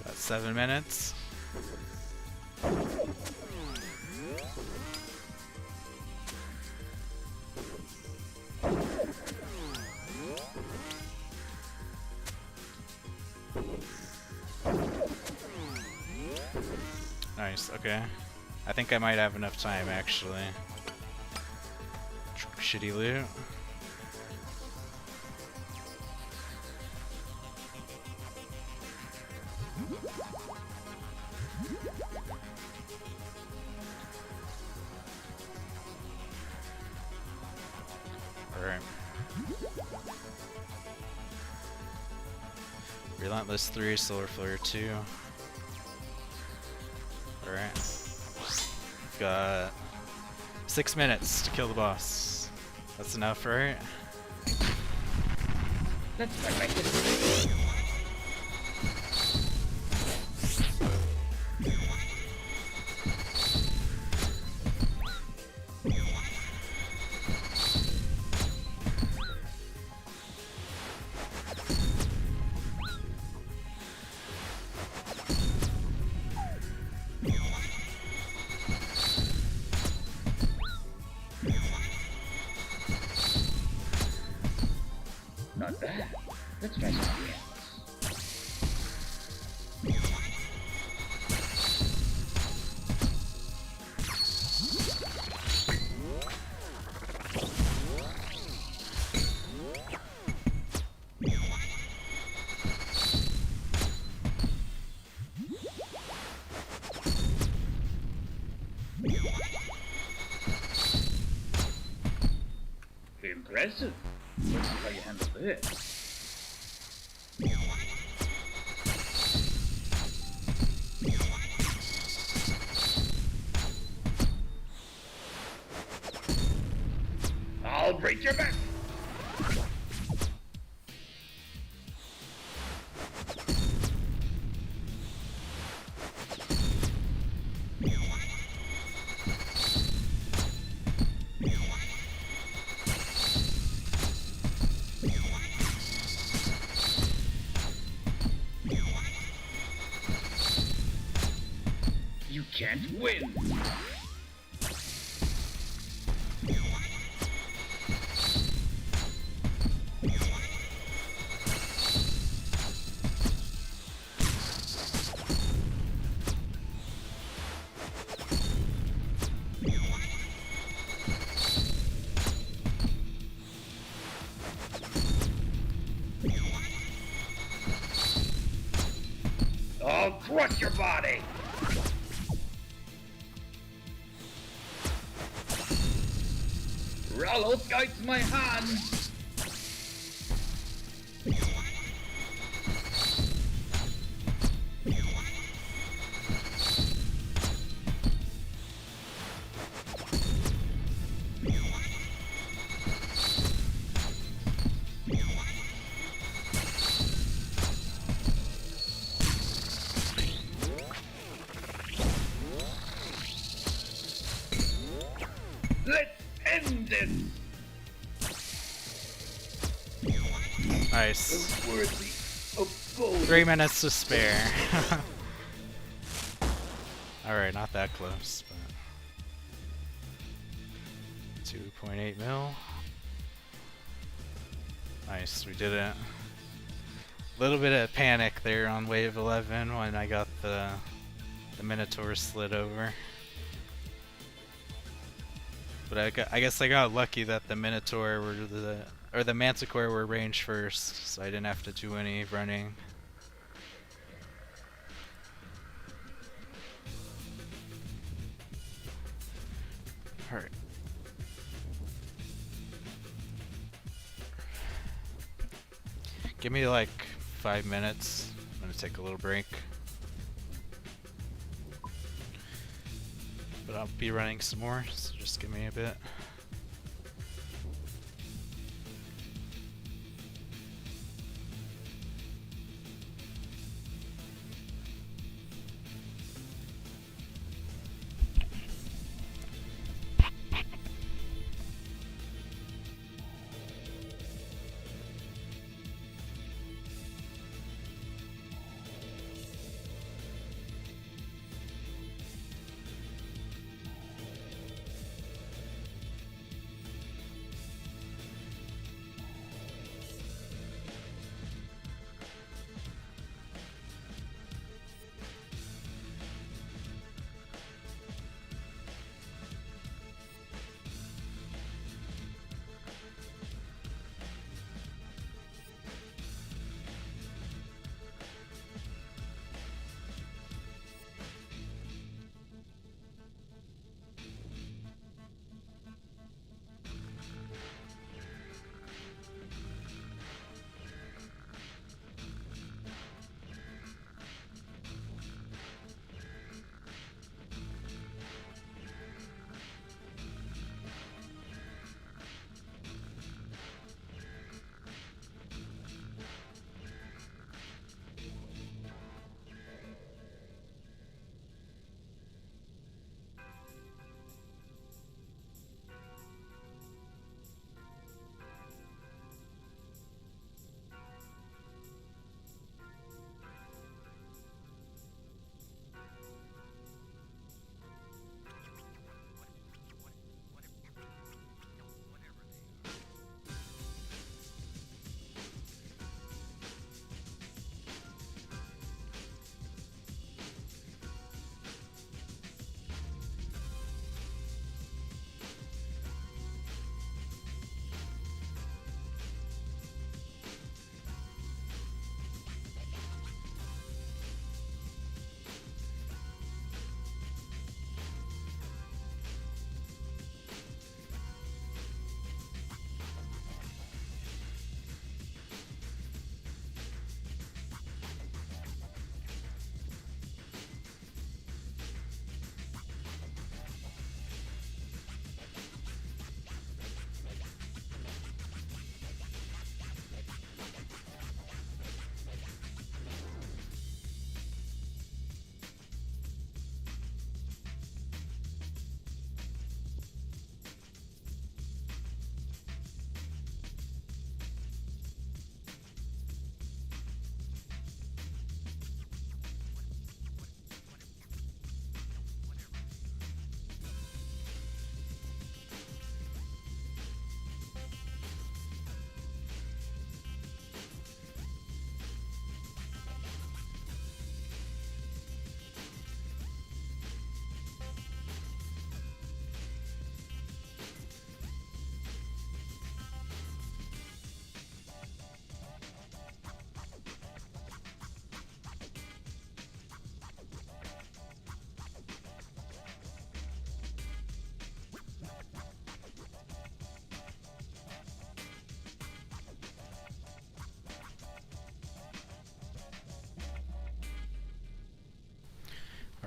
Got 7 minutes. Nice, okay. I think I might have enough time, actually. Shitty loot. Alright. Relentless 3, Solar Flare 2. Alright. Got 6 minutes to kill the boss. That's enough, right? That's right. Not bad. Let's try something else. Impressive. Let's see how you handle this. I'll break your back. You can't win. I'll crush your body. Rallo guides my hand. Let's end this. Nice. Worthy of gold. 3 minutes to spare. Alright, not that close, but 2.8 mil. Nice, we did it. Little bit of panic there on wave 11 when I got the Minotaur slid over. But I guess I got lucky that the Minotaur or the Manticore were range first, so I didn't have to do any running. Alright. Give me like 5 minutes. I'm gonna take a little break. But I'll be running some more, so just give me a bit.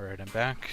Alright, I'm back.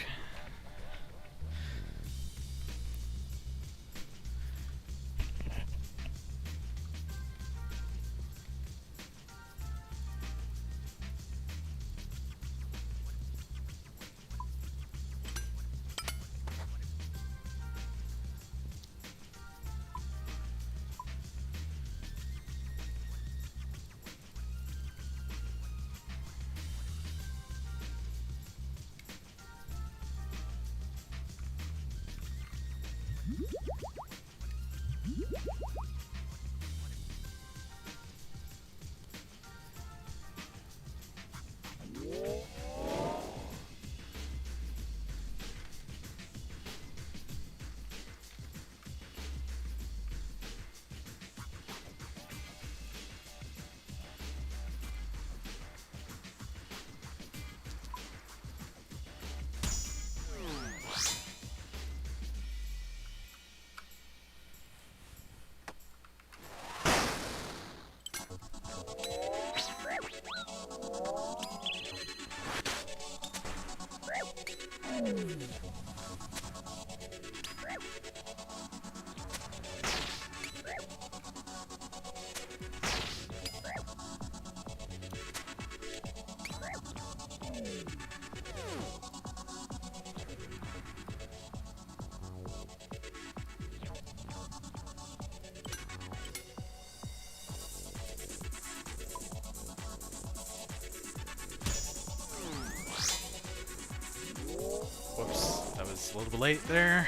Whoops, that was a little bit late there.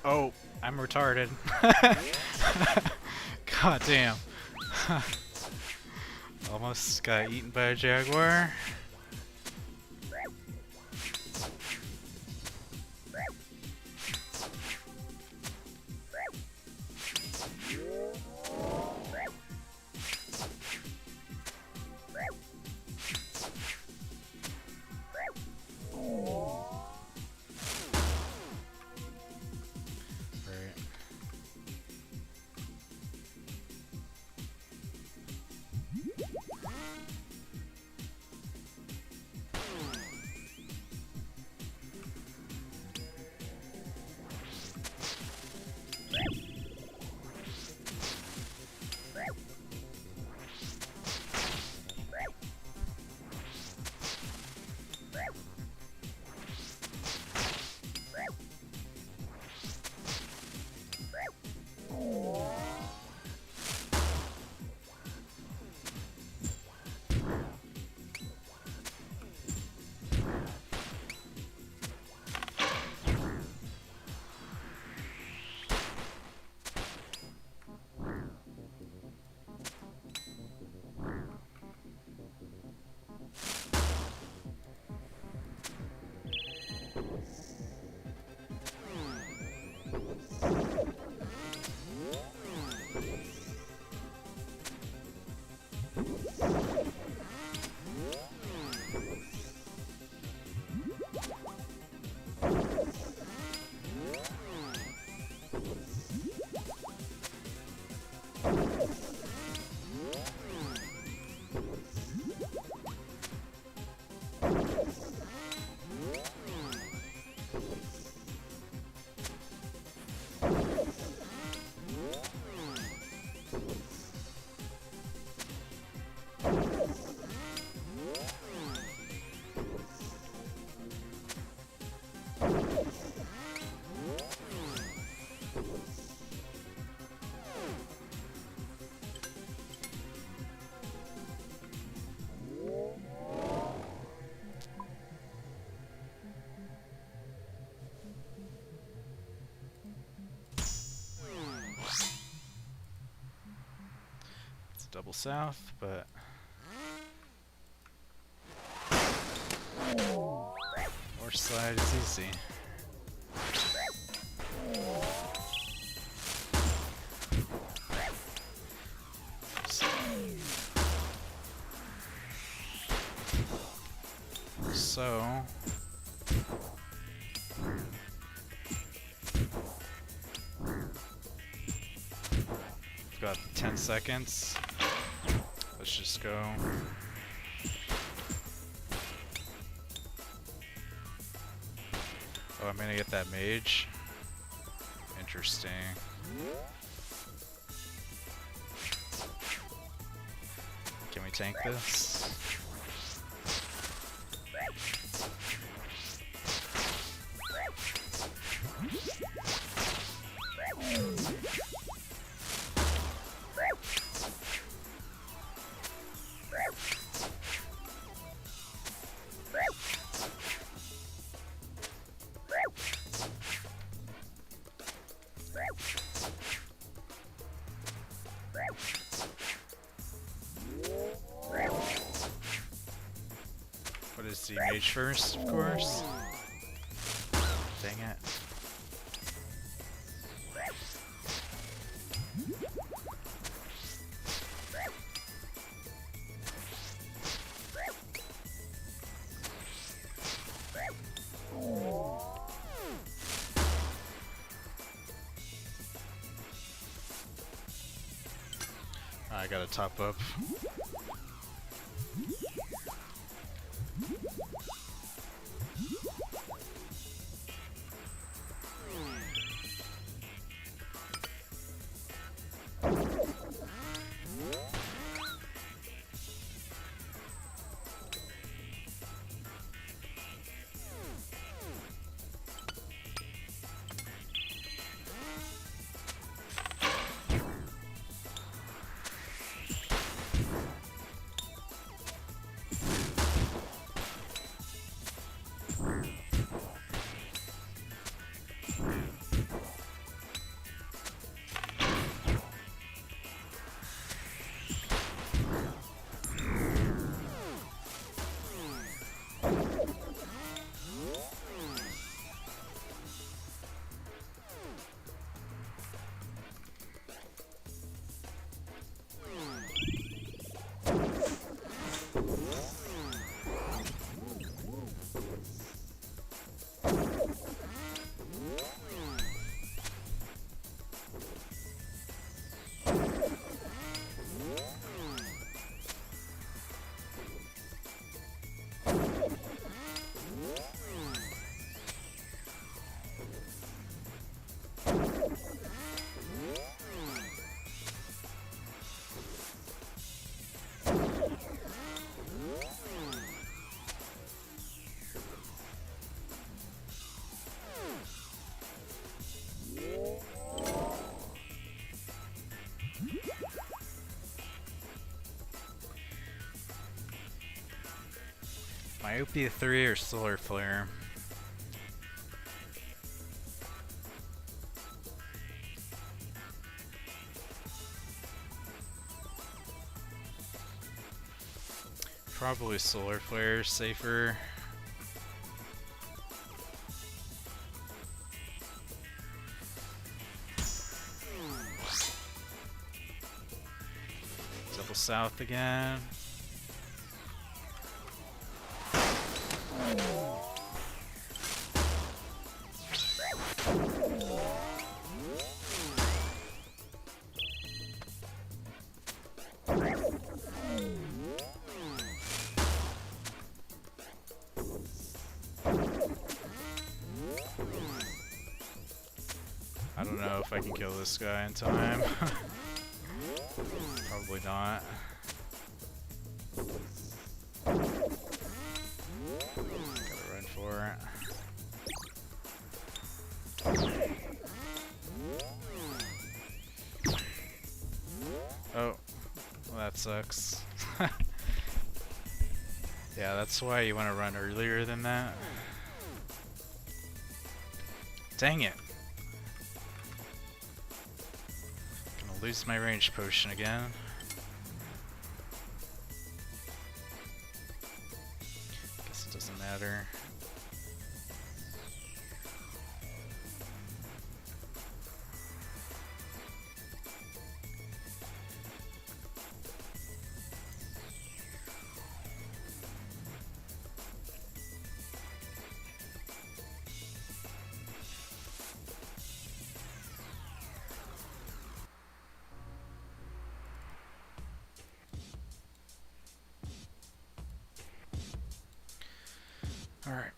Oh, I'm retarded. God damn. Almost got eaten by a jaguar. Double south, but north side is easy. So we've got 10 seconds. Let's just go. Oh, I'm gonna get that mage. Interesting. Can we tank this? What is the mage first, of course? Dang it. I gotta top up. Myopia 3 or Solar Flare? Probably Solar Flare is safer. Double south again. I don't know if I can kill this guy in time. Probably not. Gotta run for it. Oh, well, that sucks. Yeah, that's why you want to run earlier than that. Dang it. Gonna lose my range potion again. Guess it doesn't matter. All right.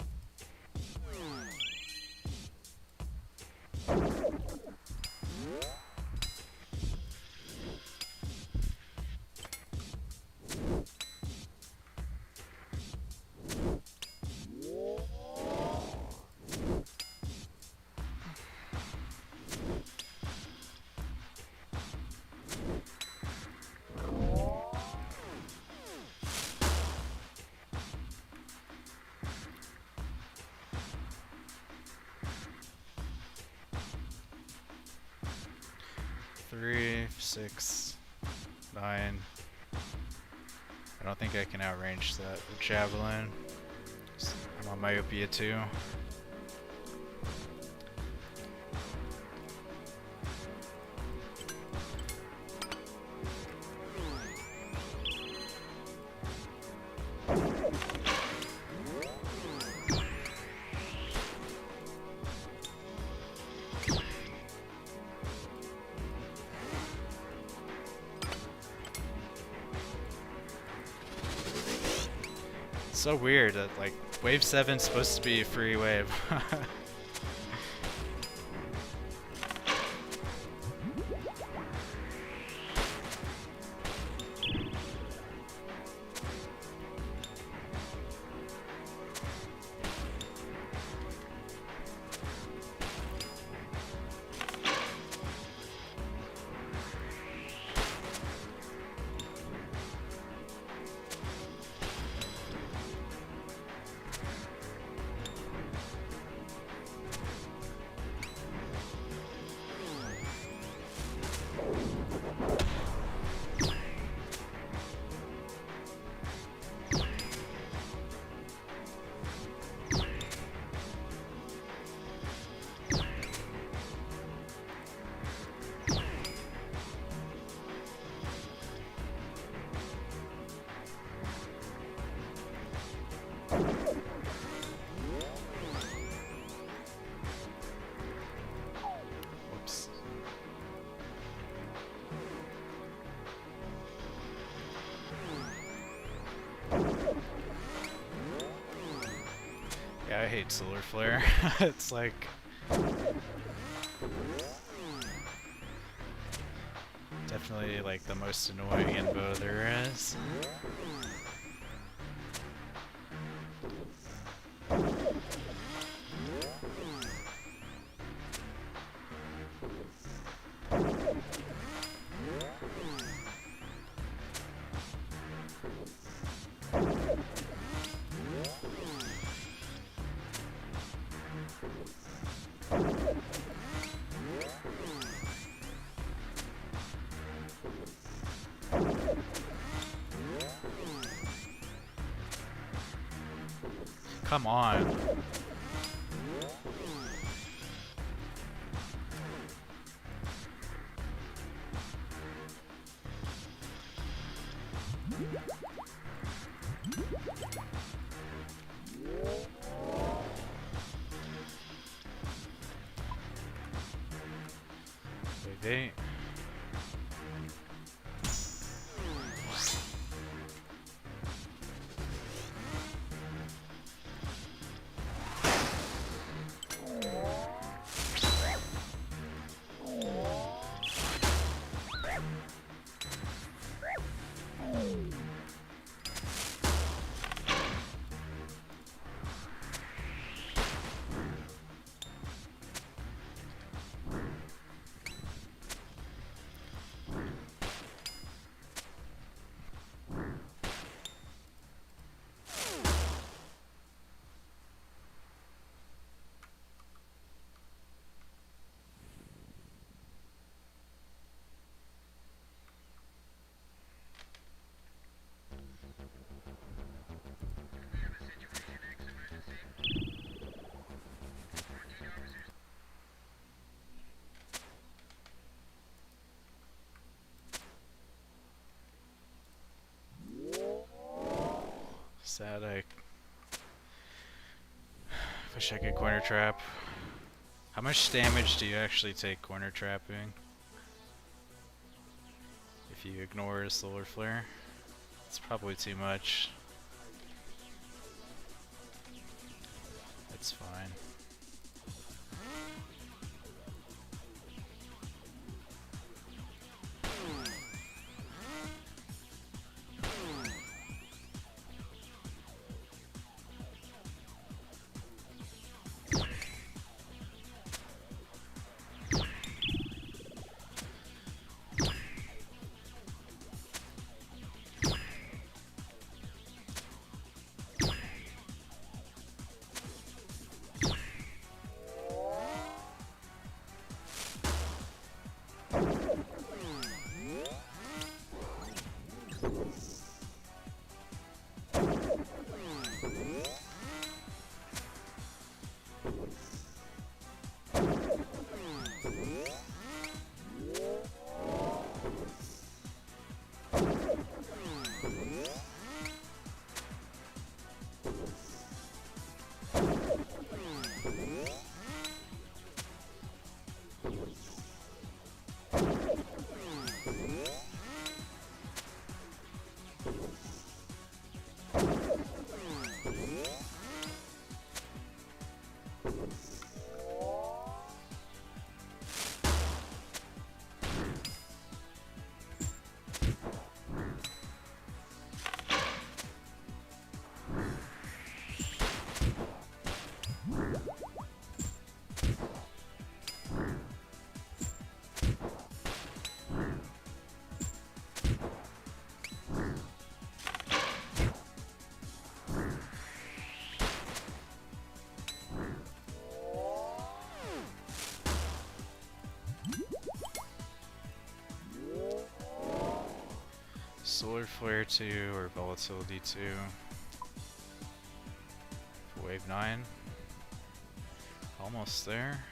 Three, 6, 9. I don't think I can outrange that javelin. I'm on myopia 2. So weird that like wave 7's supposed to be a free wave. Whoops. Yeah, I hate solar flare. It's like definitely like the most annoying info there is. Come on. Wait. Sad I wish I could corner trap. How much damage do you actually take corner trapping? If you ignore a solar flare? It's probably too much. It's fine. Solar Flare 2 or Volatility 2 for Wave 9. Almost there.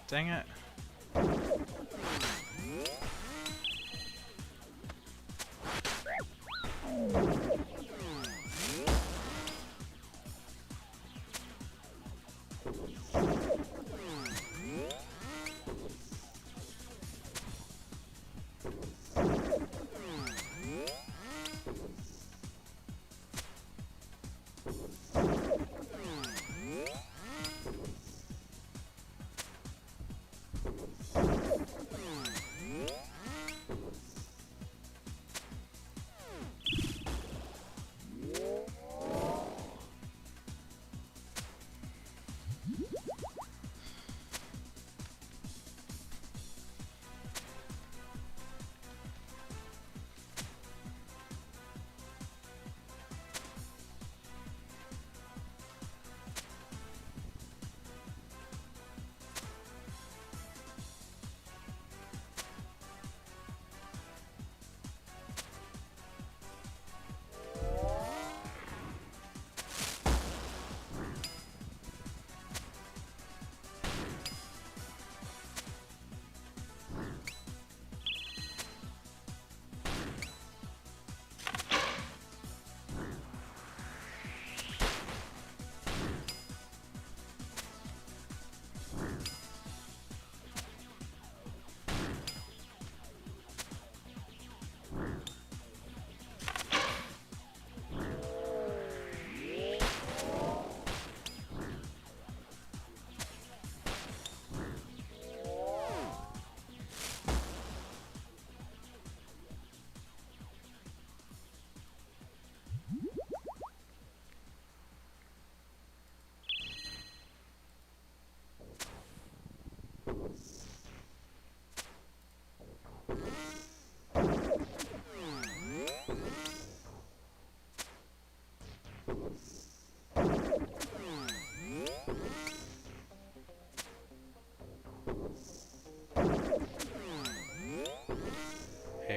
Dang it.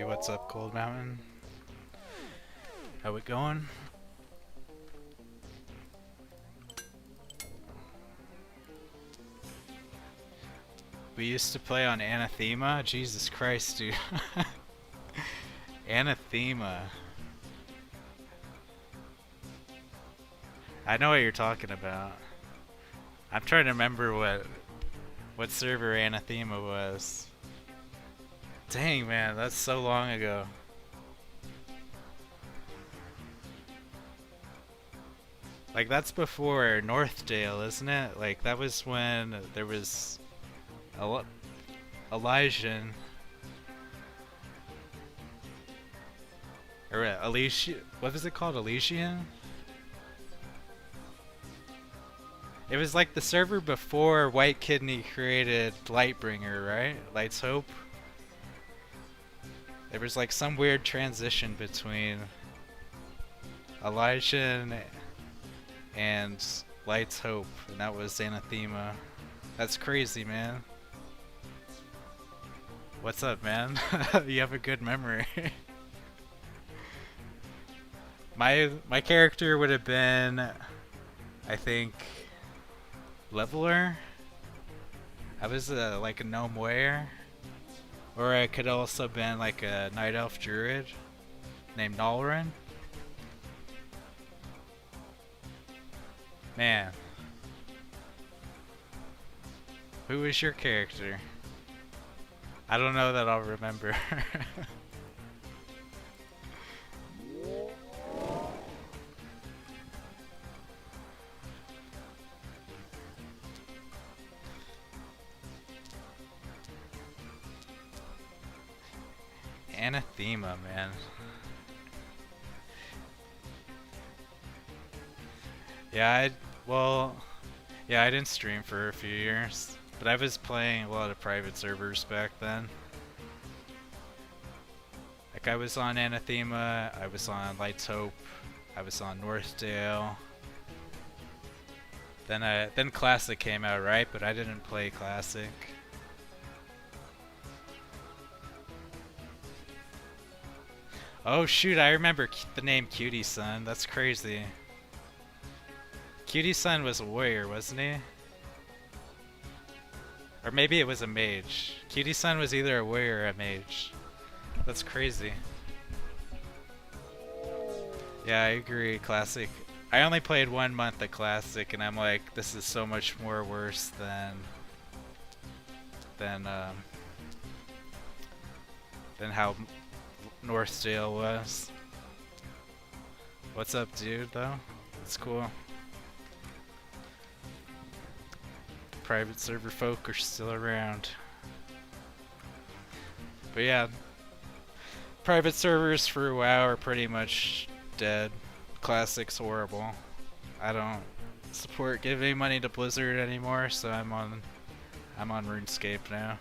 Hey, what's up, Cold Mountain? How it going? We used to play on Anathema? Jesus Christ, dude. Anathema. I know what you're talking about. I'm trying to remember what server Anathema was. Dang, man, that's so long ago. Like, that's before Northdale, isn't it? Like, that was when there was Elysian. Or Elysian. What was it called? Elysian? It was like the server before White Kidney created Lightbringer, right? Light's Hope? There was like some weird transition between Elysian and Light's Hope, and that was Anathema. That's crazy, man. What's up, man? You have a good memory. My character would have been, I think, Leveler. I was like a gnome warrior, or I could also been like a night elf druid named Nalrin. Man, who is your character? I don't know that I'll remember. Anathema, man. Yeah, I didn't stream for a few years, but I was playing a lot of private servers back then. Like, I was on Anathema, I was on Light's Hope, I was on Northdale. Then Classic came out, right? But I didn't play Classic. Oh shoot, I remember the name Cutie Sun. That's crazy. Cutie Sun was a warrior, wasn't he? Or maybe it was a mage. Cutie Sun was either a warrior or a mage. That's crazy. Yeah, I agree. Classic. I only played 1 month at Classic, and I'm like, this is so much more worse than how Northdale was. What's up, dude? Though, it's cool. Private server folk are still around. But yeah, private servers for WoW are pretty much dead. Classic's horrible. I don't support giving money to Blizzard anymore, so I'm on RuneScape now.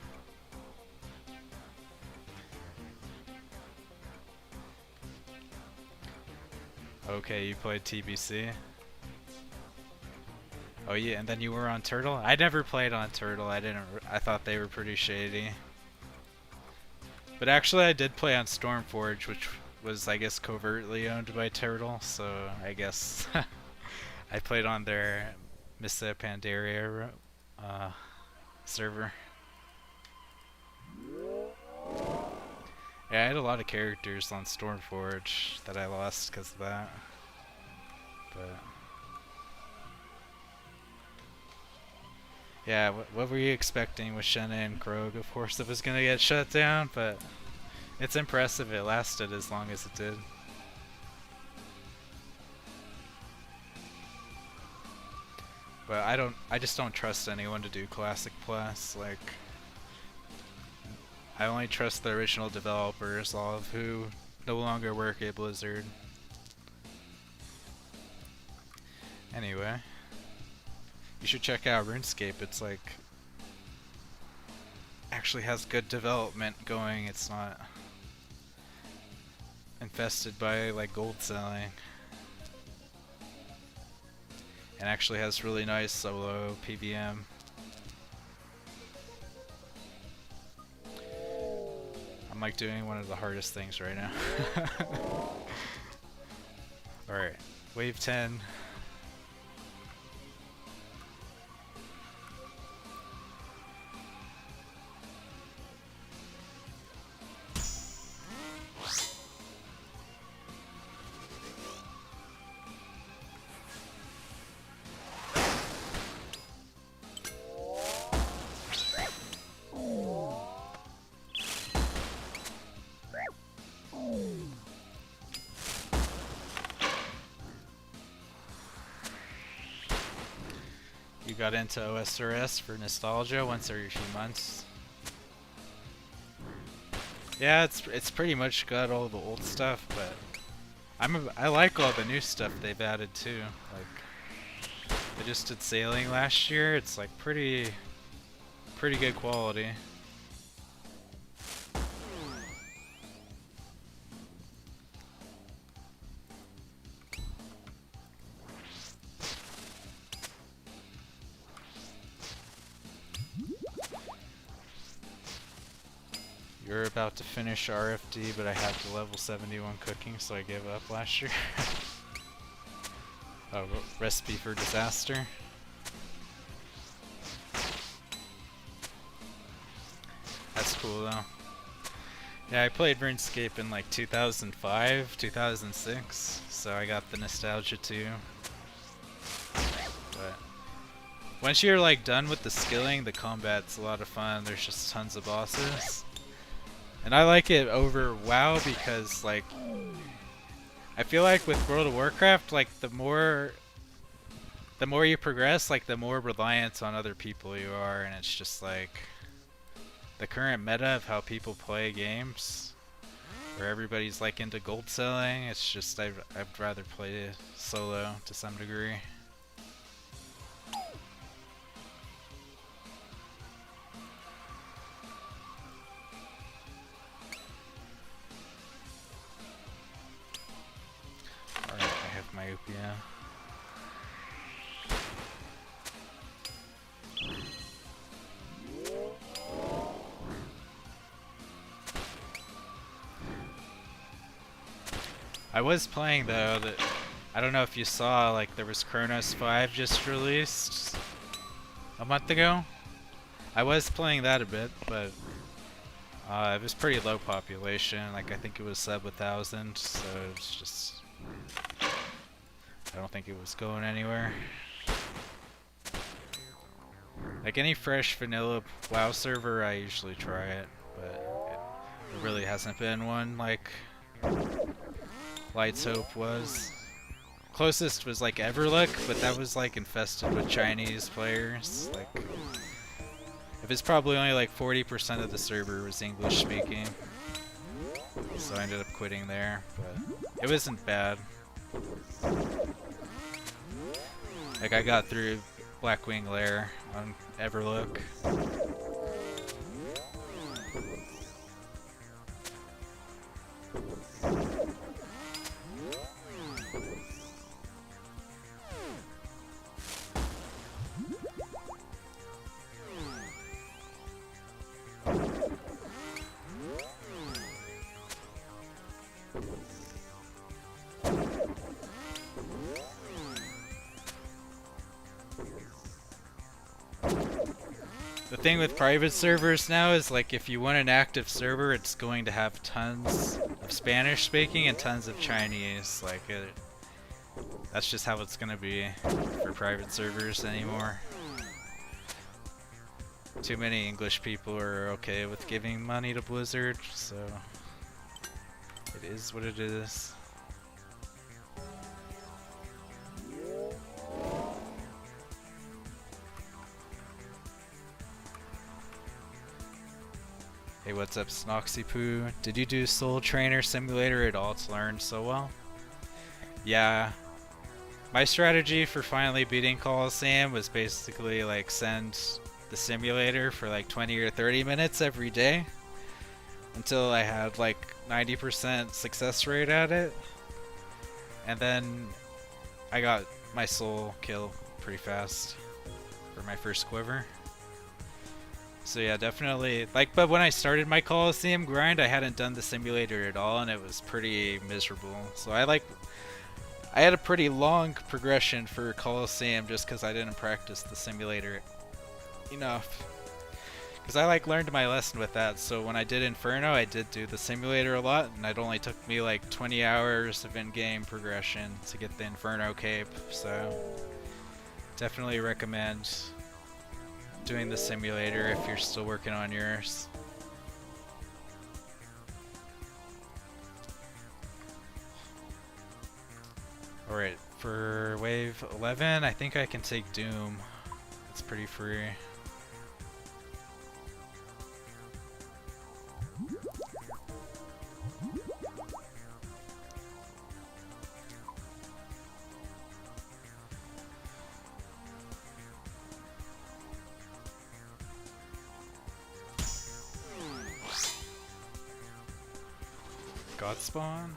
Okay, you played TBC. Oh yeah, and then you were on Turtle? I never played on Turtle. I thought they were pretty shady. But actually I did play on Stormforge, which was, I guess, covertly owned by Turtle, so I guess I played on their Missa Pandaria server. Yeah, I had a lot of characters on Stormforge that I lost because of that. But yeah, what were you expecting with Shenna and Krog? Of course it was gonna get shut down, but it's impressive it lasted as long as it did. But I just don't trust anyone to do Classic Plus. Like, I only trust the original developers, all of who no longer work at Blizzard. Anyway, you should check out RuneScape. It's like, actually has good development going. It's not infested by like gold selling. And actually has really nice solo I'm like doing one of the hardest things right now. Alright, wave 10. You got into OSRS for nostalgia once every few months. Yeah, it's pretty much got all the old stuff, but I like all the new stuff they've added too. Like they just did sailing last year. It's like pretty good quality. You're about to finish RFD, but I had the level 71 cooking, so I gave up last year. Oh, recipe for disaster. That's cool though. Yeah, I played RuneScape in like 2005, 2006, so I got the nostalgia too. But once you're like done with the skilling, the combat's a lot of fun. There's just tons of bosses. And I like it over WoW because like I feel like with World of Warcraft, like the more you progress, like the more reliant on other people you are, and it's just like the current meta of how people play games, where everybody's like into gold selling. It's just I'd rather play solo to some degree. Alright, I have myopia. I was playing though that I don't know if you saw, like there was Chronos 5 just released a month ago. I was playing that a bit, but it was pretty low population. Like I think it was sub 1,000, so it was just I don't think it was going anywhere. Like any fresh vanilla WoW server, I usually try it, but it really hasn't been one like Light's Hope was. Closest was like Everlook, but that was like infested with Chinese players. Like, if it's probably only like 40% of the server was English speaking, so I ended up quitting there. But it wasn't bad. Like I got through Blackwing Lair on Everlook. The thing with private servers now is like if you want an active server, it's going to have tons of Spanish speaking and tons of Chinese. Like that's just how it's gonna be for private servers anymore. Too many English people are okay with giving money to Blizzard, so it is what it is. Hey, what's up, Snoxypoo? Did you do Soul Trainer Simulator at all to learn so well? Yeah. My strategy for finally beating Colosseum was basically like send the simulator for like 20 or 30 minutes every day until I had like 90% success rate at it. And then I got my soul kill pretty fast for my first quiver. So yeah, definitely like. But when I started my Colosseum grind, I hadn't done the simulator at all, and it was pretty miserable. So I had a pretty long progression for Colosseum just because I didn't practice the simulator enough. Because I like learned my lesson with that. So when I did Inferno, I did do the simulator a lot, and it only took me like 20 hours of in-game progression to get the Inferno cape. So definitely recommend doing the simulator if you're still working on yours. Alright, for wave 11, I think I can take Doom. It's pretty free. Godspawn.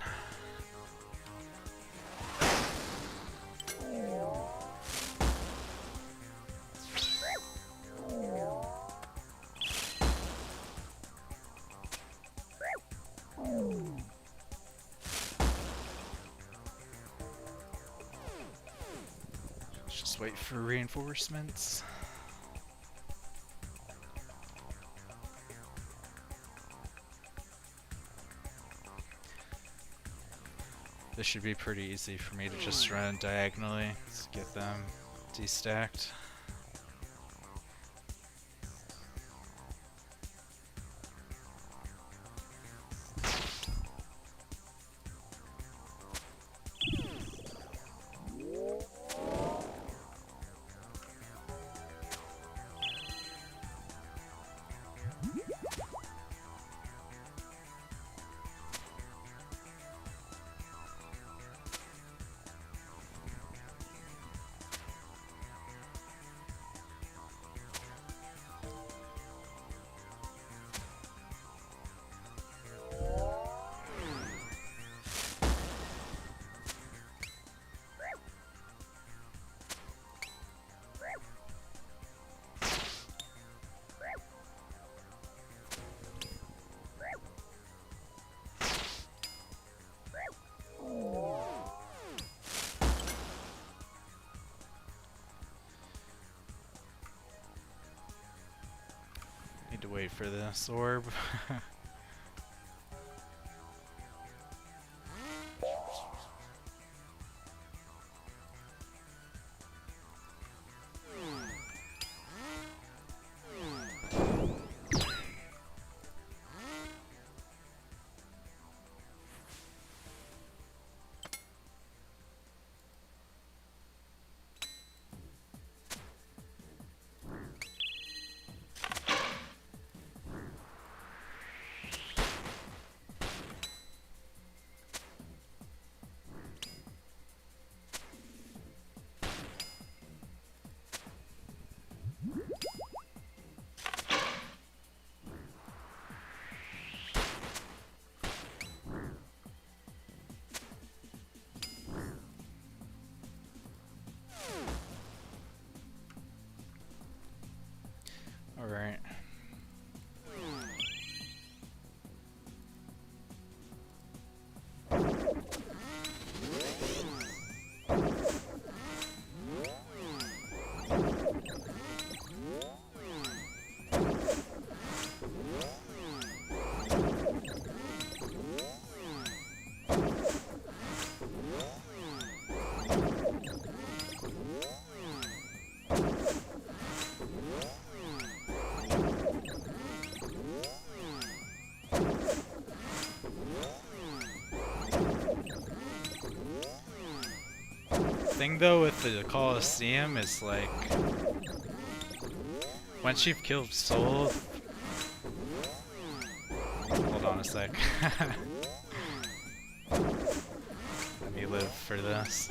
Just wait for reinforcements. This should be pretty easy for me to just run diagonally to get them destacked. Need to wait for this orb. Alright. Thing though with the Colosseum is like once you've killed Soul. Hold on a sec. Let me live for this.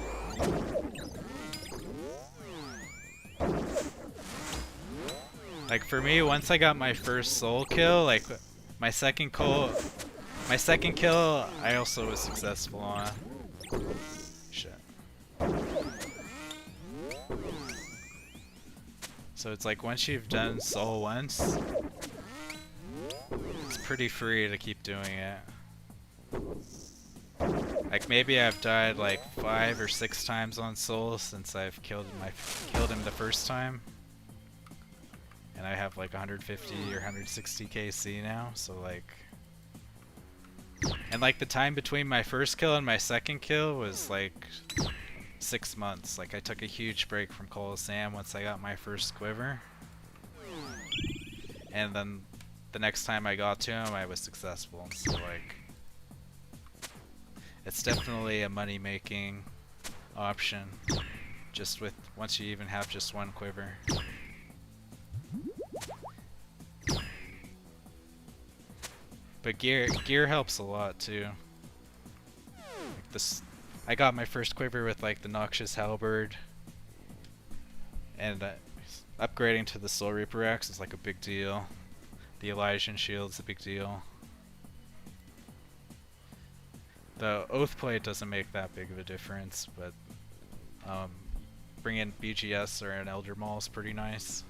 Like for me, once I got my first Soul kill, like my second kill I also was successful on. Shit. So it's like once you've done Soul once, pretty free to keep doing it. Like maybe I've died like 5 or 6 times on Soul since I've killed him the first time. And I have like 150 or 160 KC now, so like... And like the time between my first kill and my second kill was like 6 months. Like I took a huge break from Colosseum once I got my first quiver. And then the next time I got to him, I was successful. So like... It's definitely a money-making option. Just with... once you even have just one quiver. But gear helps a lot too. Like this, I got my first quiver with like the Noxious Halberd, and upgrading to the Soul Reaper Axe is like a big deal. The Elysian Shield's a big deal. The Oath Plate doesn't make that big of a difference, but bringing BGS or an Elder Maul is pretty nice.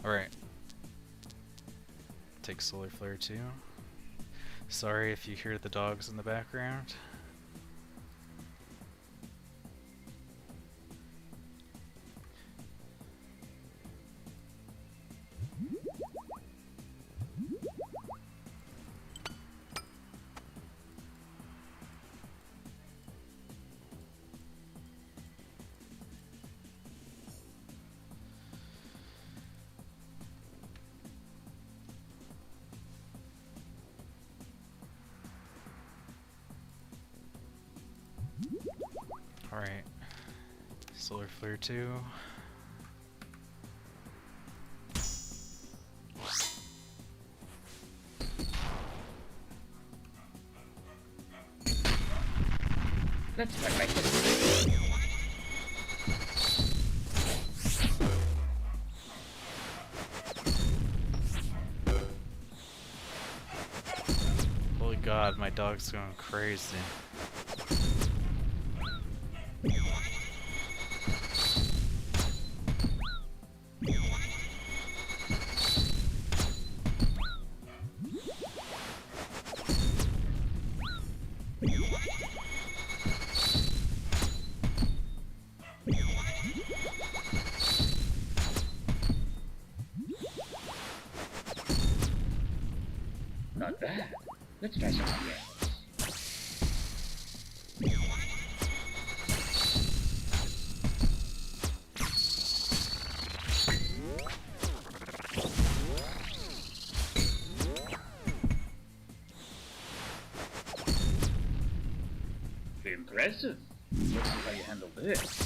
Alright. Take Solar Flare too. Sorry if you hear the dogs in the background. Alright. Solar Flare 2. Let's try like this. Holy god, my dog's going crazy. Not bad. Let's try something else. Impressive. Let's see how you handle this.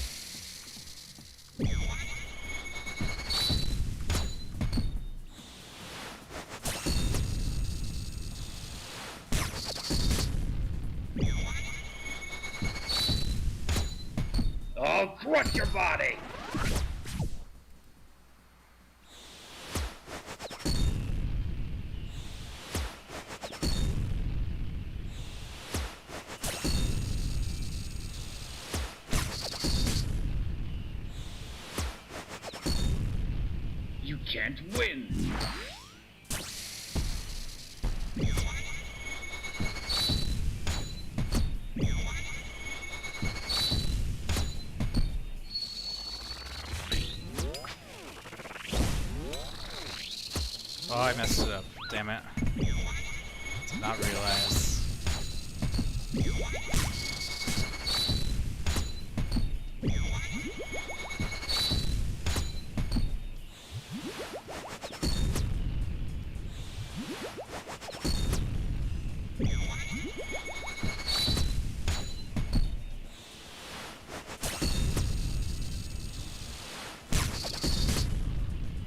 I'll crush your body! You can't win! Oh, I messed it up. Damn it. Did not realize.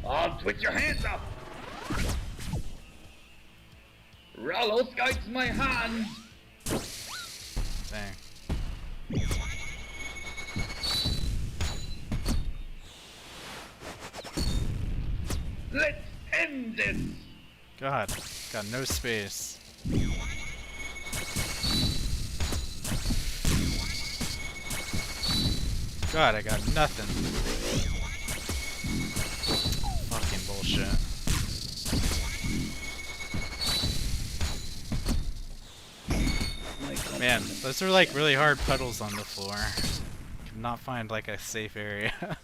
Oh, put your hands up! Rollo scouts my hand! Dang. Let's end this! God, got no space. God, I got nothing. shit. My God. Man, those are like really hard puddles on the floor. Cannot find like a safe area.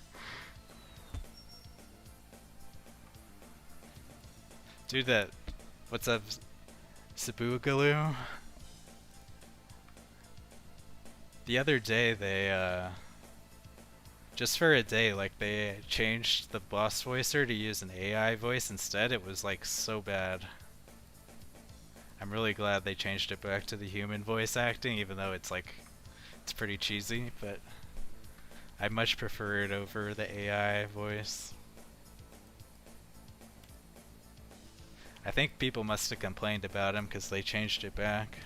Dude, that. What's up, Sabugaloo? The other day they, just for a day, like they changed the boss voicer to use an AI voice instead. It was like so bad. I'm really glad they changed it back to the human voice acting, even though it's like, it's pretty cheesy, but I much prefer it over the AI voice. I think people must have complained about him because they changed it back.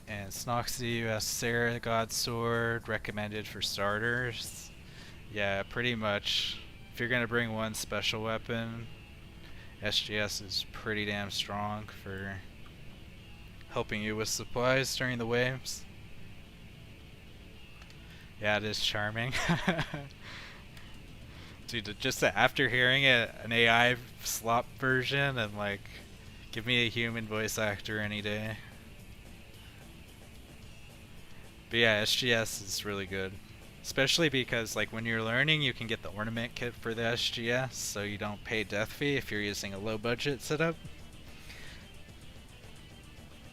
And Snoxy, US Sarah God Sword, recommended for starters. Yeah, pretty much. If you're gonna bring one special weapon, SGS is pretty damn strong for helping you with supplies during the waves. Yeah, it is charming. Dude, just after hearing it, an AI slop version, and like, give me a human voice actor any day. But yeah, SGS is really good. Especially because like when you're learning, you can get the ornament kit for the SGS, so you don't pay death fee if you're using a low budget setup.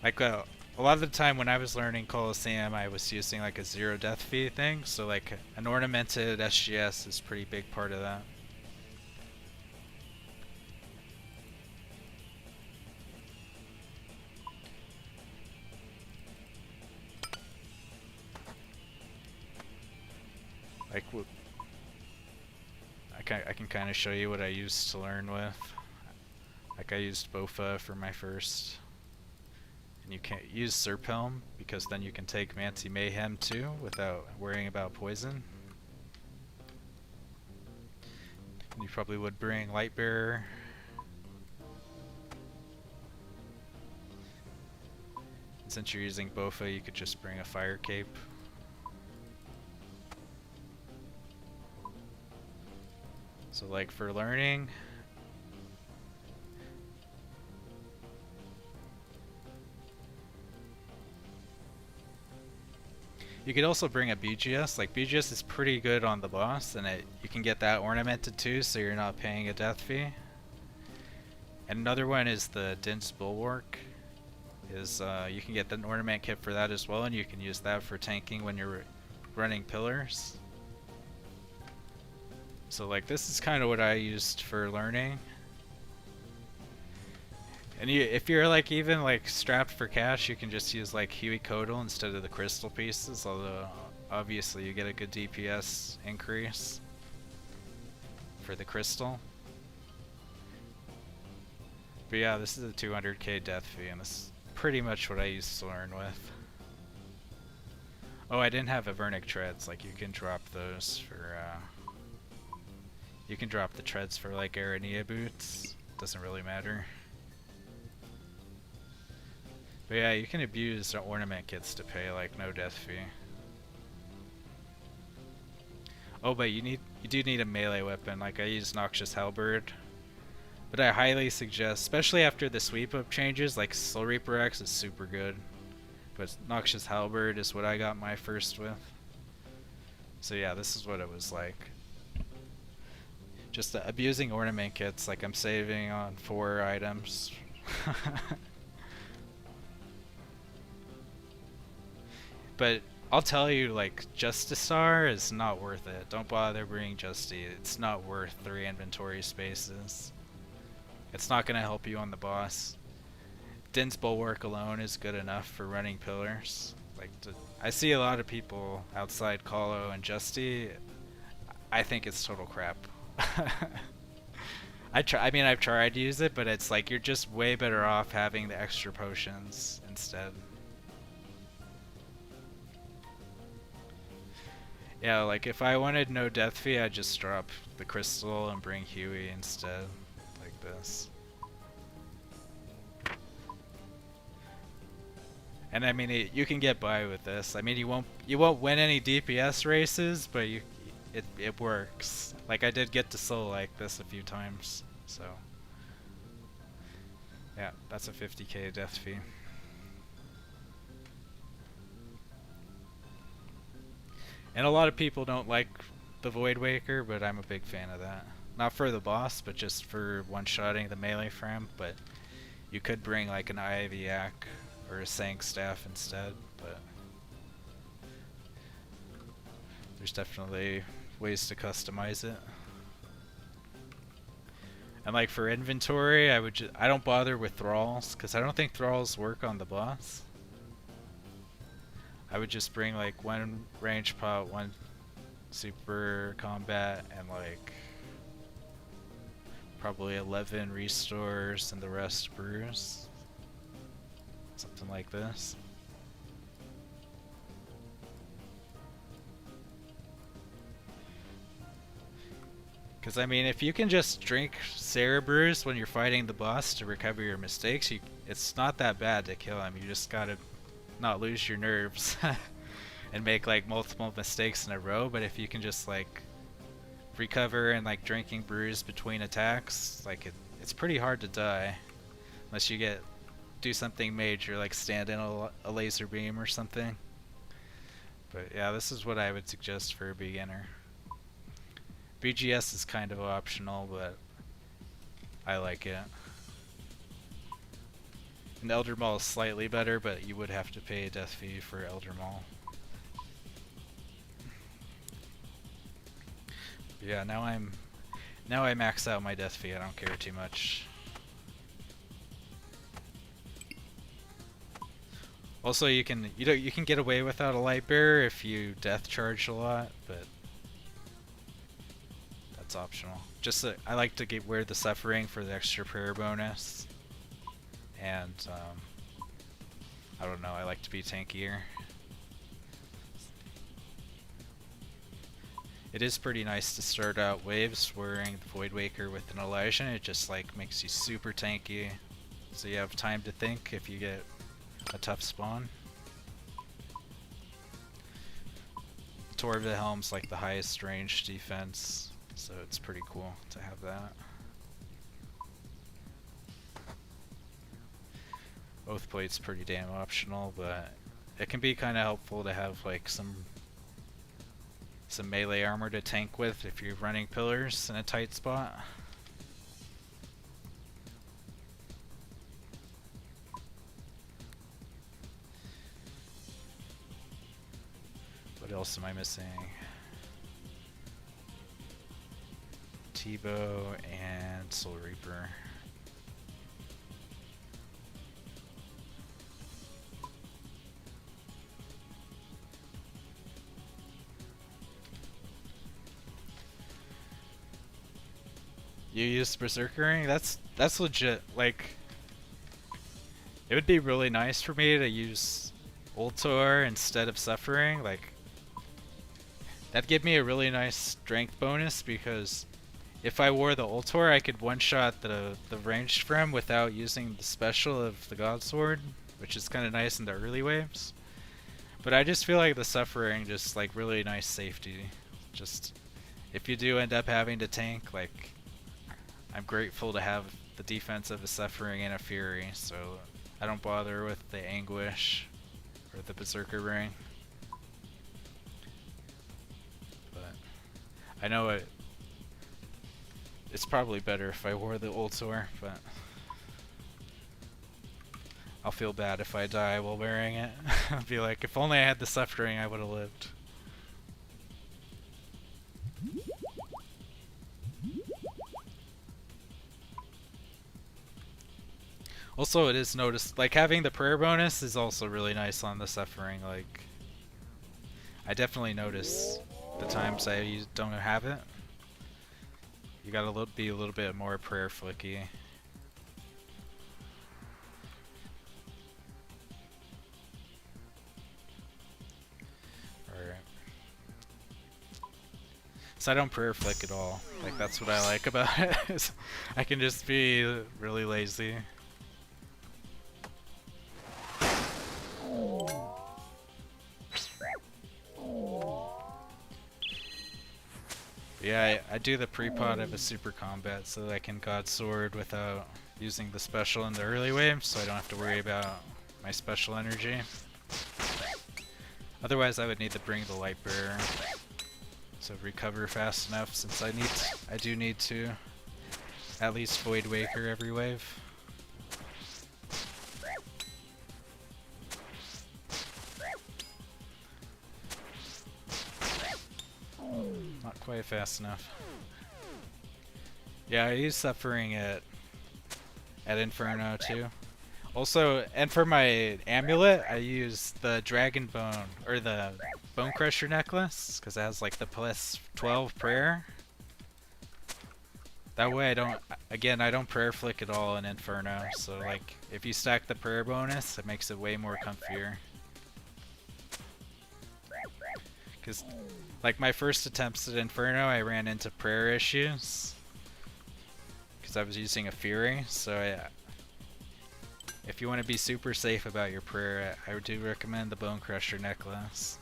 Like a lot of the time when I was learning Colosseum, I was using like a zero death fee thing, so like an ornamented SGS is a pretty big part of that. Like, I can kind of show you what I used to learn with. Like I used Bofa for my first. And you can't use Serphelm because then you can take Manti Mayhem too without worrying about poison. And you probably would bring Lightbearer. And since you're using Bofa, you could just bring a Fire Cape. So like for learning, you could also bring a BGS. Like BGS is pretty good on the boss, and you can get that ornamented too, so you're not paying a death fee. And another one is the Din's Bulwark. You can get the ornament kit for that as well, and you can use that for tanking when you're running pillars. So like this is kind of what I used for learning. And if you're like even like strapped for cash, you can just use like Huey Codal instead of the crystal pieces, although obviously you get a good DPS increase for the crystal. But yeah, this is a 200k death fee, and this is pretty much what I used to learn with. Oh, I didn't have Avernic Treads. Like you can drop those for you can drop the treads for like Aranea boots. Doesn't really matter. But yeah, you can abuse ornament kits to pay like no death fee. Oh, but you do need a melee weapon. Like I use Noxious Halberd. But I highly suggest, especially after the sweep up changes, like Soul Reaper X is super good. But Noxious Halberd is what I got my first with. So yeah, this is what it was like. Just abusing ornament kits, like I'm saving on 4 items. But I'll tell you, like, Justistar is not worth it. Don't bother bringing Justy. It's not worth 3 inventory spaces. It's not going to help you on the boss. Din's Bulwark alone is good enough for running pillars. Like, I see a lot of people outside Colo and Justy. I think it's total crap. I mean, I've tried to use it, but it's like you're just way better off having the extra potions instead. Yeah, like if I wanted no death fee, I'd just drop the crystal and bring Huey instead, like this. And I mean, you can get by with this. I mean, you won't win any DPS races, but it works. Like I did get to solo like this a few times, so yeah, that's a 50k death fee. And a lot of people don't like the Void Waker, but I'm a big fan of that. Not for the boss, but just for one-shotting the melee frame. But you could bring like an Iviac or a Sank Staff instead, but there's definitely ways to customize it. And like for inventory, I don't bother with thralls because I don't think thralls work on the boss. I would just bring like one range pot, one super combat, and like probably 11 restores and the rest brews. Something like this. Because I mean, if you can just drink Sarah brews when you're fighting the boss to recover your mistakes, it's not that bad to kill him. You just gotta not lose your nerves and make like multiple mistakes in a row. But if you can just like recover and like drinking brews between attacks, like it's pretty hard to die unless you do something major like stand in a laser beam or something. But yeah, this is what I would suggest for a beginner. BGS is kind of optional, but I like it. And Elder Maul is slightly better, but you would have to pay a death fee for Elder Maul. Yeah, now I max out my death fee. I don't care too much. Also, you can get away without a light bearer if you death charge a lot, but that's optional. Just I like to wear the suffering for the extra prayer bonus, and I don't know. I like to be tankier. It is pretty nice to start out waves wearing the Void Waker with an Elijah. It just like makes you super tanky, so you have time to think if you get a tough spawn. Tor of the Helm's like the highest range defense, so it's pretty cool to have that. Oath Plate's pretty damn optional, but it can be kind of helpful to have like some melee armor to tank with if you're running pillars in a tight spot. What else am I missing? T-Bow and Soul Reaper. You use Berserkering? That's legit. Like, it would be really nice for me to use Ultor instead of Suffering. Like, that'd give me a really nice strength bonus because if I wore the Ultor, I could one-shot the ranged frame without using the special of the God Sword, which is kind of nice in the early waves. But I just feel like the Suffering just like really nice safety. Just if you do end up having to tank, like I'm grateful to have the defense of a Suffering and a Fury, so I don't bother with the Anguish or the Berserker Ring. But I know it's probably better if I wore the Ultor, but I'll feel bad if I die while wearing it. I'll be like, if only I had the Suffering, I would have lived. Also, it is noticed, like having the prayer bonus is also really nice on the Suffering. Like, I definitely notice the times I don't have it. You gotta be a little bit more prayer flicky. Alright. So I don't prayer flick at all. Like, that's what I like about it. I can just be really lazy. Yeah, I do the pre-pod of a super combat so that I can God Sword without using the special in the early wave, so I don't have to worry about my special energy. Otherwise, I would need to bring the Light Bearer, so recover fast enough. Since I do need to at least Void Waker every wave. Not quite fast enough. Yeah, I use Suffering at Inferno too. Also, and for my amulet, I use the Dragon Bone, or the Bone Crusher necklace, because it has like the plus 12 prayer. That way I don't prayer flick at all in Inferno, so like, if you stack the prayer bonus, it makes it way more comfier. Because, like, my first attempts at Inferno, I ran into prayer issues. Because I was using a Fury, so if you want to be super safe about your prayer, I do recommend the Bone Crusher necklace.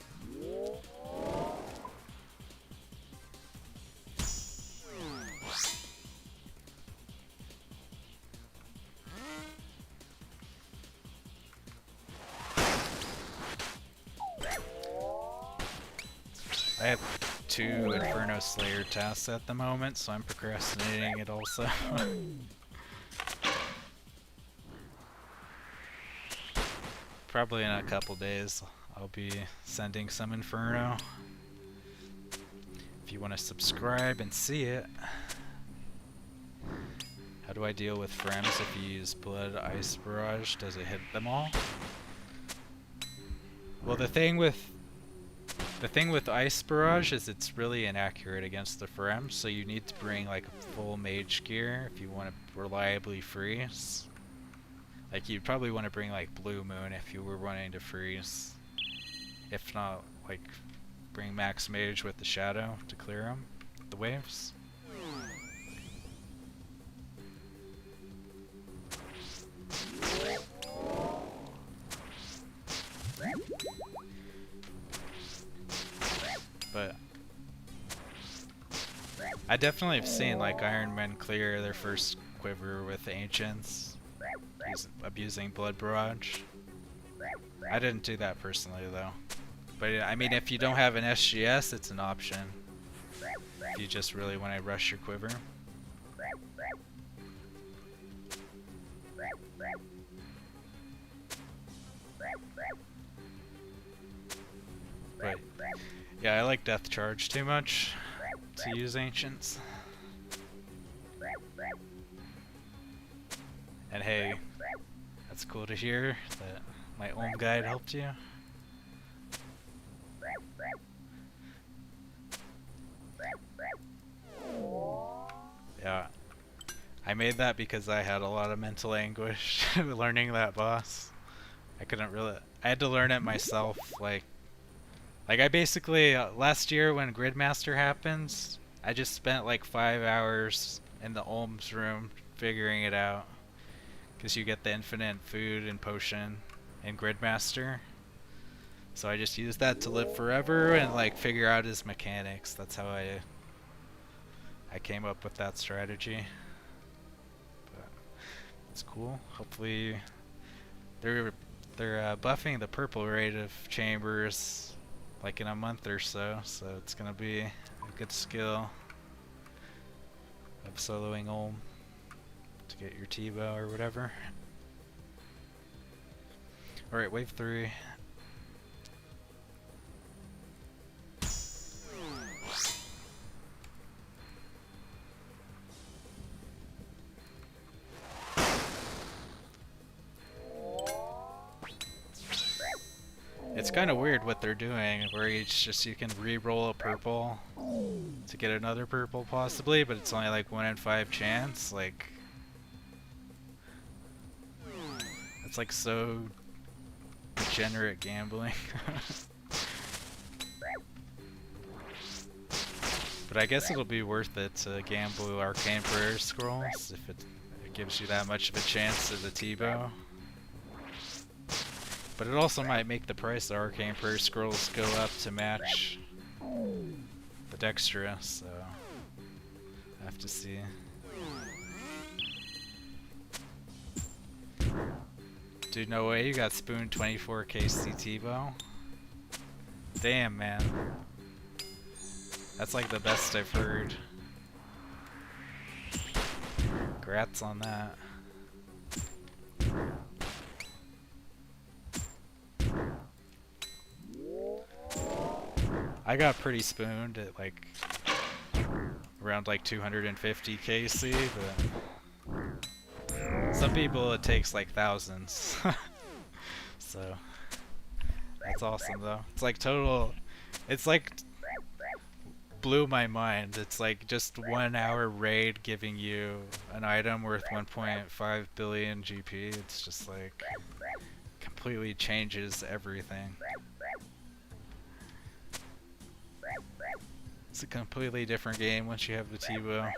I have 2 Inferno Slayer tasks at the moment, so I'm procrastinating it also. Probably in a couple days I'll be sending some Inferno. If you want to subscribe and see it. How do I deal with frames if you use Blood Ice Barrage? Does it hit them all? Well, the thing with Ice Barrage is it's really inaccurate against the frames, so you need to bring like full mage gear if you want to reliably freeze. Like, you'd probably want to bring like Blue Moon if you were wanting to freeze. If not, like, bring Max Mage with the Shadow to clear them, the waves. But I definitely have seen like Iron Men clear their first quiver with Ancients, abusing Blood Barrage. I didn't do that personally though. But I mean, if you don't have an SGS, it's an option. If you just really want to rush your quiver. But yeah, I like Death Charge too much to use Ancients. And hey, that's cool to hear that my Ohm guide helped you. Yeah, I made that because I had a lot of mental anguish learning that boss. I had to learn it myself, like I basically, last year when Gridmaster happens, I just spent like 5 hours in the Ohms room figuring it out. Because you get the infinite food and potion in Gridmaster. So I just used that to live forever and like figure out his mechanics. That's how I came up with that strategy. But it's cool. Hopefully they're buffing the purple rate of chambers like in a month or so, so it's gonna be a good skill of soloing Olm to get your T-bow or whatever. Alright, wave 3. It's kind of weird what they're doing, where you can re-roll a purple to get another purple possibly, but it's only like 1 in 5 chance. Like, it's like so degenerate gambling. But I guess it'll be worth it to gamble Arcane Prayer Scrolls if it gives you that much of a chance at the T-bow. But it also might make the price of Arcane Prayer Scrolls go up to match the Dextra, so Have to see. Dude, no way you got spooned 24k CT-bow? Damn, man. That's like the best I've heard. Congrats on that. I got pretty spooned at like around like 250 KC, but some people it takes like thousands. So that's awesome though. It's like total, it's like blew my mind. It's like just 1 hour raid giving you an item worth 1.5 billion GP. It's just like completely changes everything. It's a completely different game once you have the T-bow.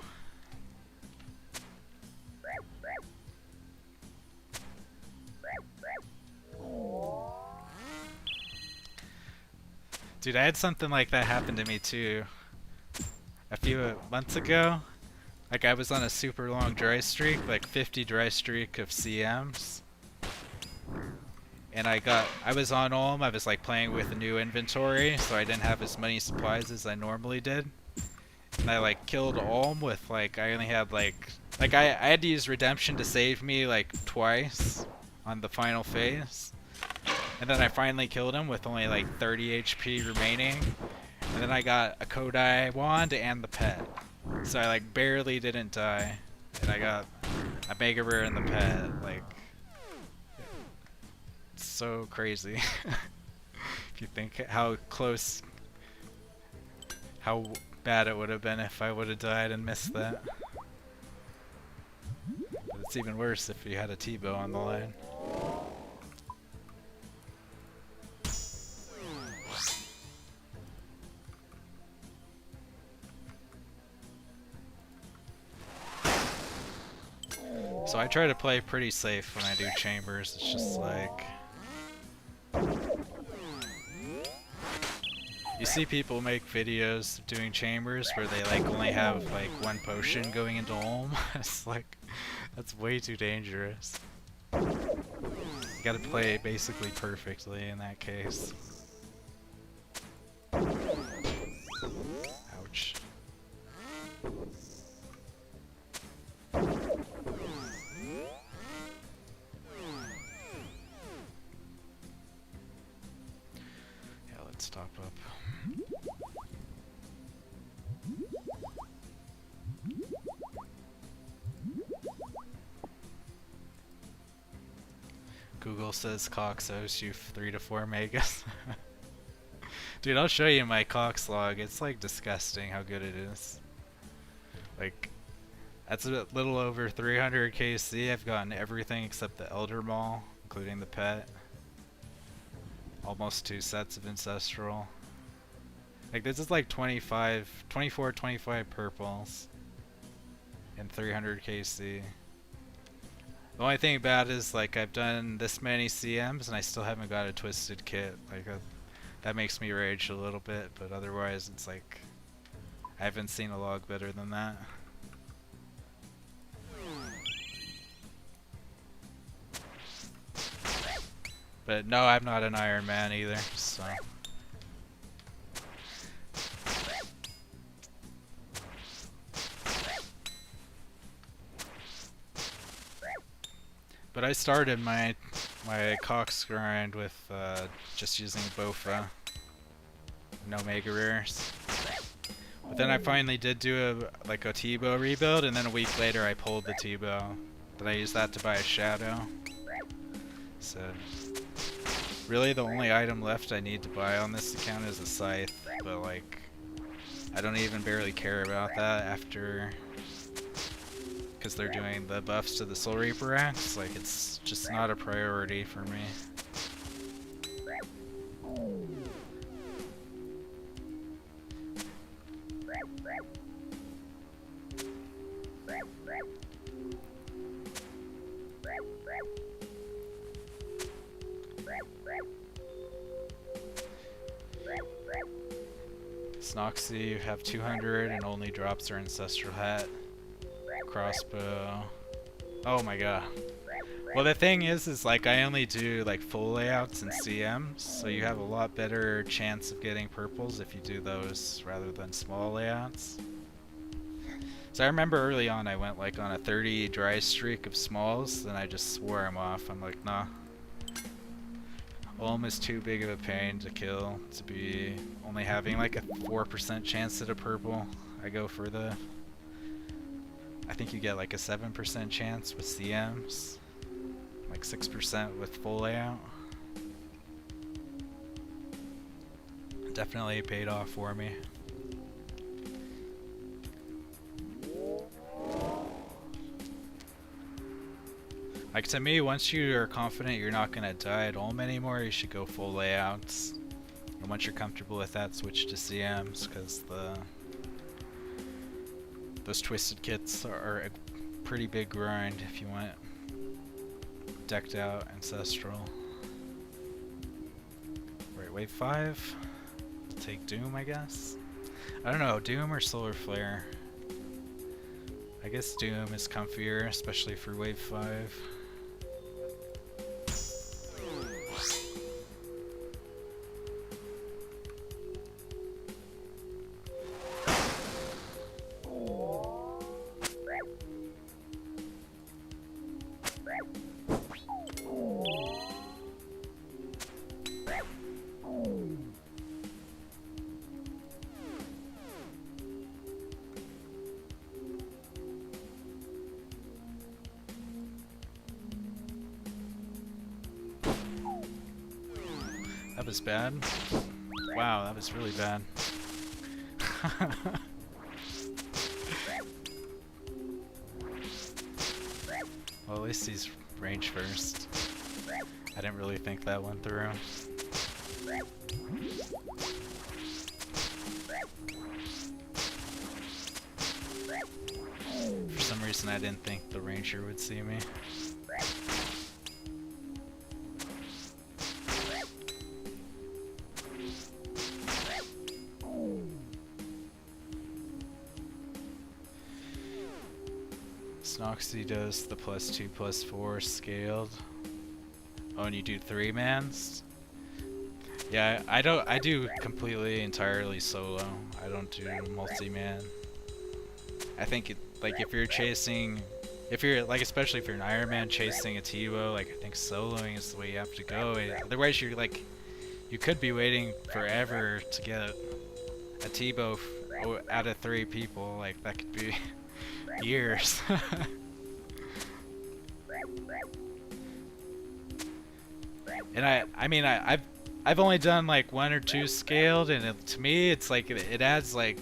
Dude, I had something like that happen to me too. A few months ago, like I was on a super long dry streak, like 50 dry streak of CMs. And I was on Ulm, I was like playing with a new inventory, so I didn't have as many supplies as I normally did. And I like killed Ulm with like, I only had like I had to use Redemption to save me like twice on the final phase. And then I finally killed him with only like 30 HP remaining. And then I got a Kodai wand and the pet. So I like barely didn't die. And I got a Mega Rare and the pet. Like, it's so crazy. If you think how close, how bad it would have been if I would have died and missed that. But it's even worse if you had a T-bow on the line. So I try to play pretty safe when I do chambers. It's just like, you see people make videos doing chambers where they like only have like 1 potion going into Ulm. It's like, that's way too dangerous. You gotta play it basically perfectly in that case. Ouch. Let's top up. Google says Cox owes you 3 to 4 megas. Dude, I'll show you my Cox log. It's like disgusting how good it is. Like, that's a little over 300 KC. I've gotten everything except the Elder Maul, including the pet. Almost 2 sets of Ancestral. Like, this is like 24, 25 purples. And 300 KC. The only thing bad is, like, I've done this many CMs and I still haven't got a Twisted Kit. Like, that makes me rage a little bit, but otherwise it's like, I haven't seen a log better than that. But no, I'm not an Iron Man either, so. But I started my Cox grind with just using Bofa. No Mega Rares. But then I finally did do a T-bow rebuild, and then a week later I pulled the T-bow. Then I used that to buy a Shadow. So really the only item left I need to buy on this account is a Scythe, but like, I don't even barely care about that after, because they're doing the buffs to the Soul Reaper axe. Like, it's just not a priority for me. Snoxy, you have 200 and only drops are Ancestral Hat, Crossbow. Oh my god. Well, the thing is like I only do like full layouts and CMs, so you have a lot better chance of getting purples if you do those rather than small layouts. So I remember early on I went like on a 30 dry streak of smalls, then I just swore them off. I'm like, nah. Ulm is too big of a pain to kill to be only having like a 4% chance at a purple. I go for the... I think you get like a 7% chance with CMs. Like 6% with full layout. Definitely paid off for me. Like to me, once you are confident you're not gonna die at Ulm anymore, you should go full layouts. And once you're comfortable with that, switch to CMs, because those twisted kits are a pretty big grind if you want decked out Ancestral. Right, wave 5. We'll take Doom, I guess. I don't know, Doom or Solar Flare. I guess Doom is comfier, especially for wave 5. That was bad. Wow, that was really bad. Well, at least he's range first. I didn't really think that went through. For some reason I didn't think the ranger would see me. Snoxy does the +2/+4 scaled. Oh, and you do 3-mans? Yeah, I do completely, entirely solo. I don't do multi-man. I think like if you're chasing, especially if you're an Iron Man chasing a TiVo, like I think soloing is the way you have to go. Otherwise you're like, you could be waiting forever to get a TiVo out of 3 people. Like that could be years. And I mean I've only done like 1 or 2 scaled, and to me it's like it adds like,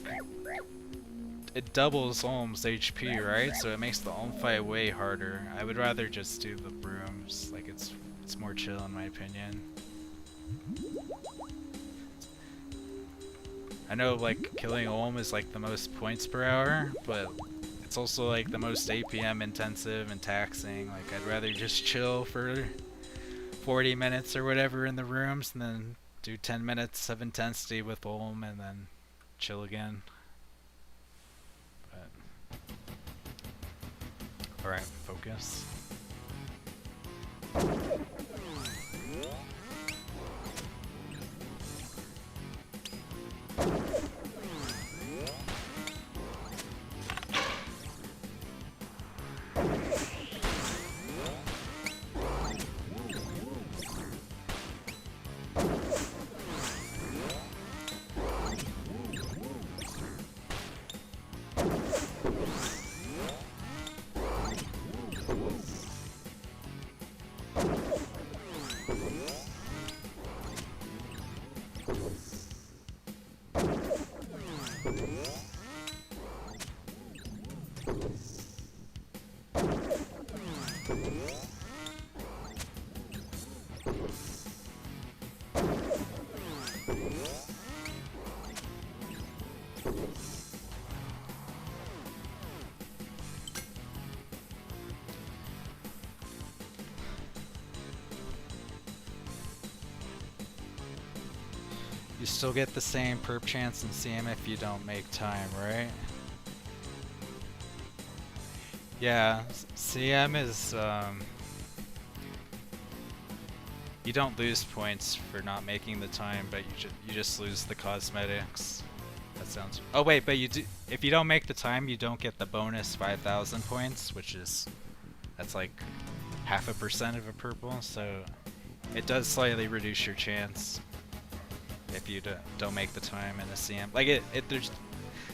it doubles Ulm's HP, right? So it makes the Ulm fight way harder. I would rather just do the brooms. Like it's more chill in my opinion. I know like killing Ulm is like the most points per hour, but it's also like the most APM intensive and taxing. Like I'd rather just chill for 40 minutes or whatever in the rooms and then do 10 minutes of intensity with Ulm and then chill again. But alright, focus. You still get the same perp chance in CM if you don't make time, right? Yeah, CM is, you don't lose points for not making the time, but you just lose the cosmetics. That sounds... Oh wait, but you do... If you don't make the time, you don't get the bonus 5,000 points, which is... That's like 0.5% of a purple, so... It does slightly reduce your chance if you don't make the time in a CM. Like, there's...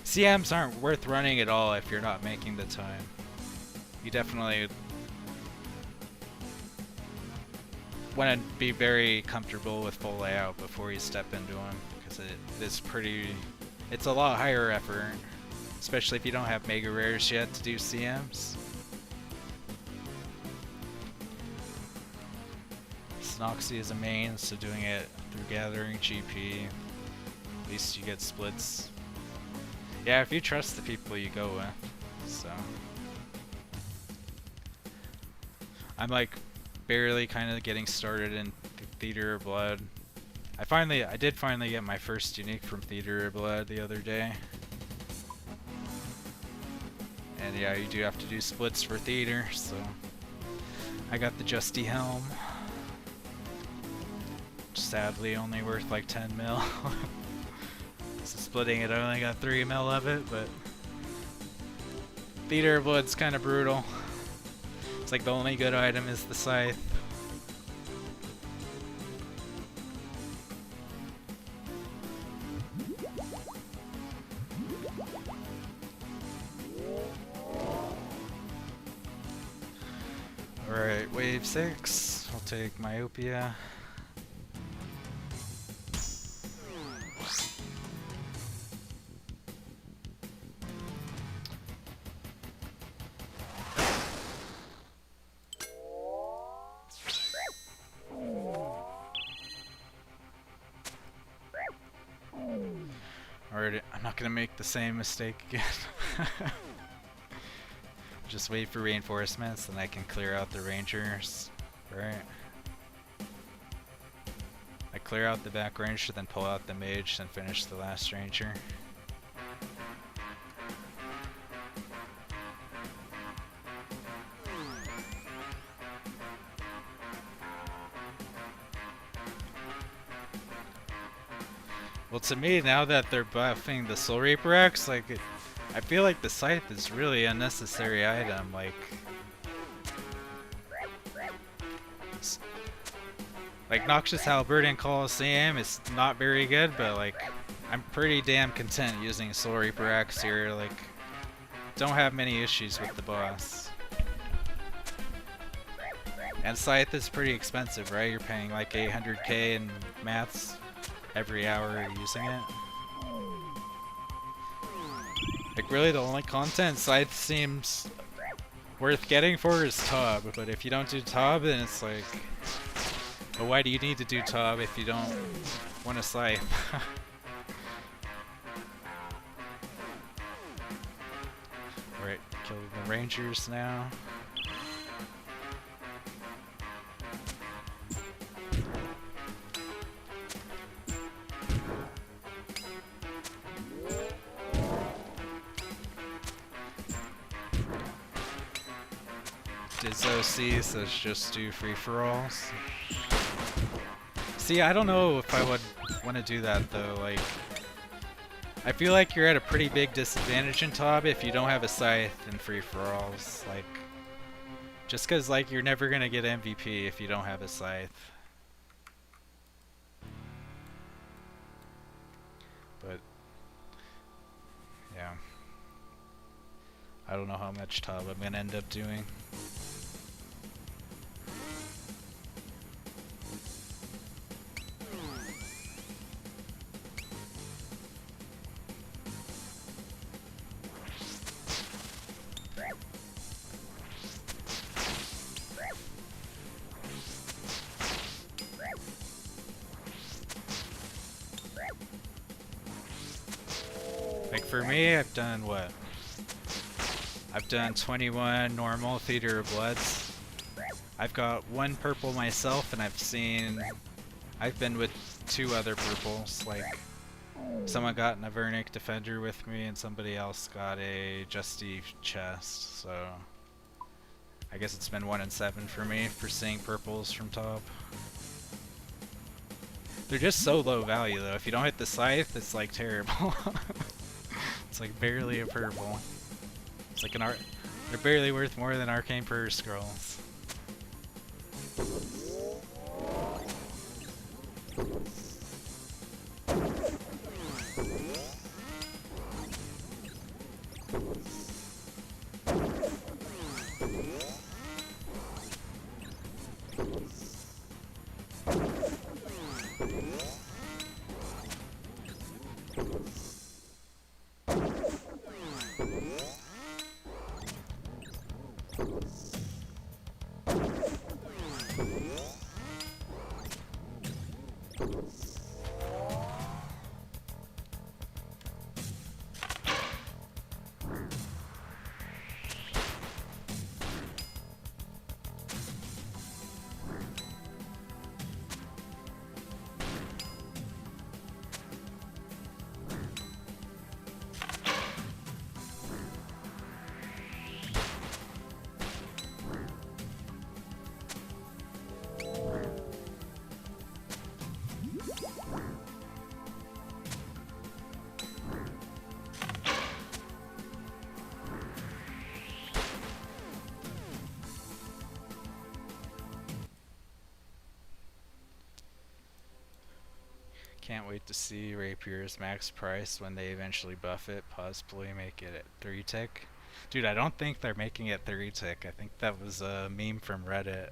CMs aren't worth running at all if you're not making the time. You definitely want to be very comfortable with full layout before you step into them, because it's pretty... It's a lot higher effort, especially if you don't have mega rares yet to do CMs. Snoxy is a main, so doing it through gathering GP, at least you get splits. Yeah, if you trust the people you go with, so. I'm like barely kind of getting started in Theater of Blood. I did finally get my first unique from Theater of Blood the other day. And yeah, you do have to do splits for Theater, so I got the Justy Helm. Sadly only worth like 10 mil. So splitting it, I only got 3 mil of it, but Theater of Blood's kind of brutal. It's like the only good item is the scythe. Alright, wave 6. I'll take Myopia. Alright, I'm not gonna make the same mistake again. Just wait for reinforcements, and I can clear out the rangers. Right. I clear out the back ranger, then pull out the mage, then finish the last ranger. Well, to me, now that they're buffing the Soul Reaper X, like, I feel like the Scythe is really unnecessary item, like Noxious Halberd in Colosseum is not very good, but like, I'm pretty damn content using Soul Reaper X here, like, don't have many issues with the boss. And Scythe is pretty expensive, right? You're paying like 800k in mats every hour you're using it. Like, really the only content Scythe seems worth getting for is Tob, but if you don't do Tob, then it's like, well, why do you need to do Tob if you don't want a Scythe? Alright, kill the rangers now. It's OC, so it's just do free-for-alls. See, I don't know if I would want to do that though, like, I feel like you're at a pretty big disadvantage in Tob if you don't have a Scythe in free-for-alls, like, just cause like you're never gonna get MVP if you don't have a Scythe. But, yeah. I don't know how much Tob I'm gonna end up doing. Like for me, I've done what? I've done 21 normal Theater of Bloods. I've got 1 purple myself, and I've been with two other purples. Like, someone got an Avernic Defender with me, and somebody else got a Justy chest. So I guess it's been 1 and 7 for me for seeing purples from top. They're just so low value though. If you don't hit the scythe, it's like terrible. It's like barely a purple. It's like an art. They're barely worth more than Arcane Prayer Scrolls. Can't wait to see Rapier's max price when they eventually buff it, possibly make it at 3 tick. Dude, I don't think they're making it 3 tick. I think that was a meme from Reddit.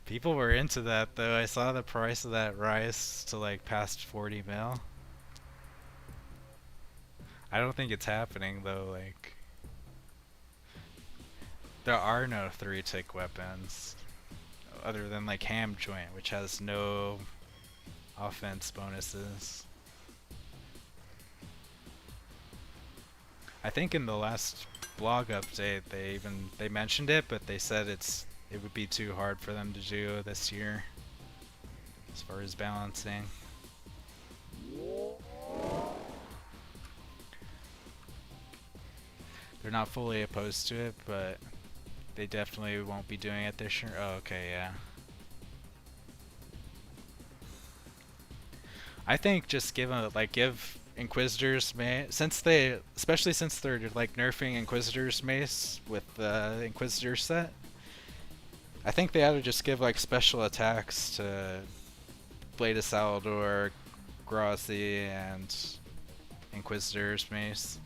People were into that though. I saw the price of that rise to like past 40 mil. I don't think it's happening though. Like, there are no 3 tick weapons other than like Ham Joint, which has no offense bonuses. I think in the last blog update they mentioned it, but they said it would be too hard for them to do this year as far as balancing. They're not fully opposed to it, but they definitely won't be doing it this year. Oh, okay, yeah. I think just give Inquisitor's Mace, especially since they're like nerfing Inquisitor's Mace with the Inquisitor set. I think they ought to just give like special attacks to Blade of Salador, Grazi, and Inquisitor's Mace.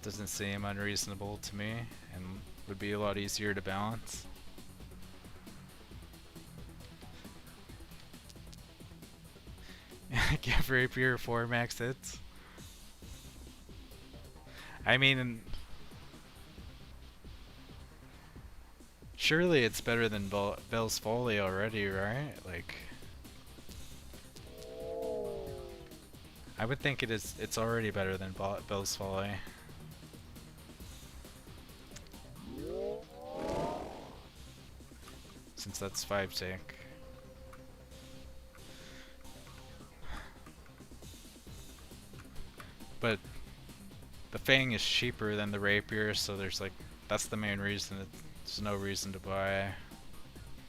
Doesn't seem unreasonable to me, and would be a lot easier to balance. Give Rapier 4 max hits. I mean, surely it's better than Bell's Folly already, right? Like, I would think it's already better than Bell's Folly. Since that's 5 tick. But the Fang is cheaper than the Rapier, so that's the main reason. There's no reason to buy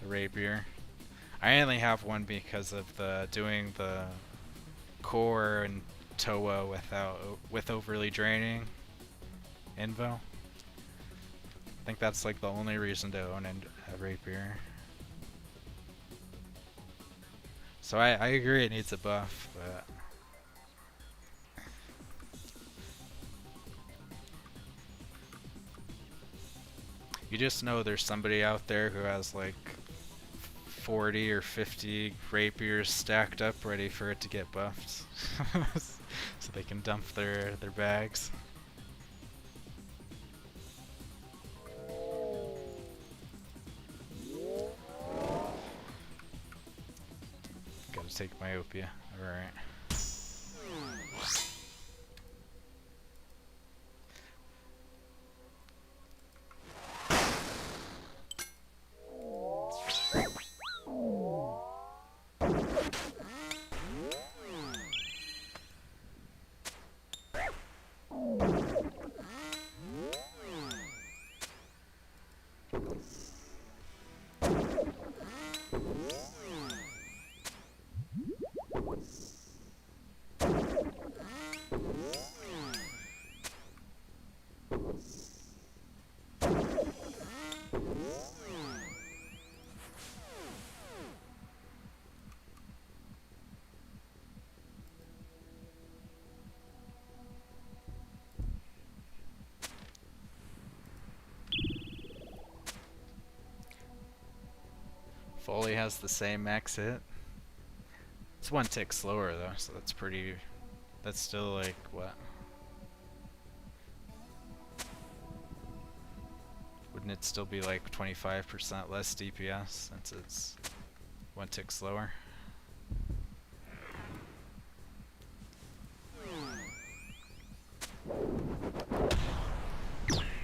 the Rapier. I only have one because of doing the core and Toa with overly draining Invo. I think that's like the only reason to own a Rapier. So I agree it needs a buff, but you just know there's somebody out there who has like 40 or 50 rapiers stacked up ready for it to get buffed. So they can dump their bags. Gotta take myopia. Alright. Foley has the same max hit. It's one tick slower though, so that's pretty. That's still like what? Wouldn't it still be like 25% less DPS since it's one tick slower?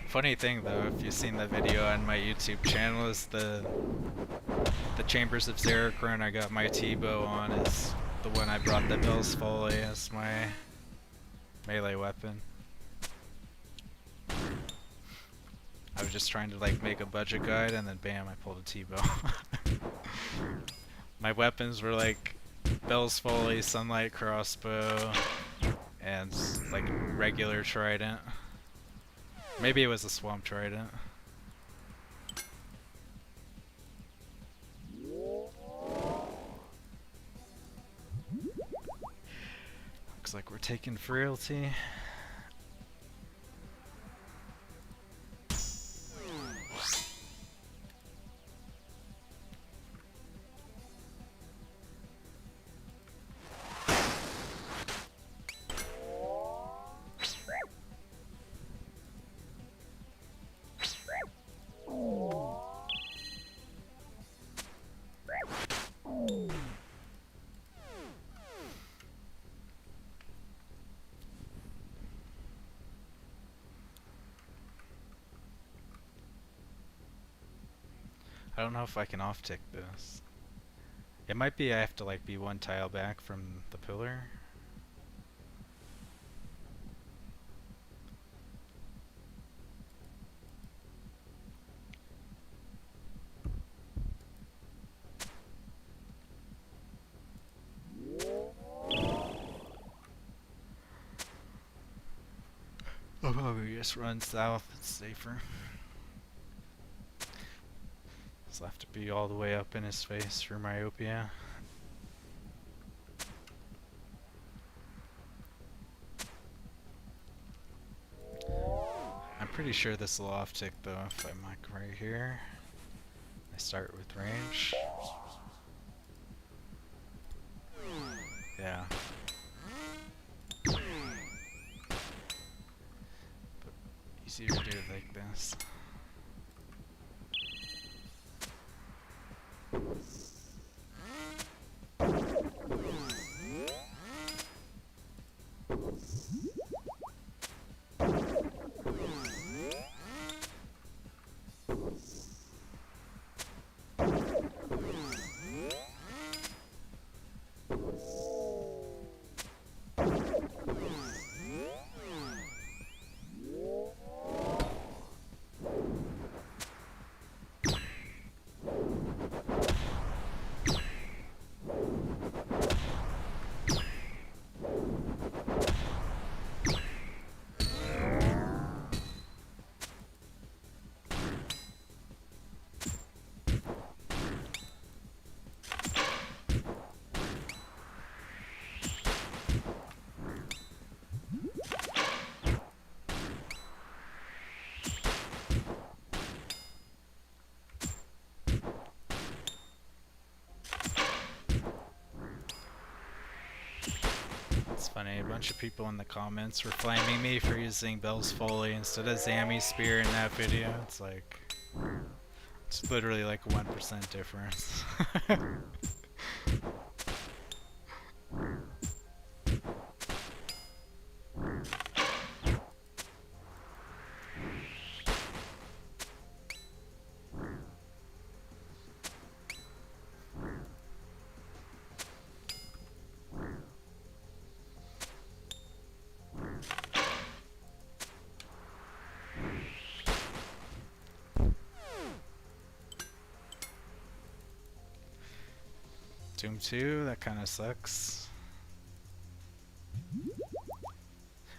Funny thing though, if you've seen the video on my YouTube channel, is the Chambers of Zeracron I got my T-bow on is the one I brought the Bell's Foley as my melee weapon. I was just trying to like make a budget guide and then bam, I pulled a T-bow. My weapons were like Bell's Foley, Sunlight Crossbow, and like regular trident. Maybe it was a swamp trident. Looks like we're taking frailty. I don't know if I can off-tick this. It might be I have to like be one tile back from the pillar. I'll probably just run south, it's safer. So I have to be all the way up in his face for myopia. I'm pretty sure this will off tick though if I'm like right here. I start with range. Yeah. But easier to do it like this. It's funny, a bunch of people in the comments were flaming me for using Bell's Foley instead of Zammy's Spear in that video. It's like, it's literally like 1% difference. Doom 2, that kind of sucks.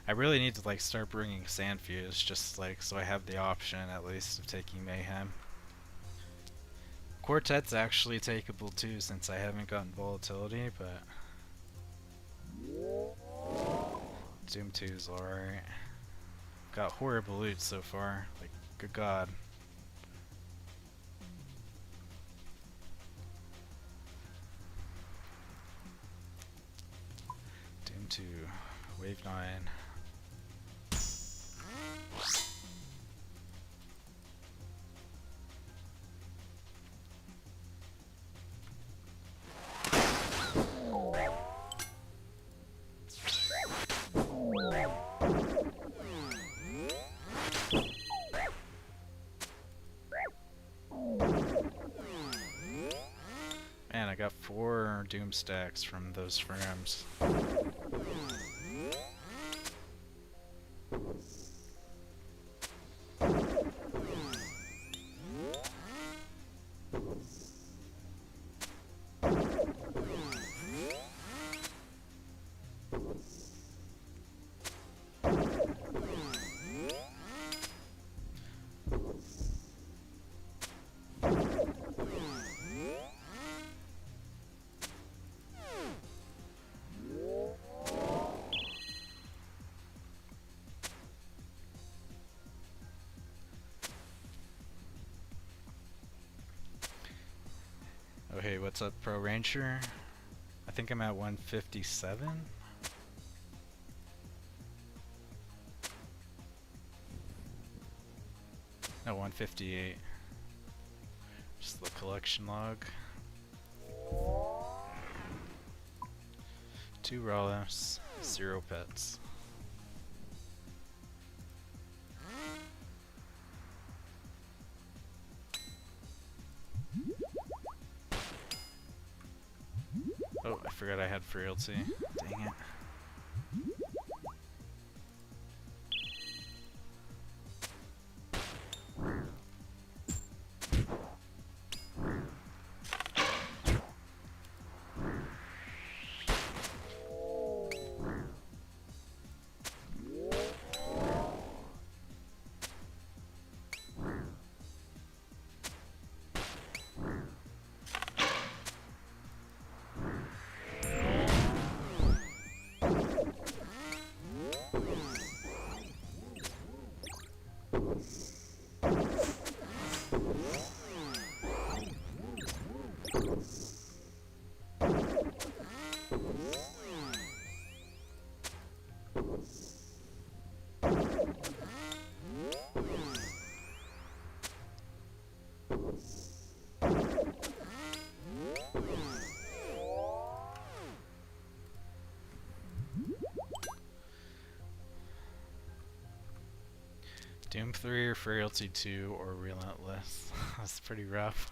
I really need to like start bringing Sandfuse just like so I have the option at least of taking Mayhem. Quartet's actually takeable too since I haven't gotten volatility, but Doom 2's alright. Got horrible loot so far, like good god. Wave 9. Man, I got 4 Doom stacks from those frames. Oh hey, what's up, Pro Ranger? I think I'm at 157? No, 158. Just the collection log. 2 Rawlers, 0 pets. Oh, I forgot I had frailty. Dang it. Doom 3 or Frailty 2 or Relentless. That's pretty rough.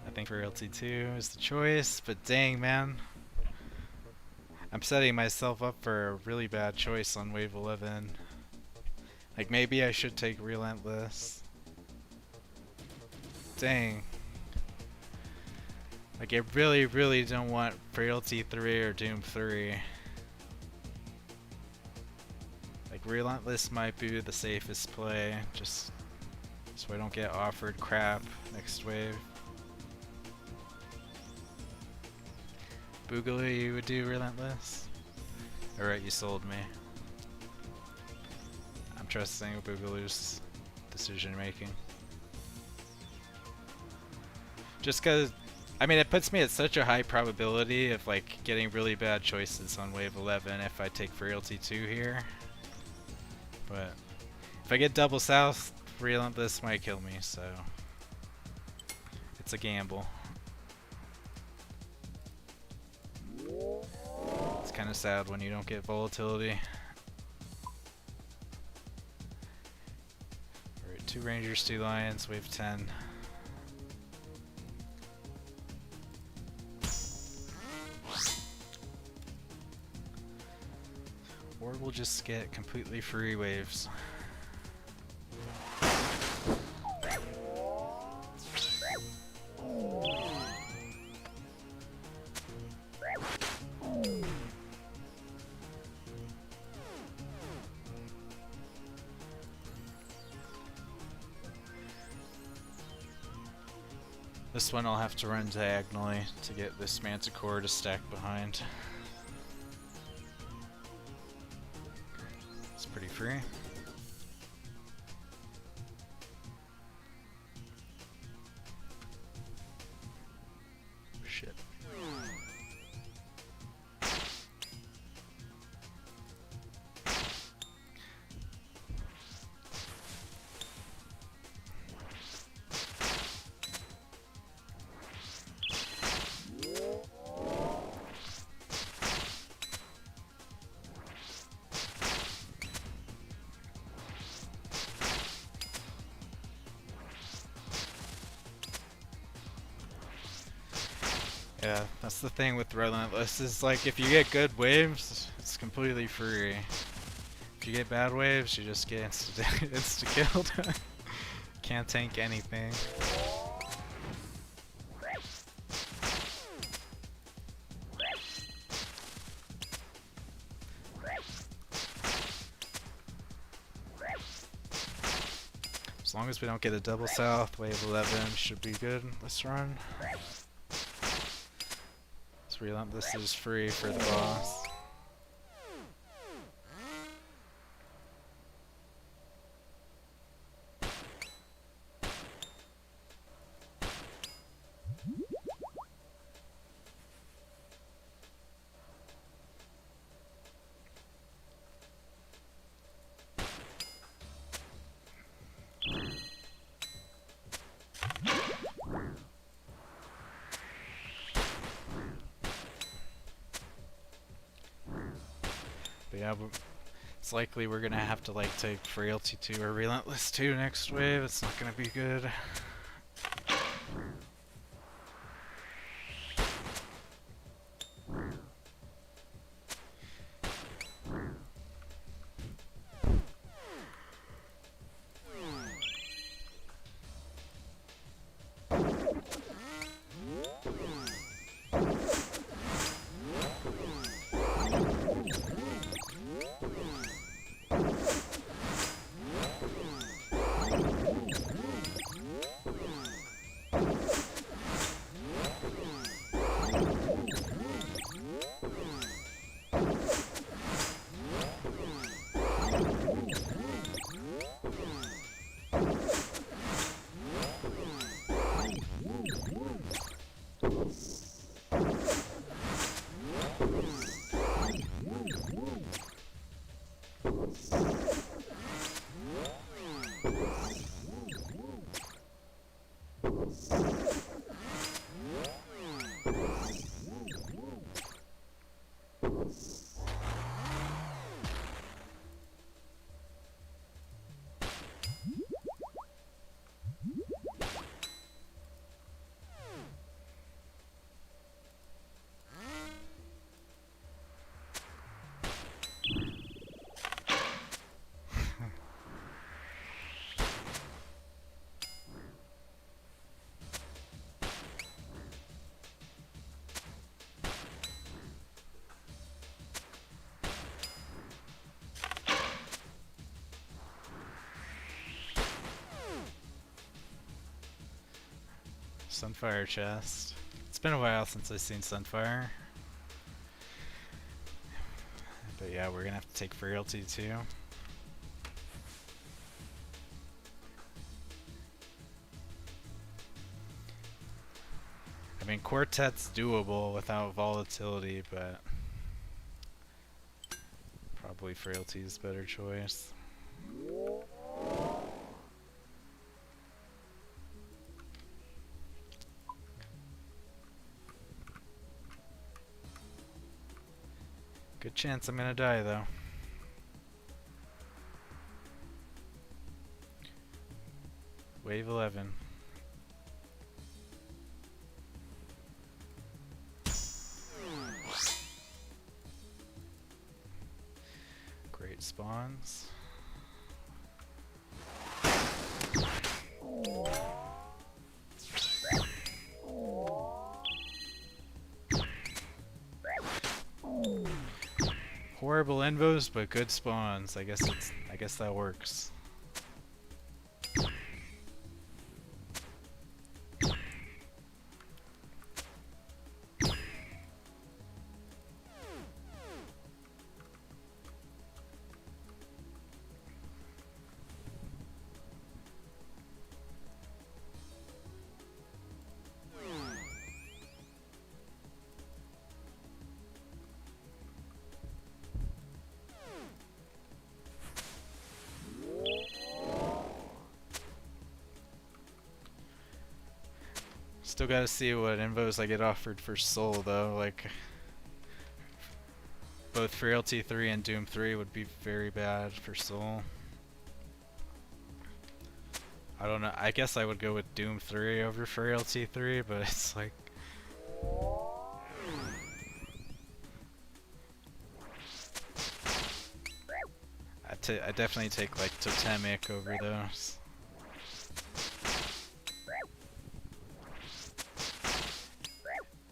I think Frailty 2 is the choice, but dang man. I'm setting myself up for a really bad choice on wave 11. Like maybe I should take Relentless. Dang. Like I really don't want Frailty 3 or Doom 3. Like Relentless might be the safest play, just so I don't get offered crap next wave. Boogaloo, you would do Relentless? Alright, you sold me. I'm trusting Boogaloo's decision making. Just cause, I mean it puts me at such a high probability of like getting really bad choices on wave 11 if I take Frailty 2 here. But if I get double south, Relentless might kill me, so it's a gamble. It's kind of sad when you don't get volatility. Alright, 2 Rangers, 2 Lions, wave 10. Or we'll just get completely free waves. This one I'll have to run diagonally to get this Manticore to stack behind. It's pretty free. Shit. Yeah, that's the thing with Relentless is like if you get good waves, it's completely free. If you get bad waves, you just get insta killed. Can't tank anything. As long as we don't get a double south, wave 11 should be good this run. This Relentless is free for the boss. But yeah, it's likely we're gonna have to like take Frailty 2 or Relentless 2 next wave. It's not gonna be good. Sunfire chest. It's been a while since I've seen Sunfire. But yeah, we're gonna have to take Frailty too. I mean, Quartet's doable without volatility, but probably Frailty's better choice. Good chance I'm gonna die though. Wave 11. Great spawns. Horrible invos, but good spawns. I guess that works. Still gotta see what invos I get offered for Soul though, like both Frailty 3 and Doom 3 would be very bad for Soul. I don't know, I guess I would go with Doom 3 over Frailty 3, but it's like I definitely take like totemic over those.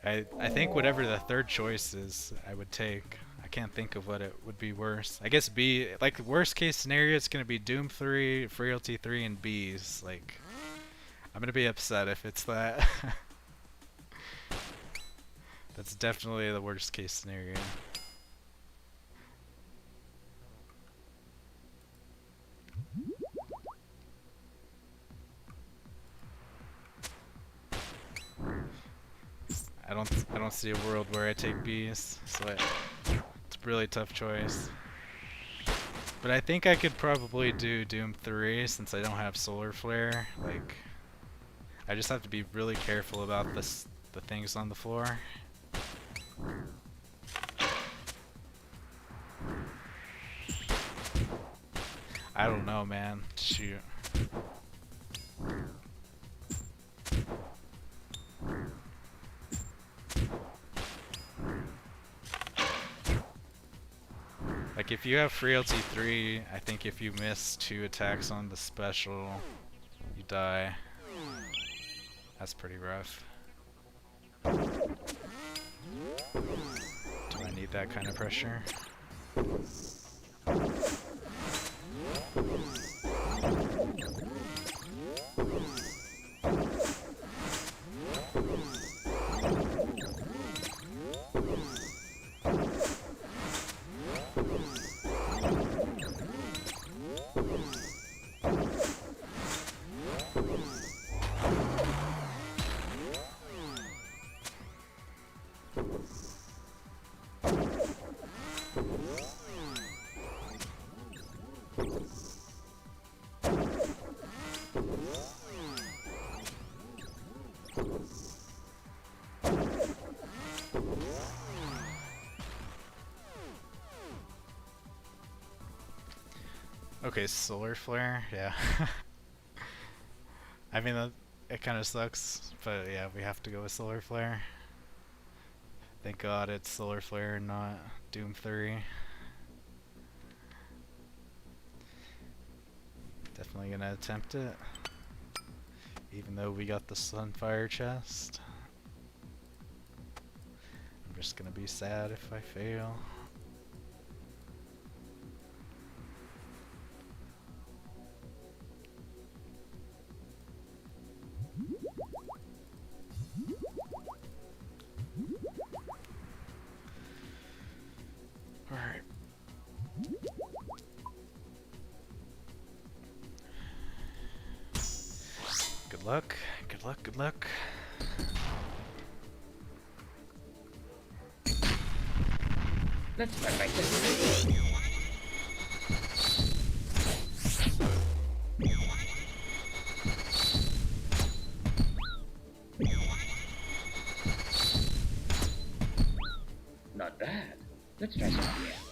I think whatever the third choice is, I would take. I can't think of what it would be worse. I guess B, like worst case scenario, it's gonna be Doom 3, Frailty 3, and B's. Like, I'm gonna be upset if it's that. That's definitely the worst case scenario. I don't see a world where I take B's, so it's a really tough choice. But I think I could probably do Doom 3 since I don't have Solar Flare. Like, I just have to be really careful about the things on the floor. I don't know, man. Shoot. Like if you have Frailty 3, I think if you miss 2 attacks on the special, you die. That's pretty rough. Do I need that kind of pressure? Okay, Solar Flare, yeah. I mean, it kind of sucks, but yeah, we have to go with Solar Flare. Thank God it's Solar Flare and not Doom 3. Definitely gonna attempt it, even though we got the Sunfire chest. I'm just gonna be sad if I fail. Alright. Good luck, good luck, good luck. Let's start by this. Not bad. Let's try something else.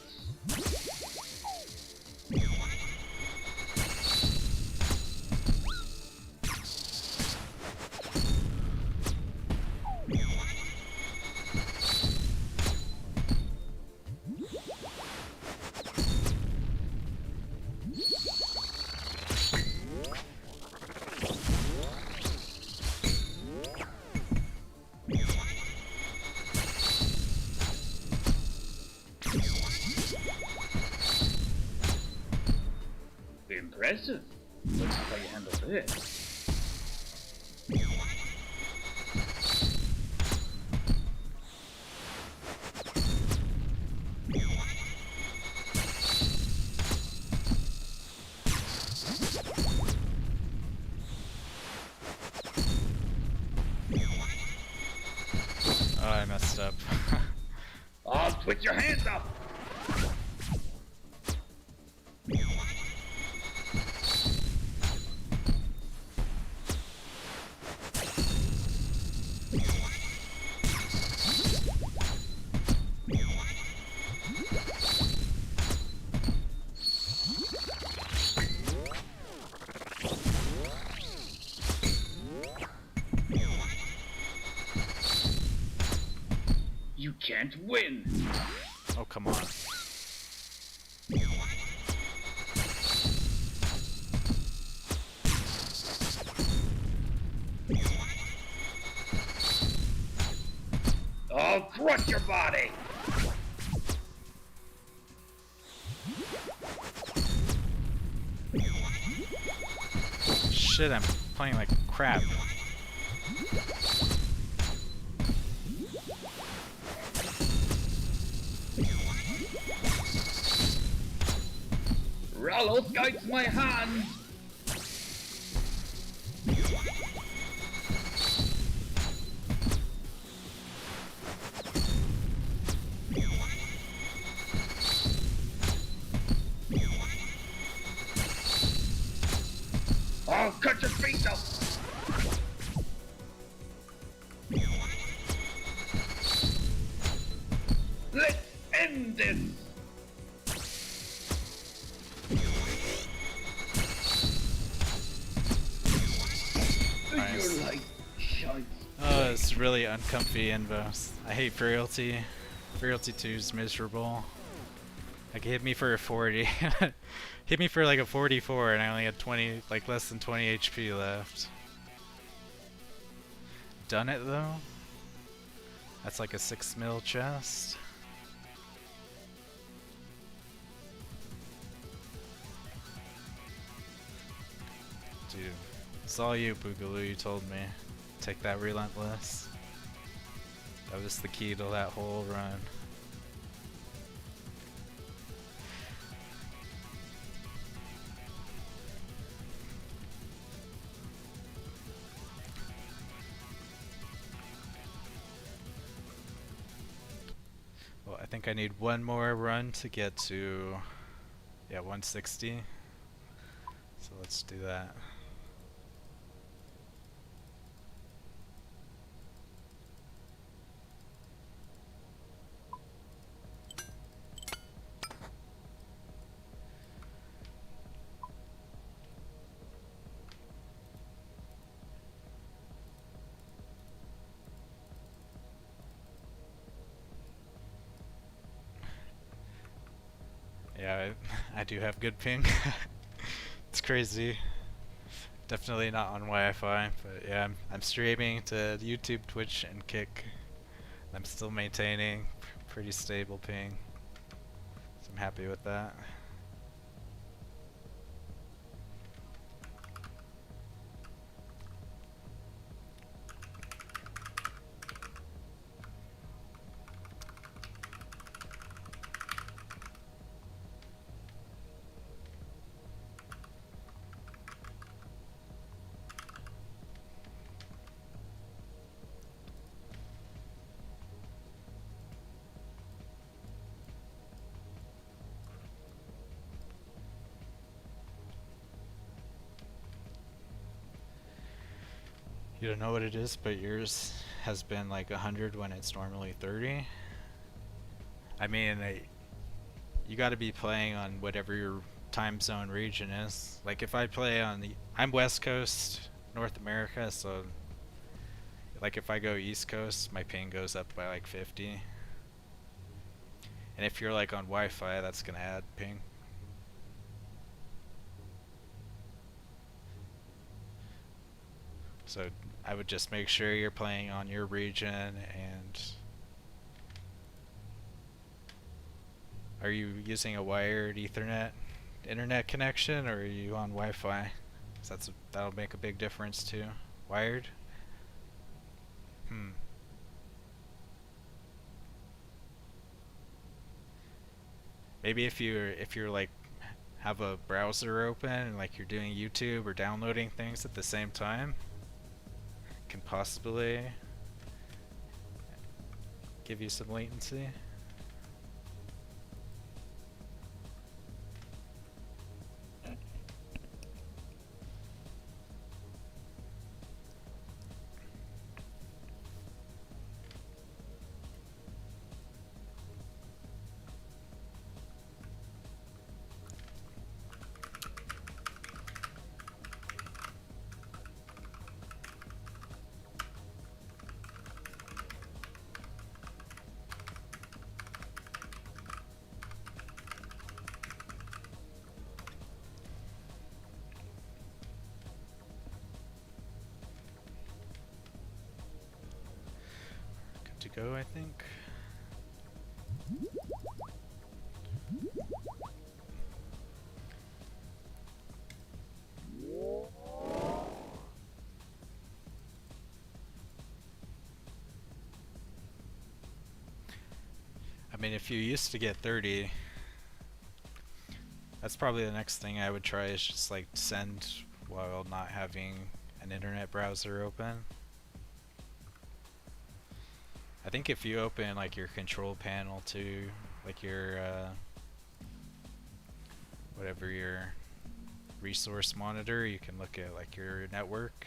Impressive. Let's see how you handle this. Oh, I messed up. Oh, put your hands up! You can't win! Oh, come on. crush your body! Shit, I'm playing like crap. Rallo guides my hand! I'll cut your feet off! Let's end this! Nice. Your light shines. Oh, it's really uncomfy invos. I hate Frailty. Frailty 2 is miserable. Like, hit me for a 40. Hit me for like a 44 and I only had 20, like less than 20 HP left. Done it though? That's like a 6 mil chest. Dude, it's all you, Boogaloo, you told me. Take that Relentless. That was the key to that whole run. Well, I think I need one more run to get to, yeah, 160. So let's do that. Yeah, I do have good ping. It's crazy. Definitely not on Wi-Fi, but yeah, I'm streaming to YouTube, Twitch, and Kick. I'm still maintaining pretty stable ping, so I'm happy with that. You don't know what it is, but yours has been like 100 when it's normally 30. I mean, you gotta be playing on whatever your time zone region is. Like if I play on I'm West Coast, North America, so like if I go East Coast, my ping goes up by like 50. And if you're like on Wi-Fi, that's gonna add ping. So I would just make sure you're playing on your region. And are you using a wired Ethernet internet connection, or are you on Wi-Fi? 'Cause that'll make a big difference too. Wired? Maybe if you're like have a browser open and like you're doing YouTube or downloading things at the same time, can possibly give you some latency. Good to go, I think. I mean, if you used to get 30, that's probably the next thing I would try is just like send while not having an internet browser open. I think if you open like your control panel too, like your whatever your resource monitor, you can look at like your network.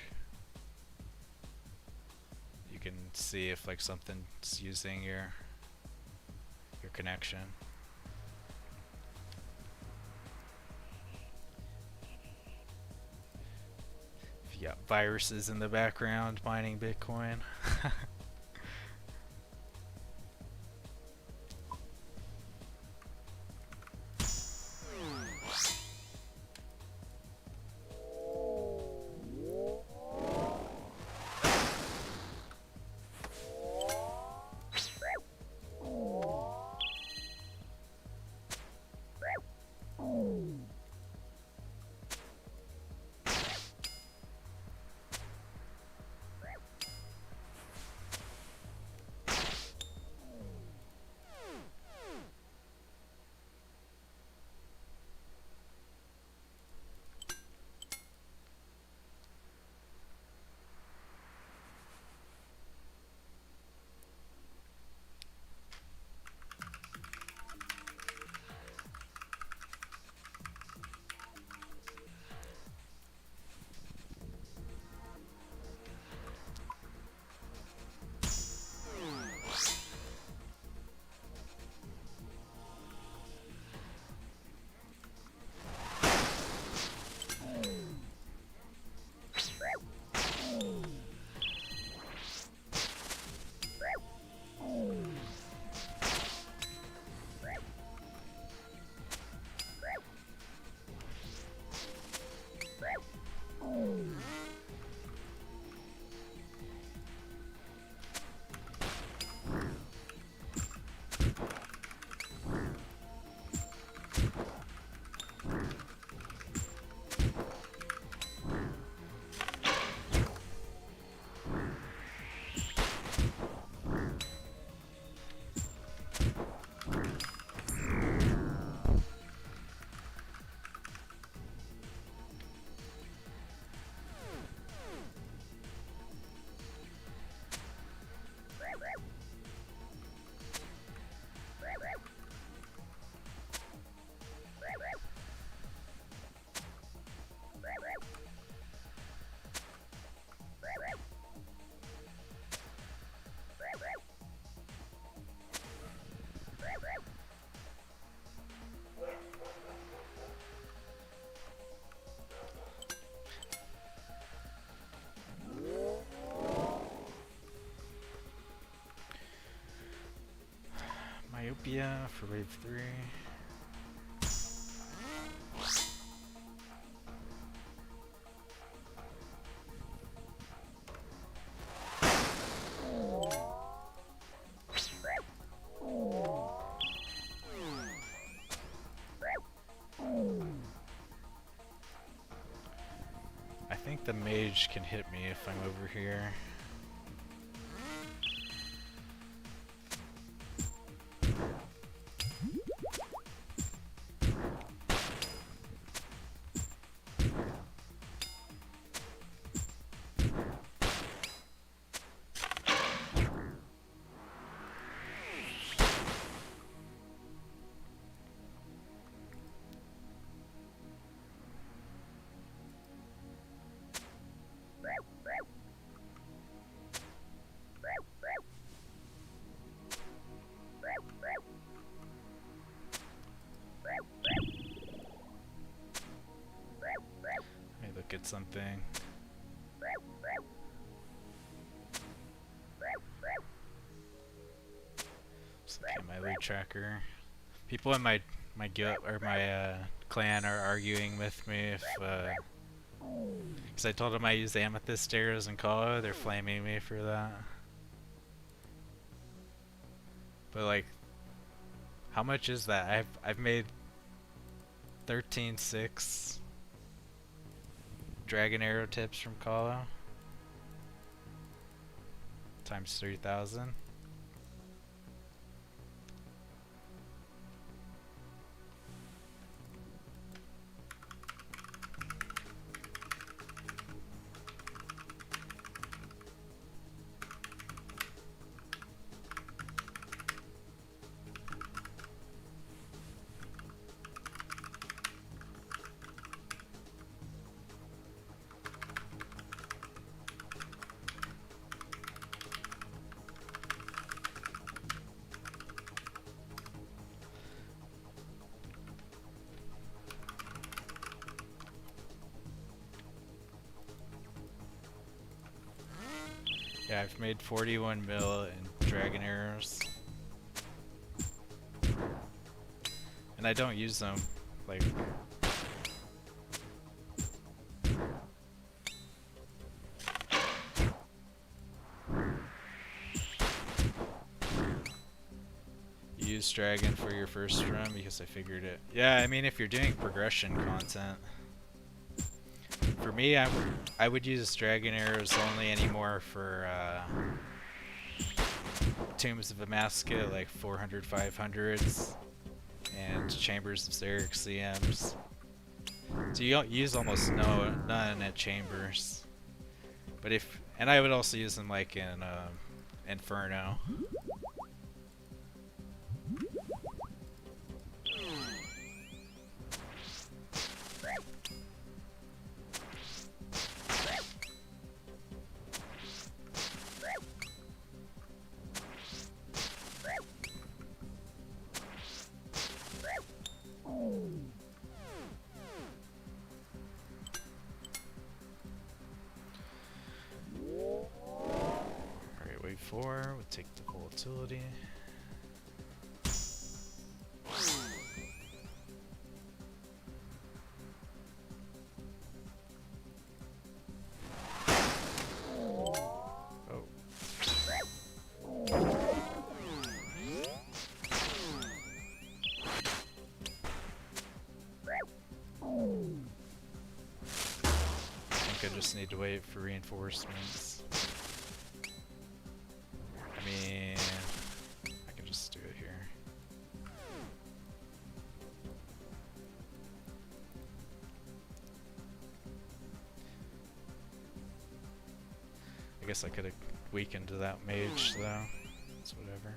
You can see if like something's using your connection. If you got viruses in the background mining Bitcoin. Myopia for wave 3. I think the mage can hit me if I'm over here. Let me look at something. Just look at my loot tracker. People in my guild or my clan are arguing with me if because I told them I use amethyst arrows in Call. They're flaming me for that. But like How much is that? I've made 13.6 dragon arrow tips from Colo times 3,000. Yeah, I've made 41 mil in dragon arrows. And I don't use them, like... Use dragon for your first run because I figured it. Yeah, I mean if you're doing progression content. For me, I would use dragon arrows only anymore for Tombs of Amasca, like 400, 500s, and Chambers of Xerixiums. So you don't use almost none at Chambers. But and I would also use them like in Inferno. Alright, wave 4, we'll take the volatility. I just need to wait for reinforcements. I mean, I can just do it here. I guess I could have weakened that mage though. It's whatever.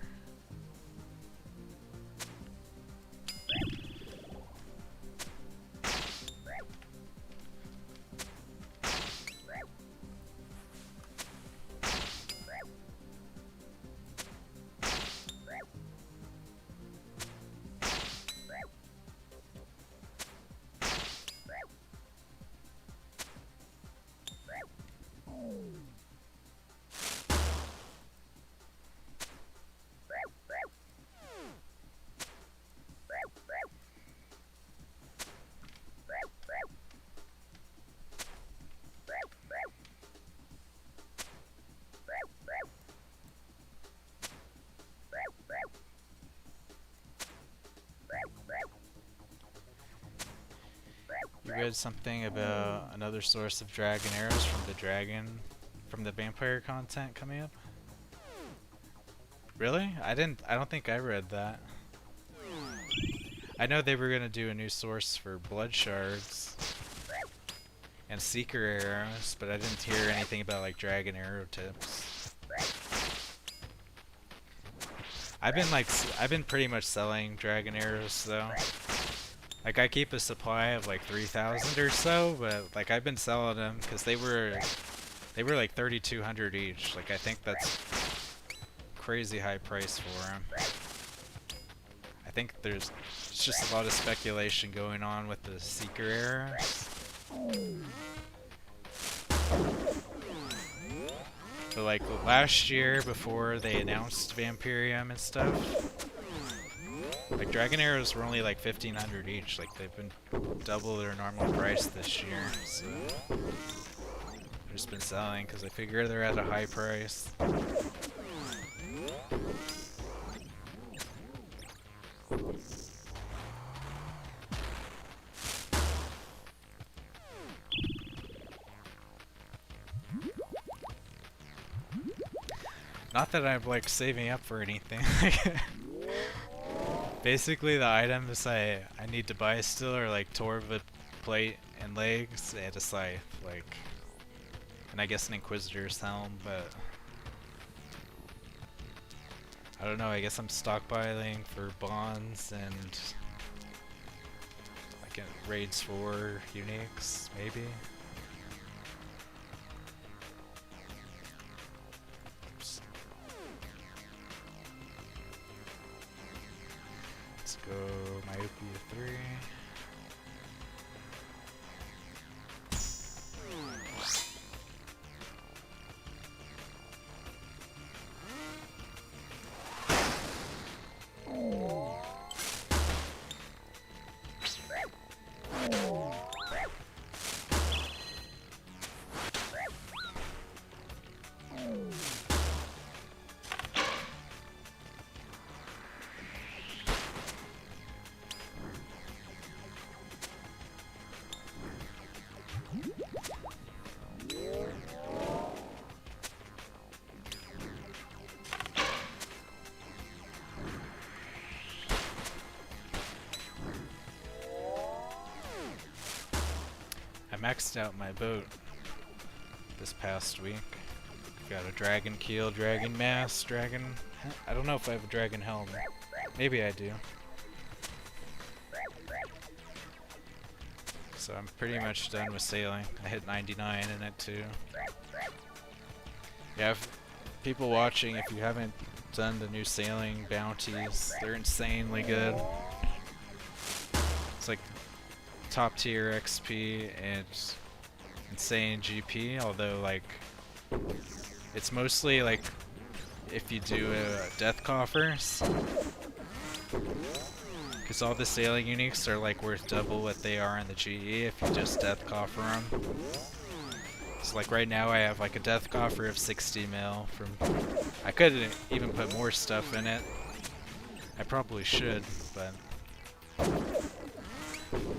You read something about another source of dragon arrows from the vampire content coming up? Really? I don't think I read that. I know they were gonna do a new source for blood shards and seeker arrows, but I didn't hear anything about like dragon arrow tips. I've been pretty much selling dragon arrows though. Like I keep a supply of like 3,000 or so, but like I've been selling them because they were like 3,200 each. Like I think that's crazy high price for them. I think it's just a lot of speculation going on with the seeker arrows. But like last year before they announced Vampirium and stuff, like dragon arrows were only like 1,500 each. Like they've been double their normal price this year. So I've just been selling because I figure they're at a high price. Not that I'm like saving up for anything. Basically, the items I need to buy still are like Torva plate and legs and a scythe, like, and I guess an Inquisitor's helm, but I don't know. I guess I'm stockpiling for bonds and like raids for uniques, maybe. Let's go Myopia 3. I maxed out my boat this past week. Got a dragon keel, dragon mask, dragon... I don't know if I have a dragon helm. Maybe I do. So I'm pretty much done with sailing. I hit 99 in it too. Yeah, if people watching, if you haven't done the new sailing bounties, they're insanely good. It's like top tier XP and insane GP, although like it's mostly like if you do death coffers, because all the sailing uniques are like worth double what they are in the GE if you just death coffer them. So like right now I have like a death coffer of 60 mil from... I could even put more stuff in it. I probably should, but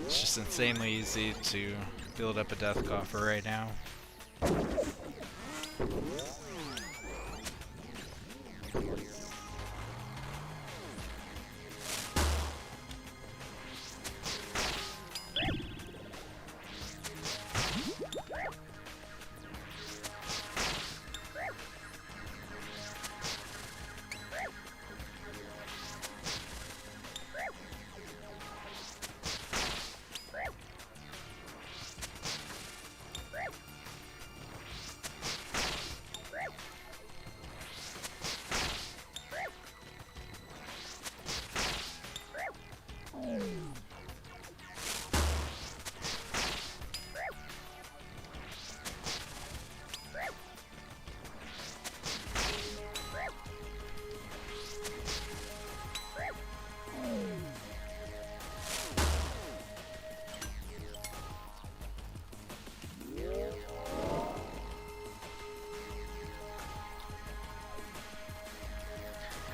it's just insanely easy to build up a death coffer right now.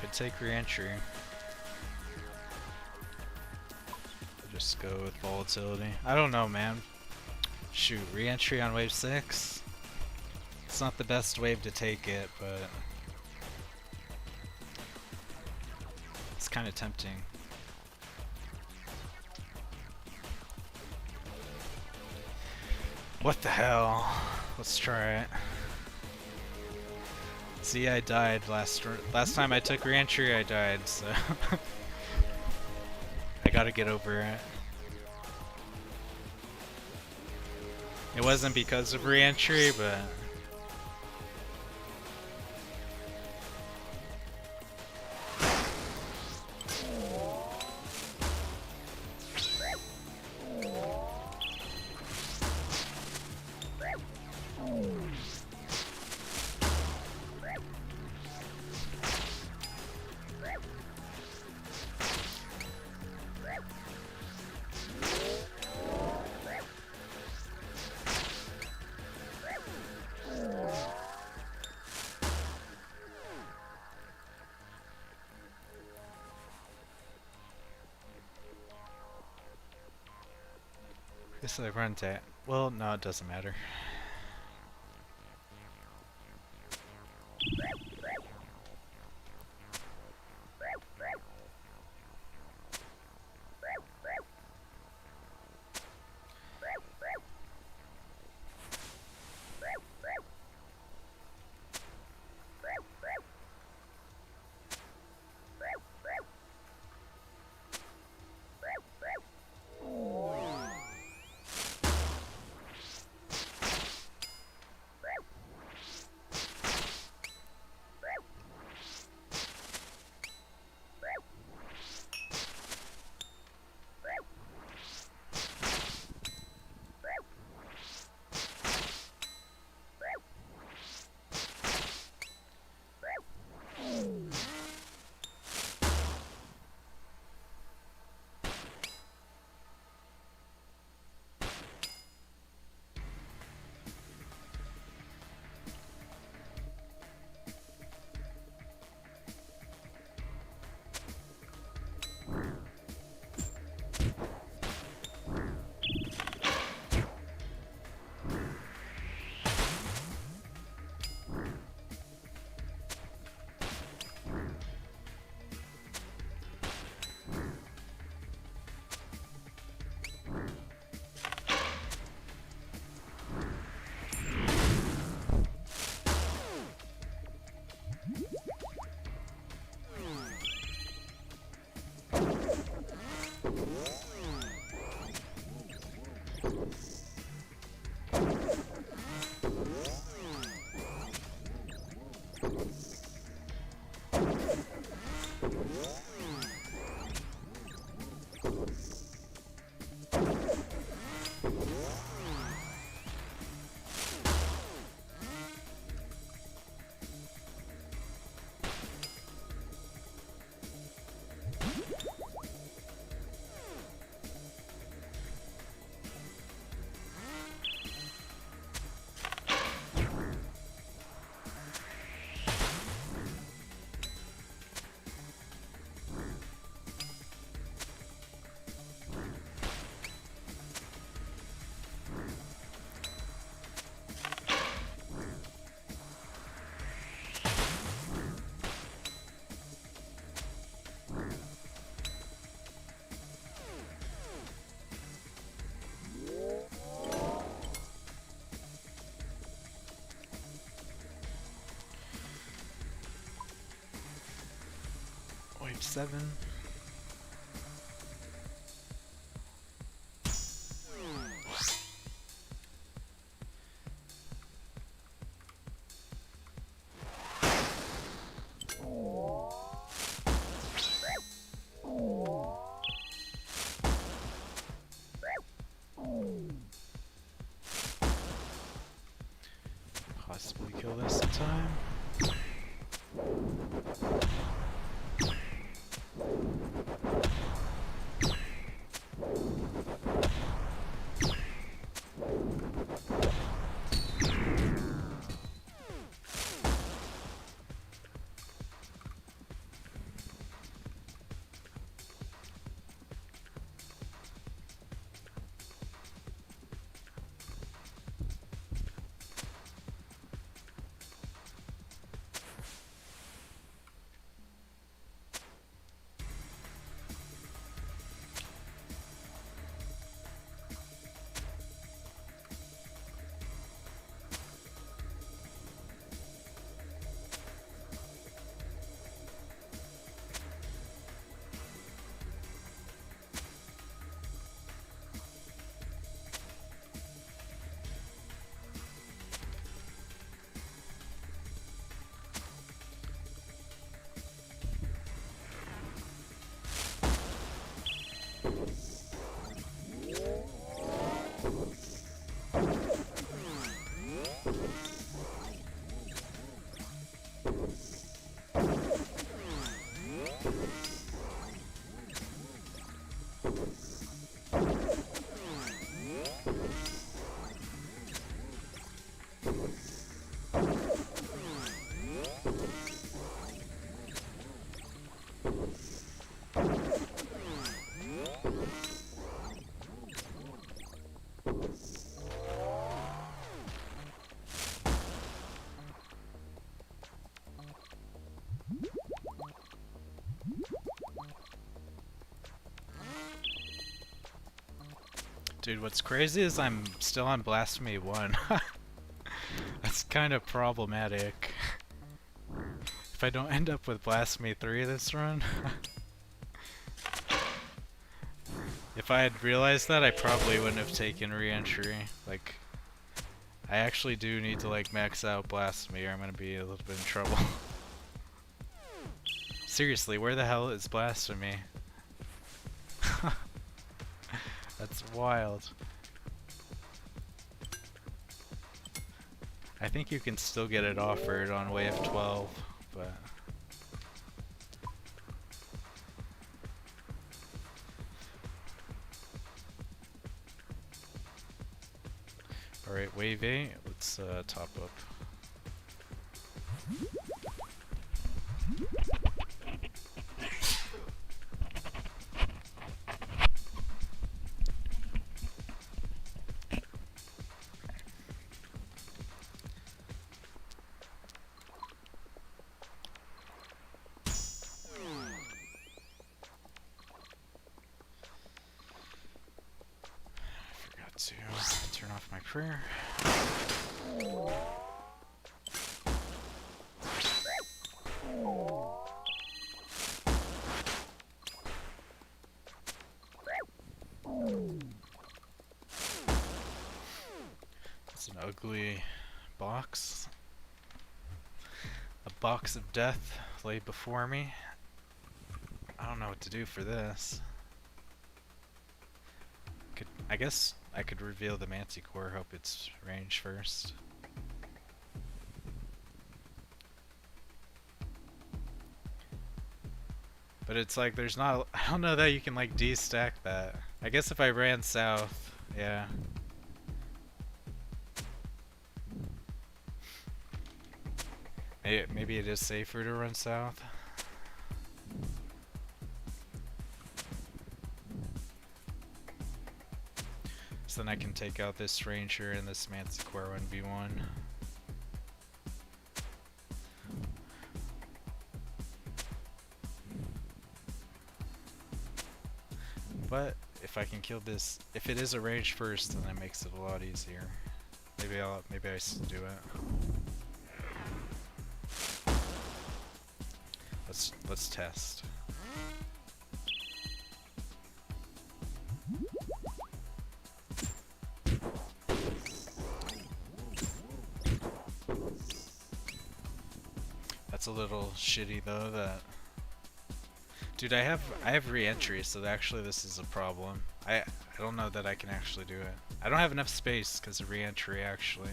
Could take re-entry. Just go with volatility. I don't know, man. Shoot, re-entry on wave 6? It's not the best wave to take it, but it's kind of tempting. What the hell? Let's try it. See, I died last time I took re-entry, I died, so I gotta get over it. It wasn't because of re-entry, but I guess I run that. Well, no, it doesn't matter. 7. Possibly kill this in time. Dude, what's crazy is I'm still on Blasphemy 1. That's kind of problematic. If I don't end up with Blasphemy 3 this run. If I had realized that, I probably wouldn't have taken re-entry. Like, I actually do need to like max out Blasphemy or I'm gonna be a little bit in trouble. Seriously, where the hell is Blasphemy? That's wild. I think you can still get it offered on Wave 12, but... Alright, Wave 8, let's top up. To turn off my prayer. It's an ugly box. A box of death laid before me. I don't know what to do for this. I guess I could reveal the Manticore, hope it's range first. But it's like there's not, I don't know that you can like de-stack that. I guess if I ran south, yeah. Maybe it is safer to run south. So then I can take out this Ranger and this Manticore 1v1. But if I can kill this, if it is a range first, then that makes it a lot easier. Maybe I should do it. Let's test. That's a little shitty though that dude, I have re-entry, so actually this is a problem. I don't know that I can actually do it. I don't have enough space because of re-entry actually.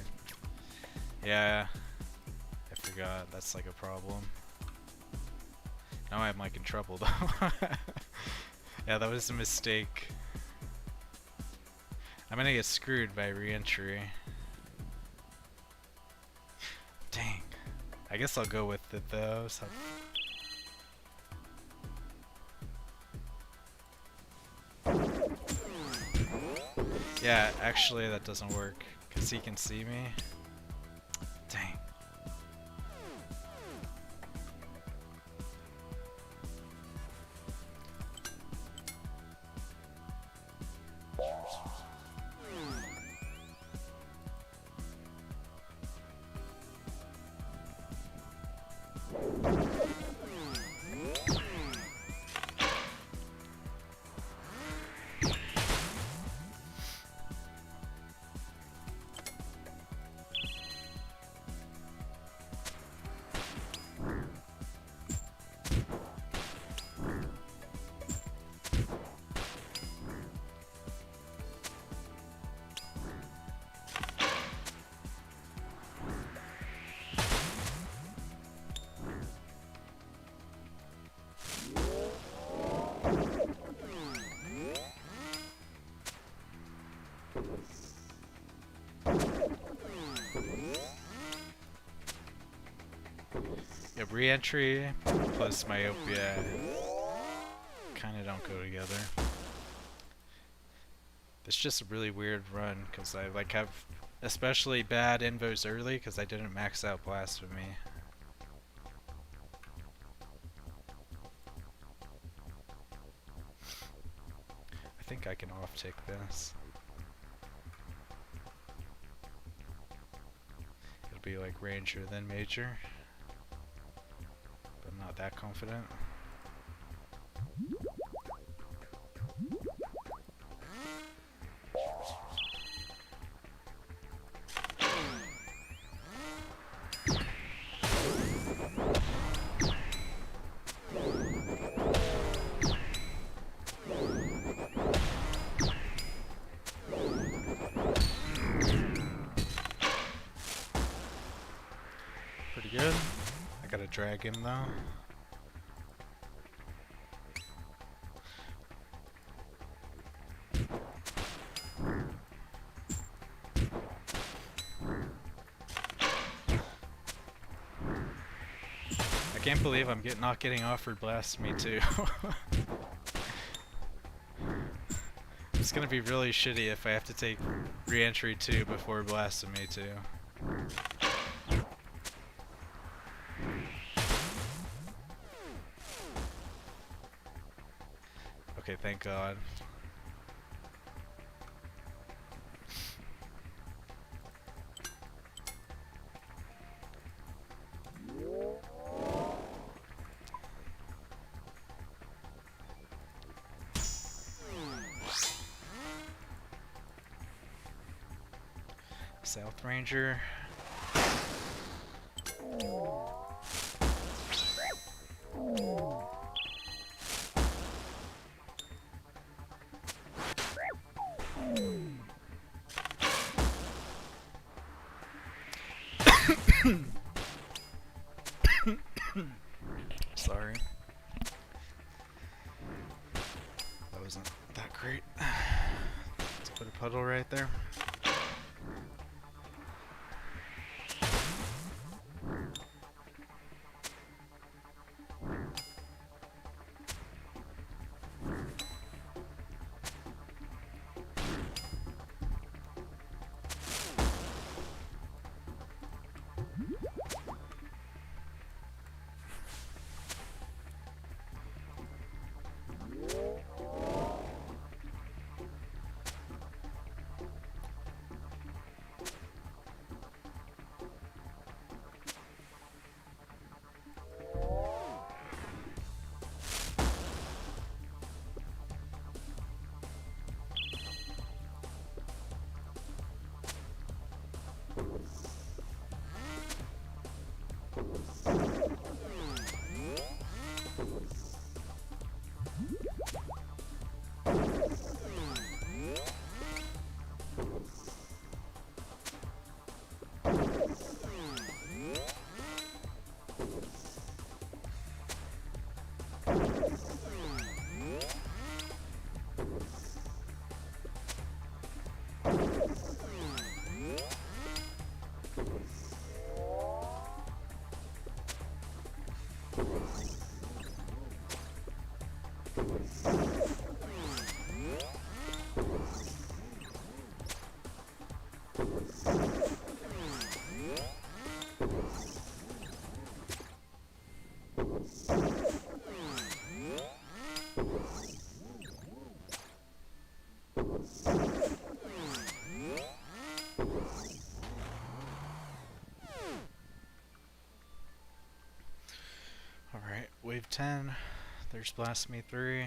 Yeah, I forgot. That's like a problem. Now I'm like in trouble though. Yeah, that was a mistake. I'm gonna get screwed by re-entry. Dang. I guess I'll go with it though. So yeah, actually that doesn't work because he can see me. Dang. Yeah, re-entry plus myopia kinda don't go together. It's just a really weird run because I like have especially bad invos early because I didn't max out blasphemy. I think I can off-tick this. It'll be like ranger then major. But I'm not that confident. Pretty good. I gotta drag him though. I can't believe I'm not getting offered blasphemy too. It's gonna be really shitty if I have to take re-entry 2 before blasphemy 2. Okay, thank God. South Ranger. Sorry. That wasn't that great. Let's put a puddle right there. Alright, wave 10. There's Blasphemy 3.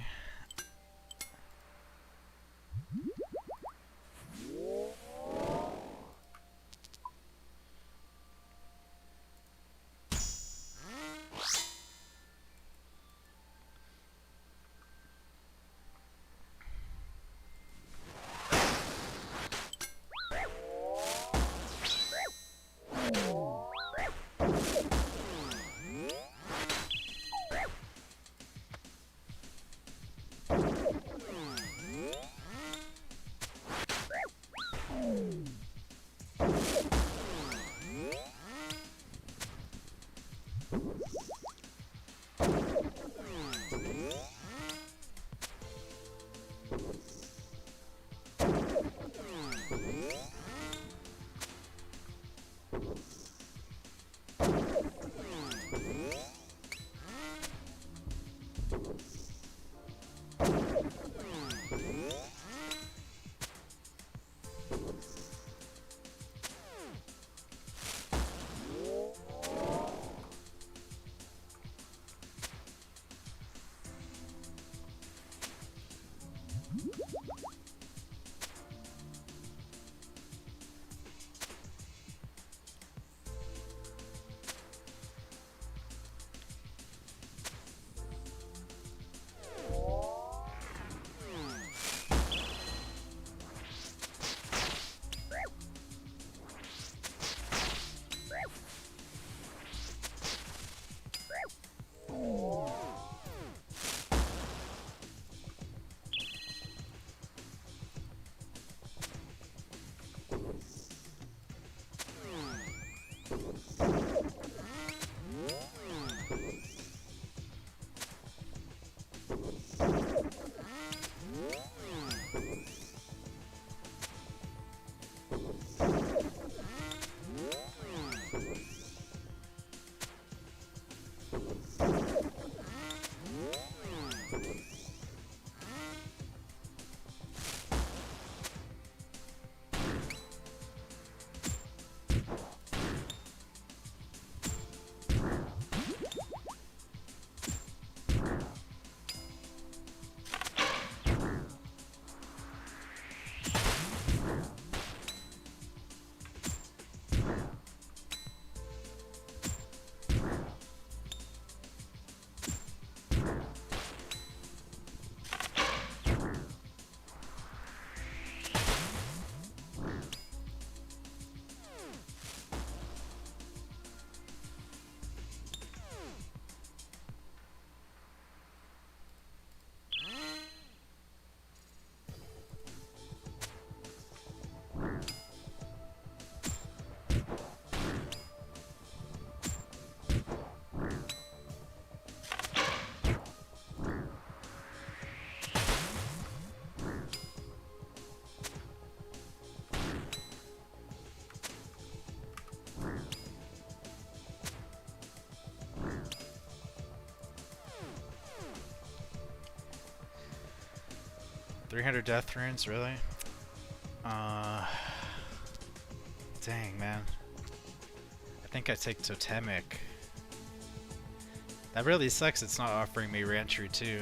$300 death runes, really? Dang, man. I think I take Totemic. That really sucks it's not offering me Reentry 2.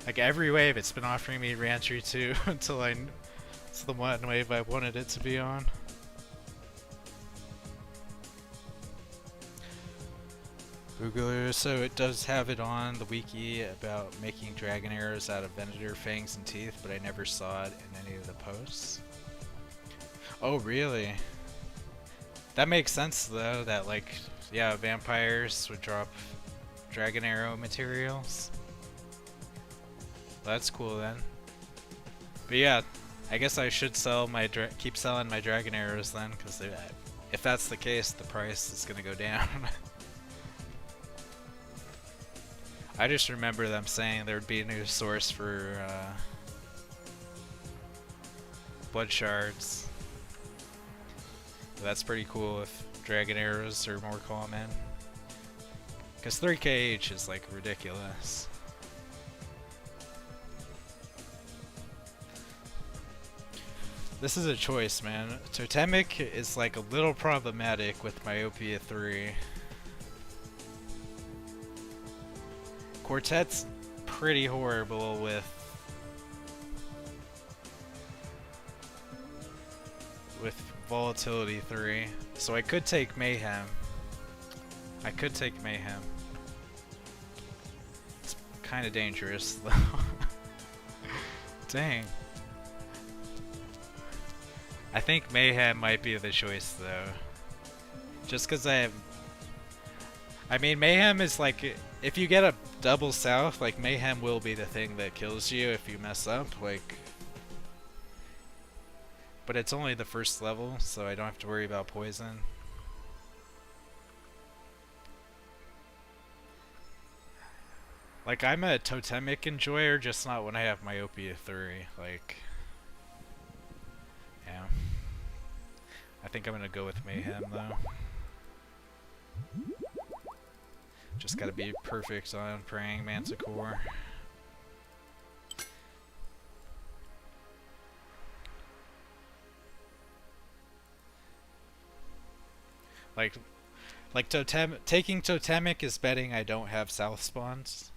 Like every wave it's been offering me Reentry 2 until it's the one wave I wanted it to be on. Googler, so it does have it on the wiki about making dragon arrows out of Venator fangs and teeth, but I never saw it in any of the posts. Oh, really? That makes sense though, that like, yeah, vampires would drop dragon arrow materials. Well, that's cool then. But yeah, I guess I should sell my keep selling my dragon arrows then, because if that's the case, the price is gonna go down. I just remember them saying there would be a new source for blood shards. That's pretty cool if dragon arrows are more common. Because 3kh is like ridiculous. This is a choice, man. Totemic is like a little problematic with Myopia 3. Quartet's pretty horrible with Volatility 3. So I could take Mayhem. I could take Mayhem. It's kind of dangerous though. Dang. I think Mayhem might be the choice though. Just cause I mean Mayhem is like, if you get a double south, like Mayhem will be the thing that kills you if you mess up, like. But it's only the first level, so I don't have to worry about poison. Like, I'm a totemic enjoyer, just not when I have Myopia 3, like. Yeah. I think I'm gonna go with Mayhem, though. Just gotta be perfect on Praying Manticore. Like taking Totemic is betting I don't have South spawns.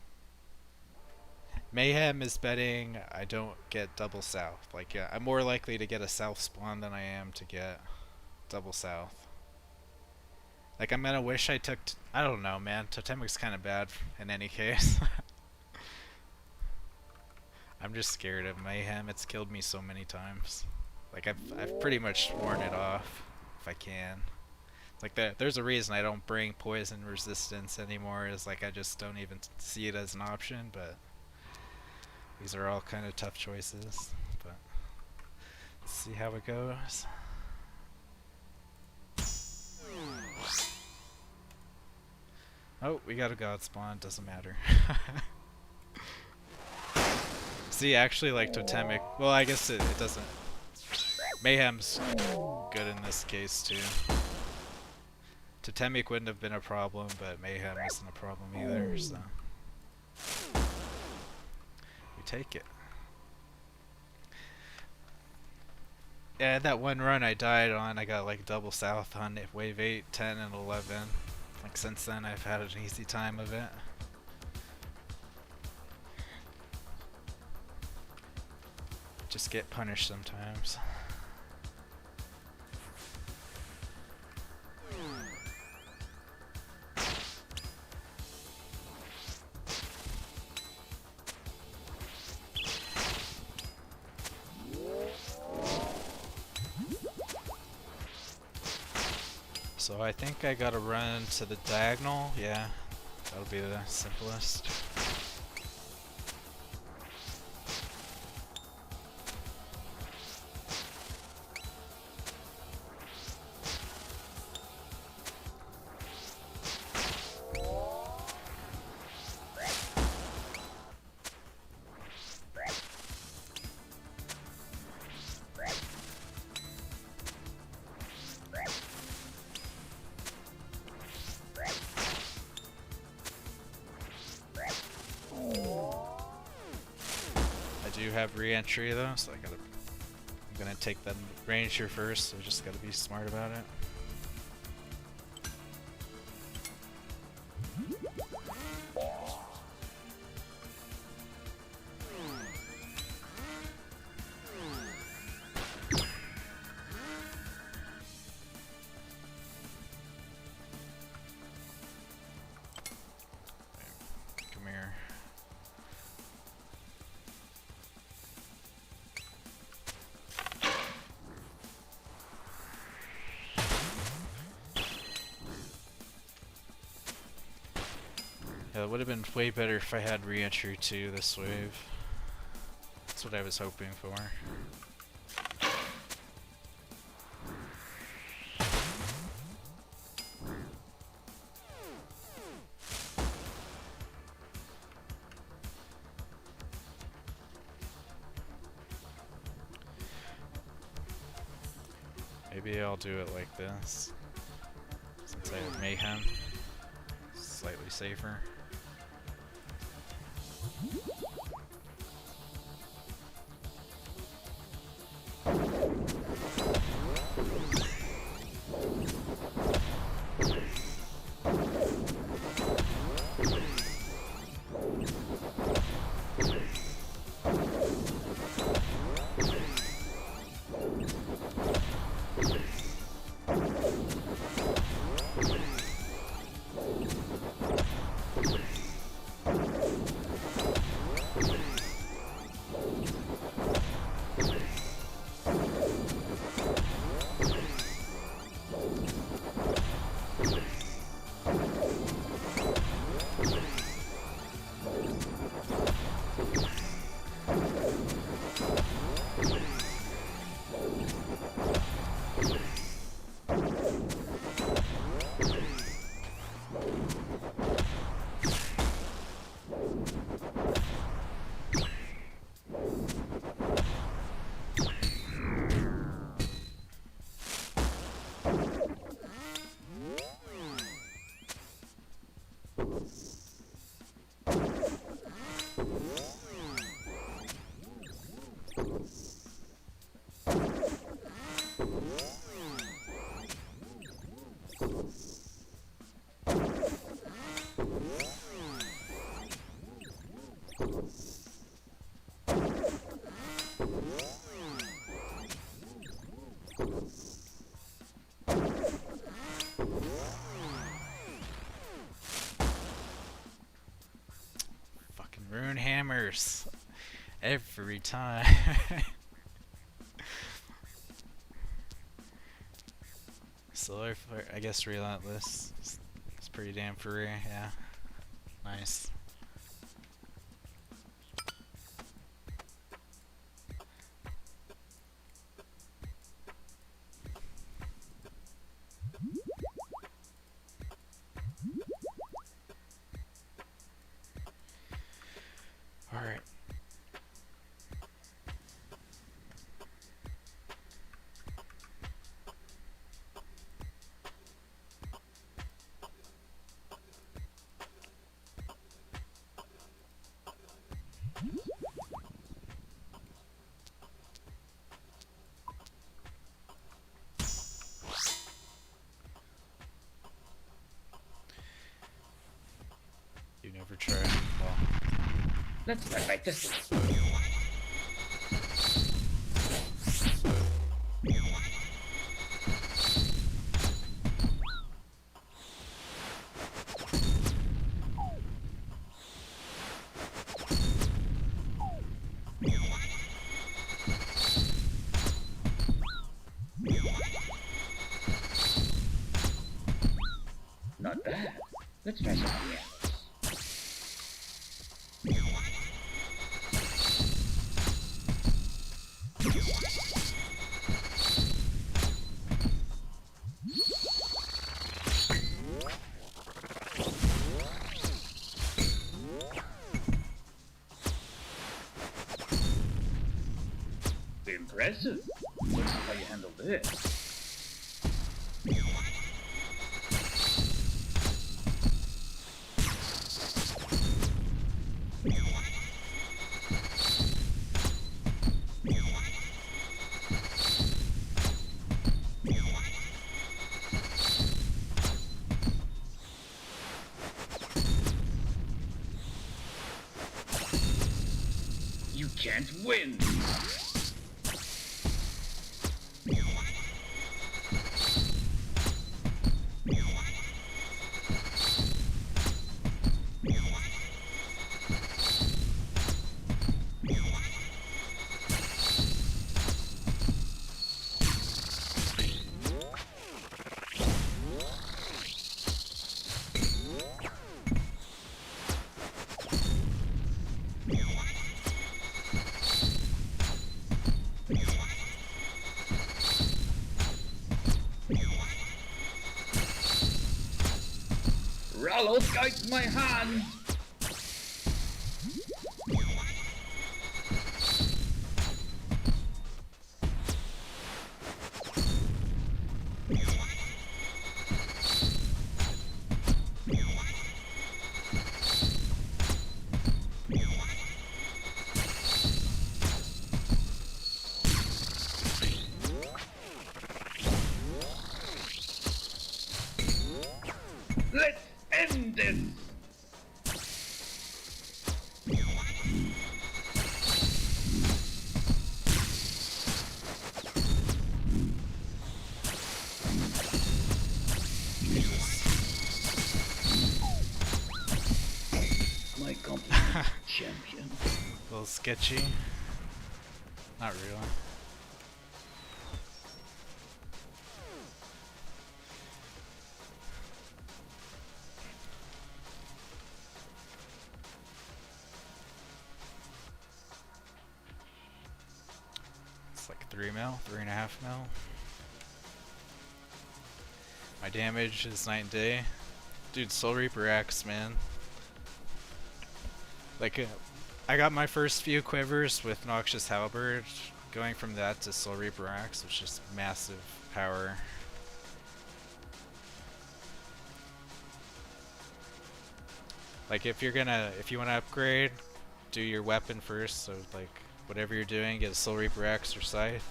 Mayhem is betting I don't get double South. Like, yeah, I'm more likely to get a South spawn than I am to get double South. Like, I'm gonna wish I took... I don't know, man. Totemic's kind of bad in any case. I'm just scared of Mayhem. It's killed me so many times. Like, I've pretty much sworn it off, if I can. Like, there's a reason I don't bring poison resistance anymore, is like I just don't even see it as an option, but these are all kind of tough choices. But let's see how it goes. Oh, we got a god spawn, doesn't matter. See, actually, like Totemic, well, I guess it doesn't. Mayhem's good in this case too. Totemic wouldn't have been a problem, but Mayhem isn't a problem either, so we take it. Yeah, that one run I died on, I got like double South on it, wave 8, 10, and 11. Like, since then I've had an easy time of it. Just get punished sometimes. So I think I gotta run to the diagonal, yeah, that'll be the simplest. Have re-entry though, so I'm gonna take the ranger first, so just gotta be smart about it. Come here. Yeah, it would have been way better if I had re-entry too this wave. That's what I was hoping for. maybe I'll do it like this. Since I have Mayhem. Slightly safer. Rune hammers every time. Solar Flare, I guess Relentless. It's pretty damn free, yeah. Nice. Alright. You never try. Well. Let's start like this. Not bad. Let's try something else. Impressive. Let's see how you handle this. You can't win! Rollo guides my hand! Let's end this! My compliments, champion. A little sketchy. Not really. It's like 3 mil, 3.5 mil. My damage is night and day. Dude, Soul Reaper Axe, man. Like, I got my first few quivers with Noxious Halberd. Going from that to Soul Reaper Axe was just massive power. Like, if you want to upgrade, do your weapon first. So, like, whatever you're doing, get a Soul Reaper Axe or Scythe.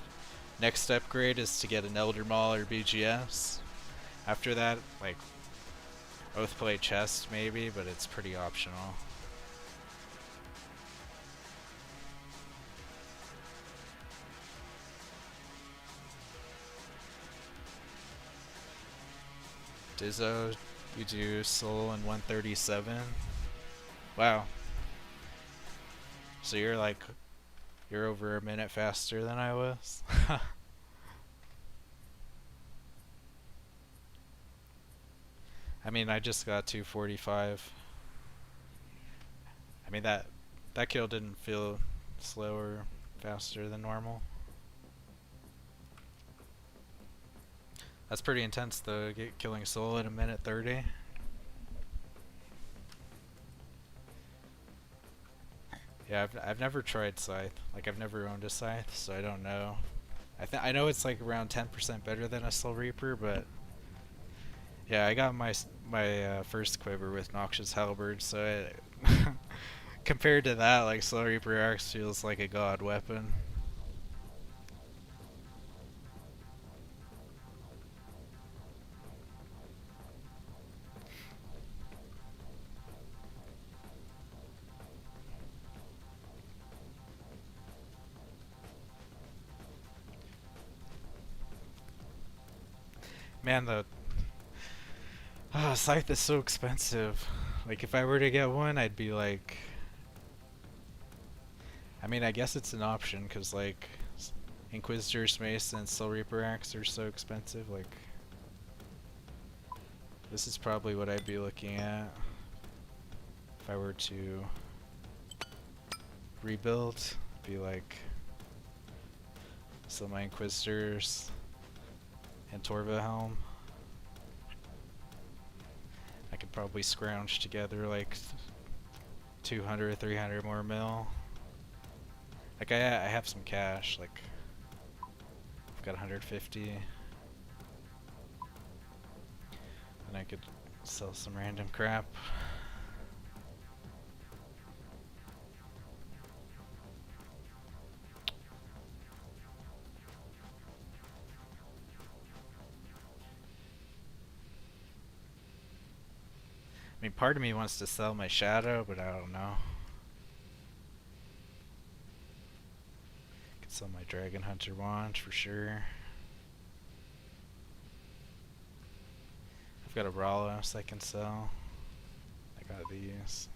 Next upgrade is to get an Elder Maul or BGS. After that, like, Oathplate Chest maybe, but it's pretty optional. Dizzo, you do Soul in 137. Wow. So you're over a minute faster than I was. I mean, I just got 245. I mean, that kill didn't feel slower, faster than normal. That's pretty intense though, killing Soul in a minute 30. Yeah, I've never tried Scythe. Like, I've never owned a Scythe, so I don't know. I know it's like around 10% better than a Soul Reaper, but yeah, I got my first quiver with Noxious Halberd, so compared to that, like, Soul Reaper Axe feels like a god weapon. Man, the Scythe is so expensive. Like, if I were to get one, I'd be like... I mean, I guess it's an option, because, like, Inquisitor's Mace and Soul Reaper Axe are so expensive. Like, this is probably what I'd be looking at if I were to rebuild. Be like, sell my Inquisitors and Torva Helm. I could probably scrounge together like 200, 300 more mil. Like, I have some cash. Like, I've got 150, and I could sell some random crap. I mean, part of me wants to sell my Shadow, but I don't know. Could sell my Dragon Hunter wand for sure. I've got a Ralos I can sell. I got these.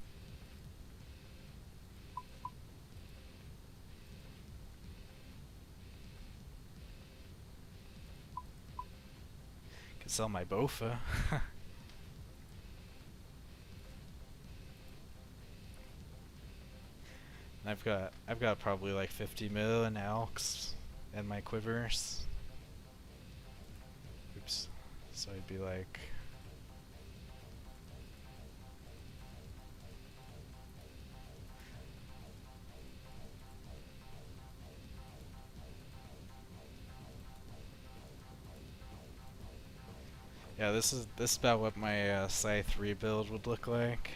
Could sell my Bofa. And I've got probably like 50 mil in Elks and my quivers. Oops. So I'd be like, yeah, this is about what my Scythe rebuild would look like.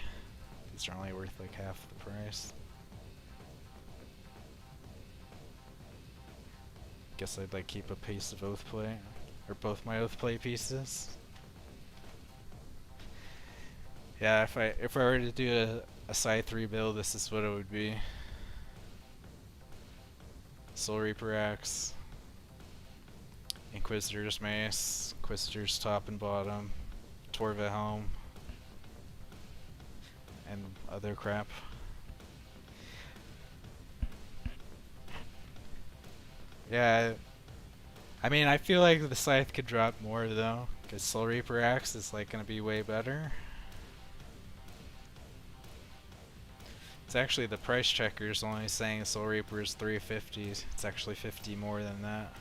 These are only worth like half the price. Guess I'd like keep a piece of Oathplate, or both my Oathplate pieces. Yeah, if I were to do a Scythe rebuild, this is what it would be. Soul Reaper Axe, Inquisitor's Mace, Inquisitor's top and bottom, Torva Helm, and other crap. Yeah, I mean, I feel like the Scythe could drop more though, because Soul Reaper Axe is like gonna be way better. It's actually the price checker is only saying Soul Reaper is 350. It's actually 50 more than that.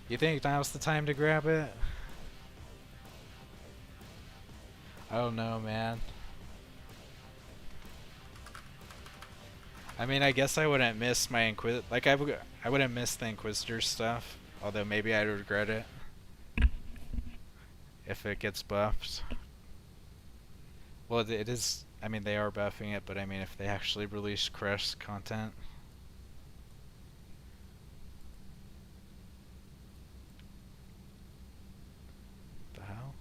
You think now's the time to grab it? I don't know, man. I mean, I guess I wouldn't miss my I wouldn't miss the Inquisitor stuff. Although maybe I'd regret it if it gets buffed. Well, it is. I mean, they are buffing it, but I mean, if they actually release Crush content. The hell?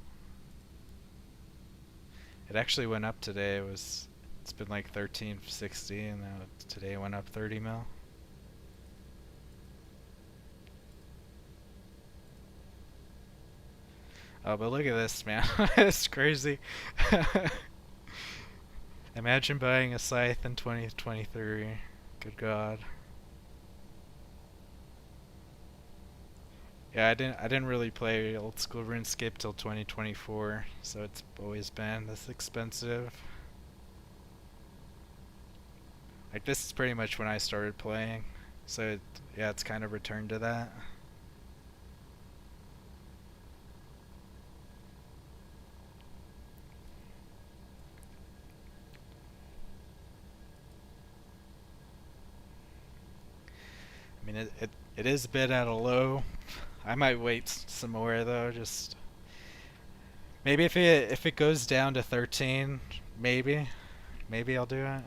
It actually went up today. It's been like 1360, and now today it went up 30 mil. Oh, but look at this, man. It's crazy. Imagine buying a Scythe in 2023. Good God. Yeah, I didn't really play Old School Runescape till 2024, so it's always been this expensive. Like this is pretty much when I started playing, so yeah, it's kind of returned to that. I mean, it is a bit at a low. I might wait some more though. Just maybe if it goes down to 13, maybe I'll do it.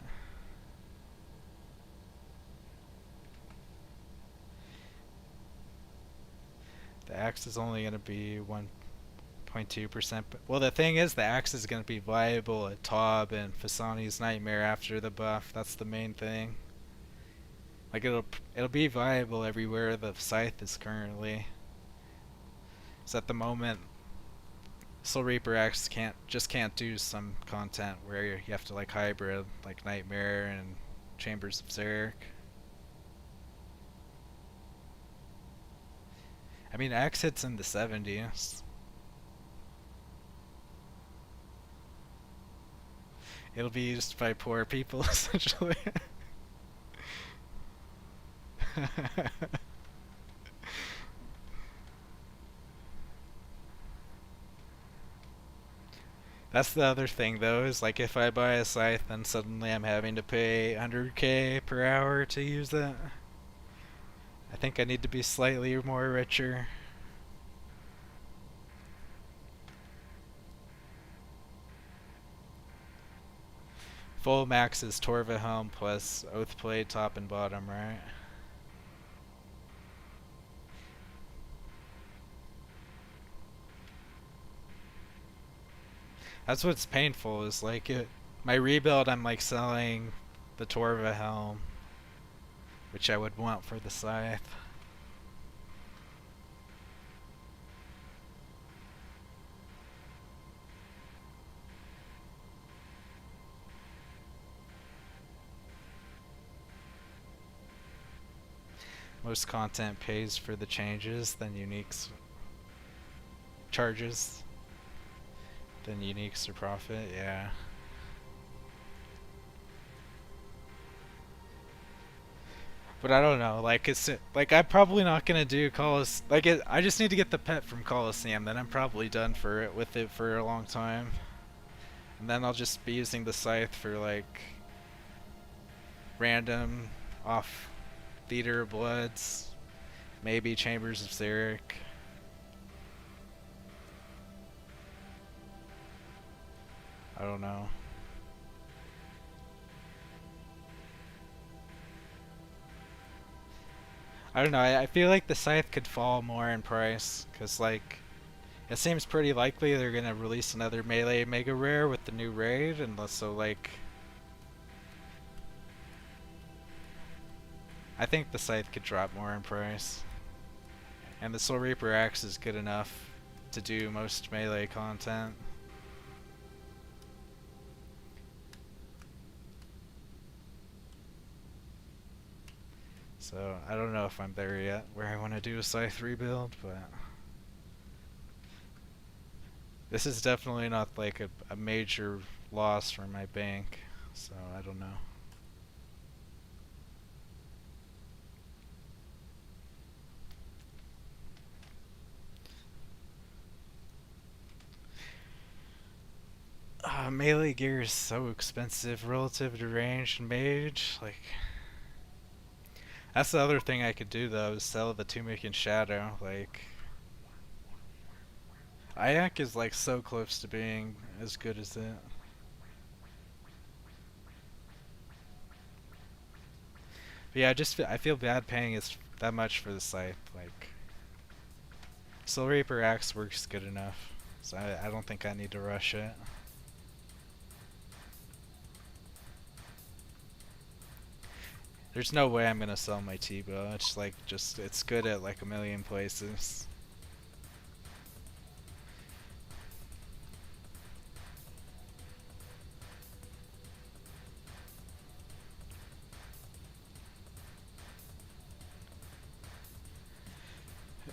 The axe is only gonna be 1.2%. Well, the thing is, the axe is gonna be viable at Taub and Fasani's Nightmare after the buff. That's the main thing. Like it'll be viable everywhere the Scythe is currently. So at the moment, Soul Reaper X can't do some content where you have to like hybrid like Nightmare and Chambers of Xeric. I mean, Axe hits in the 70s. It'll be used by poor people essentially. That's the other thing though, is like if I buy a Scythe then suddenly I'm having to pay 100k per hour to use it. I think I need to be slightly more richer. Full max is Torva Helm plus Oathblade top and bottom, right? That's what's painful is like my rebuild I'm like selling the Torva Helm, which I would want for the Scythe. Most content pays for the changes, then uniques charges, then uniques are profit, yeah. But I don't know, like it's like I'm probably not gonna do I just need to get the pet from Colosseum, then I'm probably done with it for a long time. And then I'll just be using the Scythe for like random off Theater of Bloods, maybe Chambers of Xeric. I don't know. I don't know. I feel like the scythe could fall more in price because like it seems pretty likely they're gonna release another melee mega rare with the new raid, and so like I think the scythe could drop more in price, and the Soul Reaper axe is good enough to do most melee content. So I don't know if I'm there yet where I want to do a scythe rebuild, but this is definitely not like a major loss for my bank, so I don't know. Melee gear is so expensive relative to range and mage. Like, that's the other thing I could do though, is sell the Tunic and Shadow. Like, Ayak is like so close to being as good as it. But yeah, I feel bad paying that much for the scythe. Like, Soul Reaper Axe works good enough, so I don't think I need to rush it. There's no way I'm gonna sell my T-bow. It's like it's good at like a million places.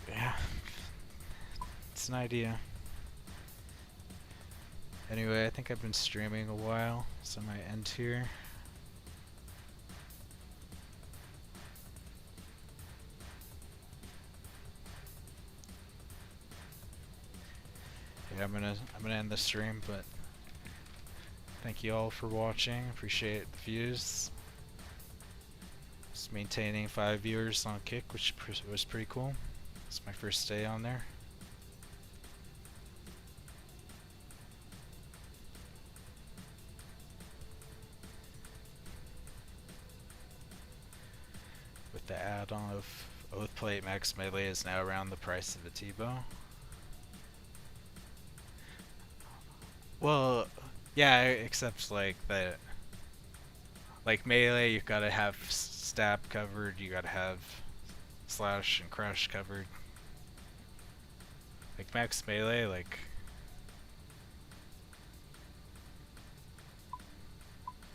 Yeah, it's an idea. Anyway, I think I've been streaming a while, so I might end here. Yeah, I'm gonna end the stream, but thank you all for watching. Appreciate the views. Just maintaining 5 viewers on Kick, which was pretty cool. It's my first day on there. With the add-on of Oathplate, Max Melee is now around the price of a T-bow. Well, yeah, except like that. Like melee, you've got to have stab covered. You got to have slash and crush covered. Like max melee,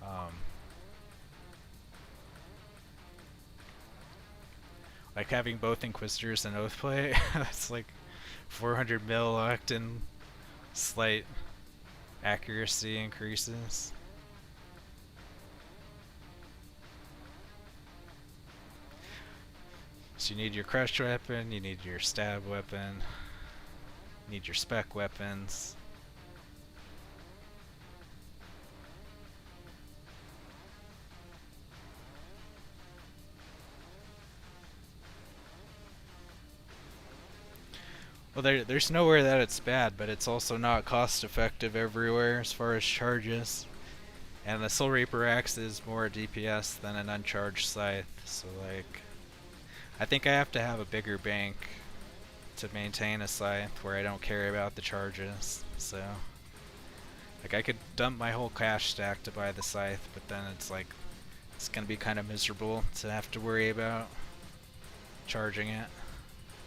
um, like having both Inquisitors and Oathplate, that's like 400 mil locked in, slight accuracy increases. So you need your crush weapon, you need your stab weapon, you need your spec weapons. Well, there's nowhere that it's bad, but it's also not cost effective everywhere as far as charges. And the Soul Reaper Axe is more DPS than an uncharged scythe, so like, I think I have to have a bigger bank to maintain a scythe where I don't care about the charges. So, like, I could dump my whole cash stack to buy the scythe, but then it's like, it's gonna be kind of miserable to have to worry about charging it.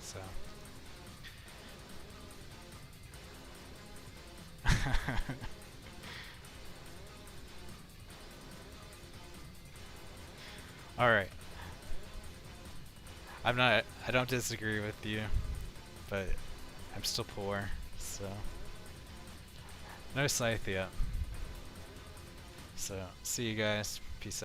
So. Alright. I don't disagree with you, but I'm still poor, so. No scythe yet. So, see you guys. Peace out.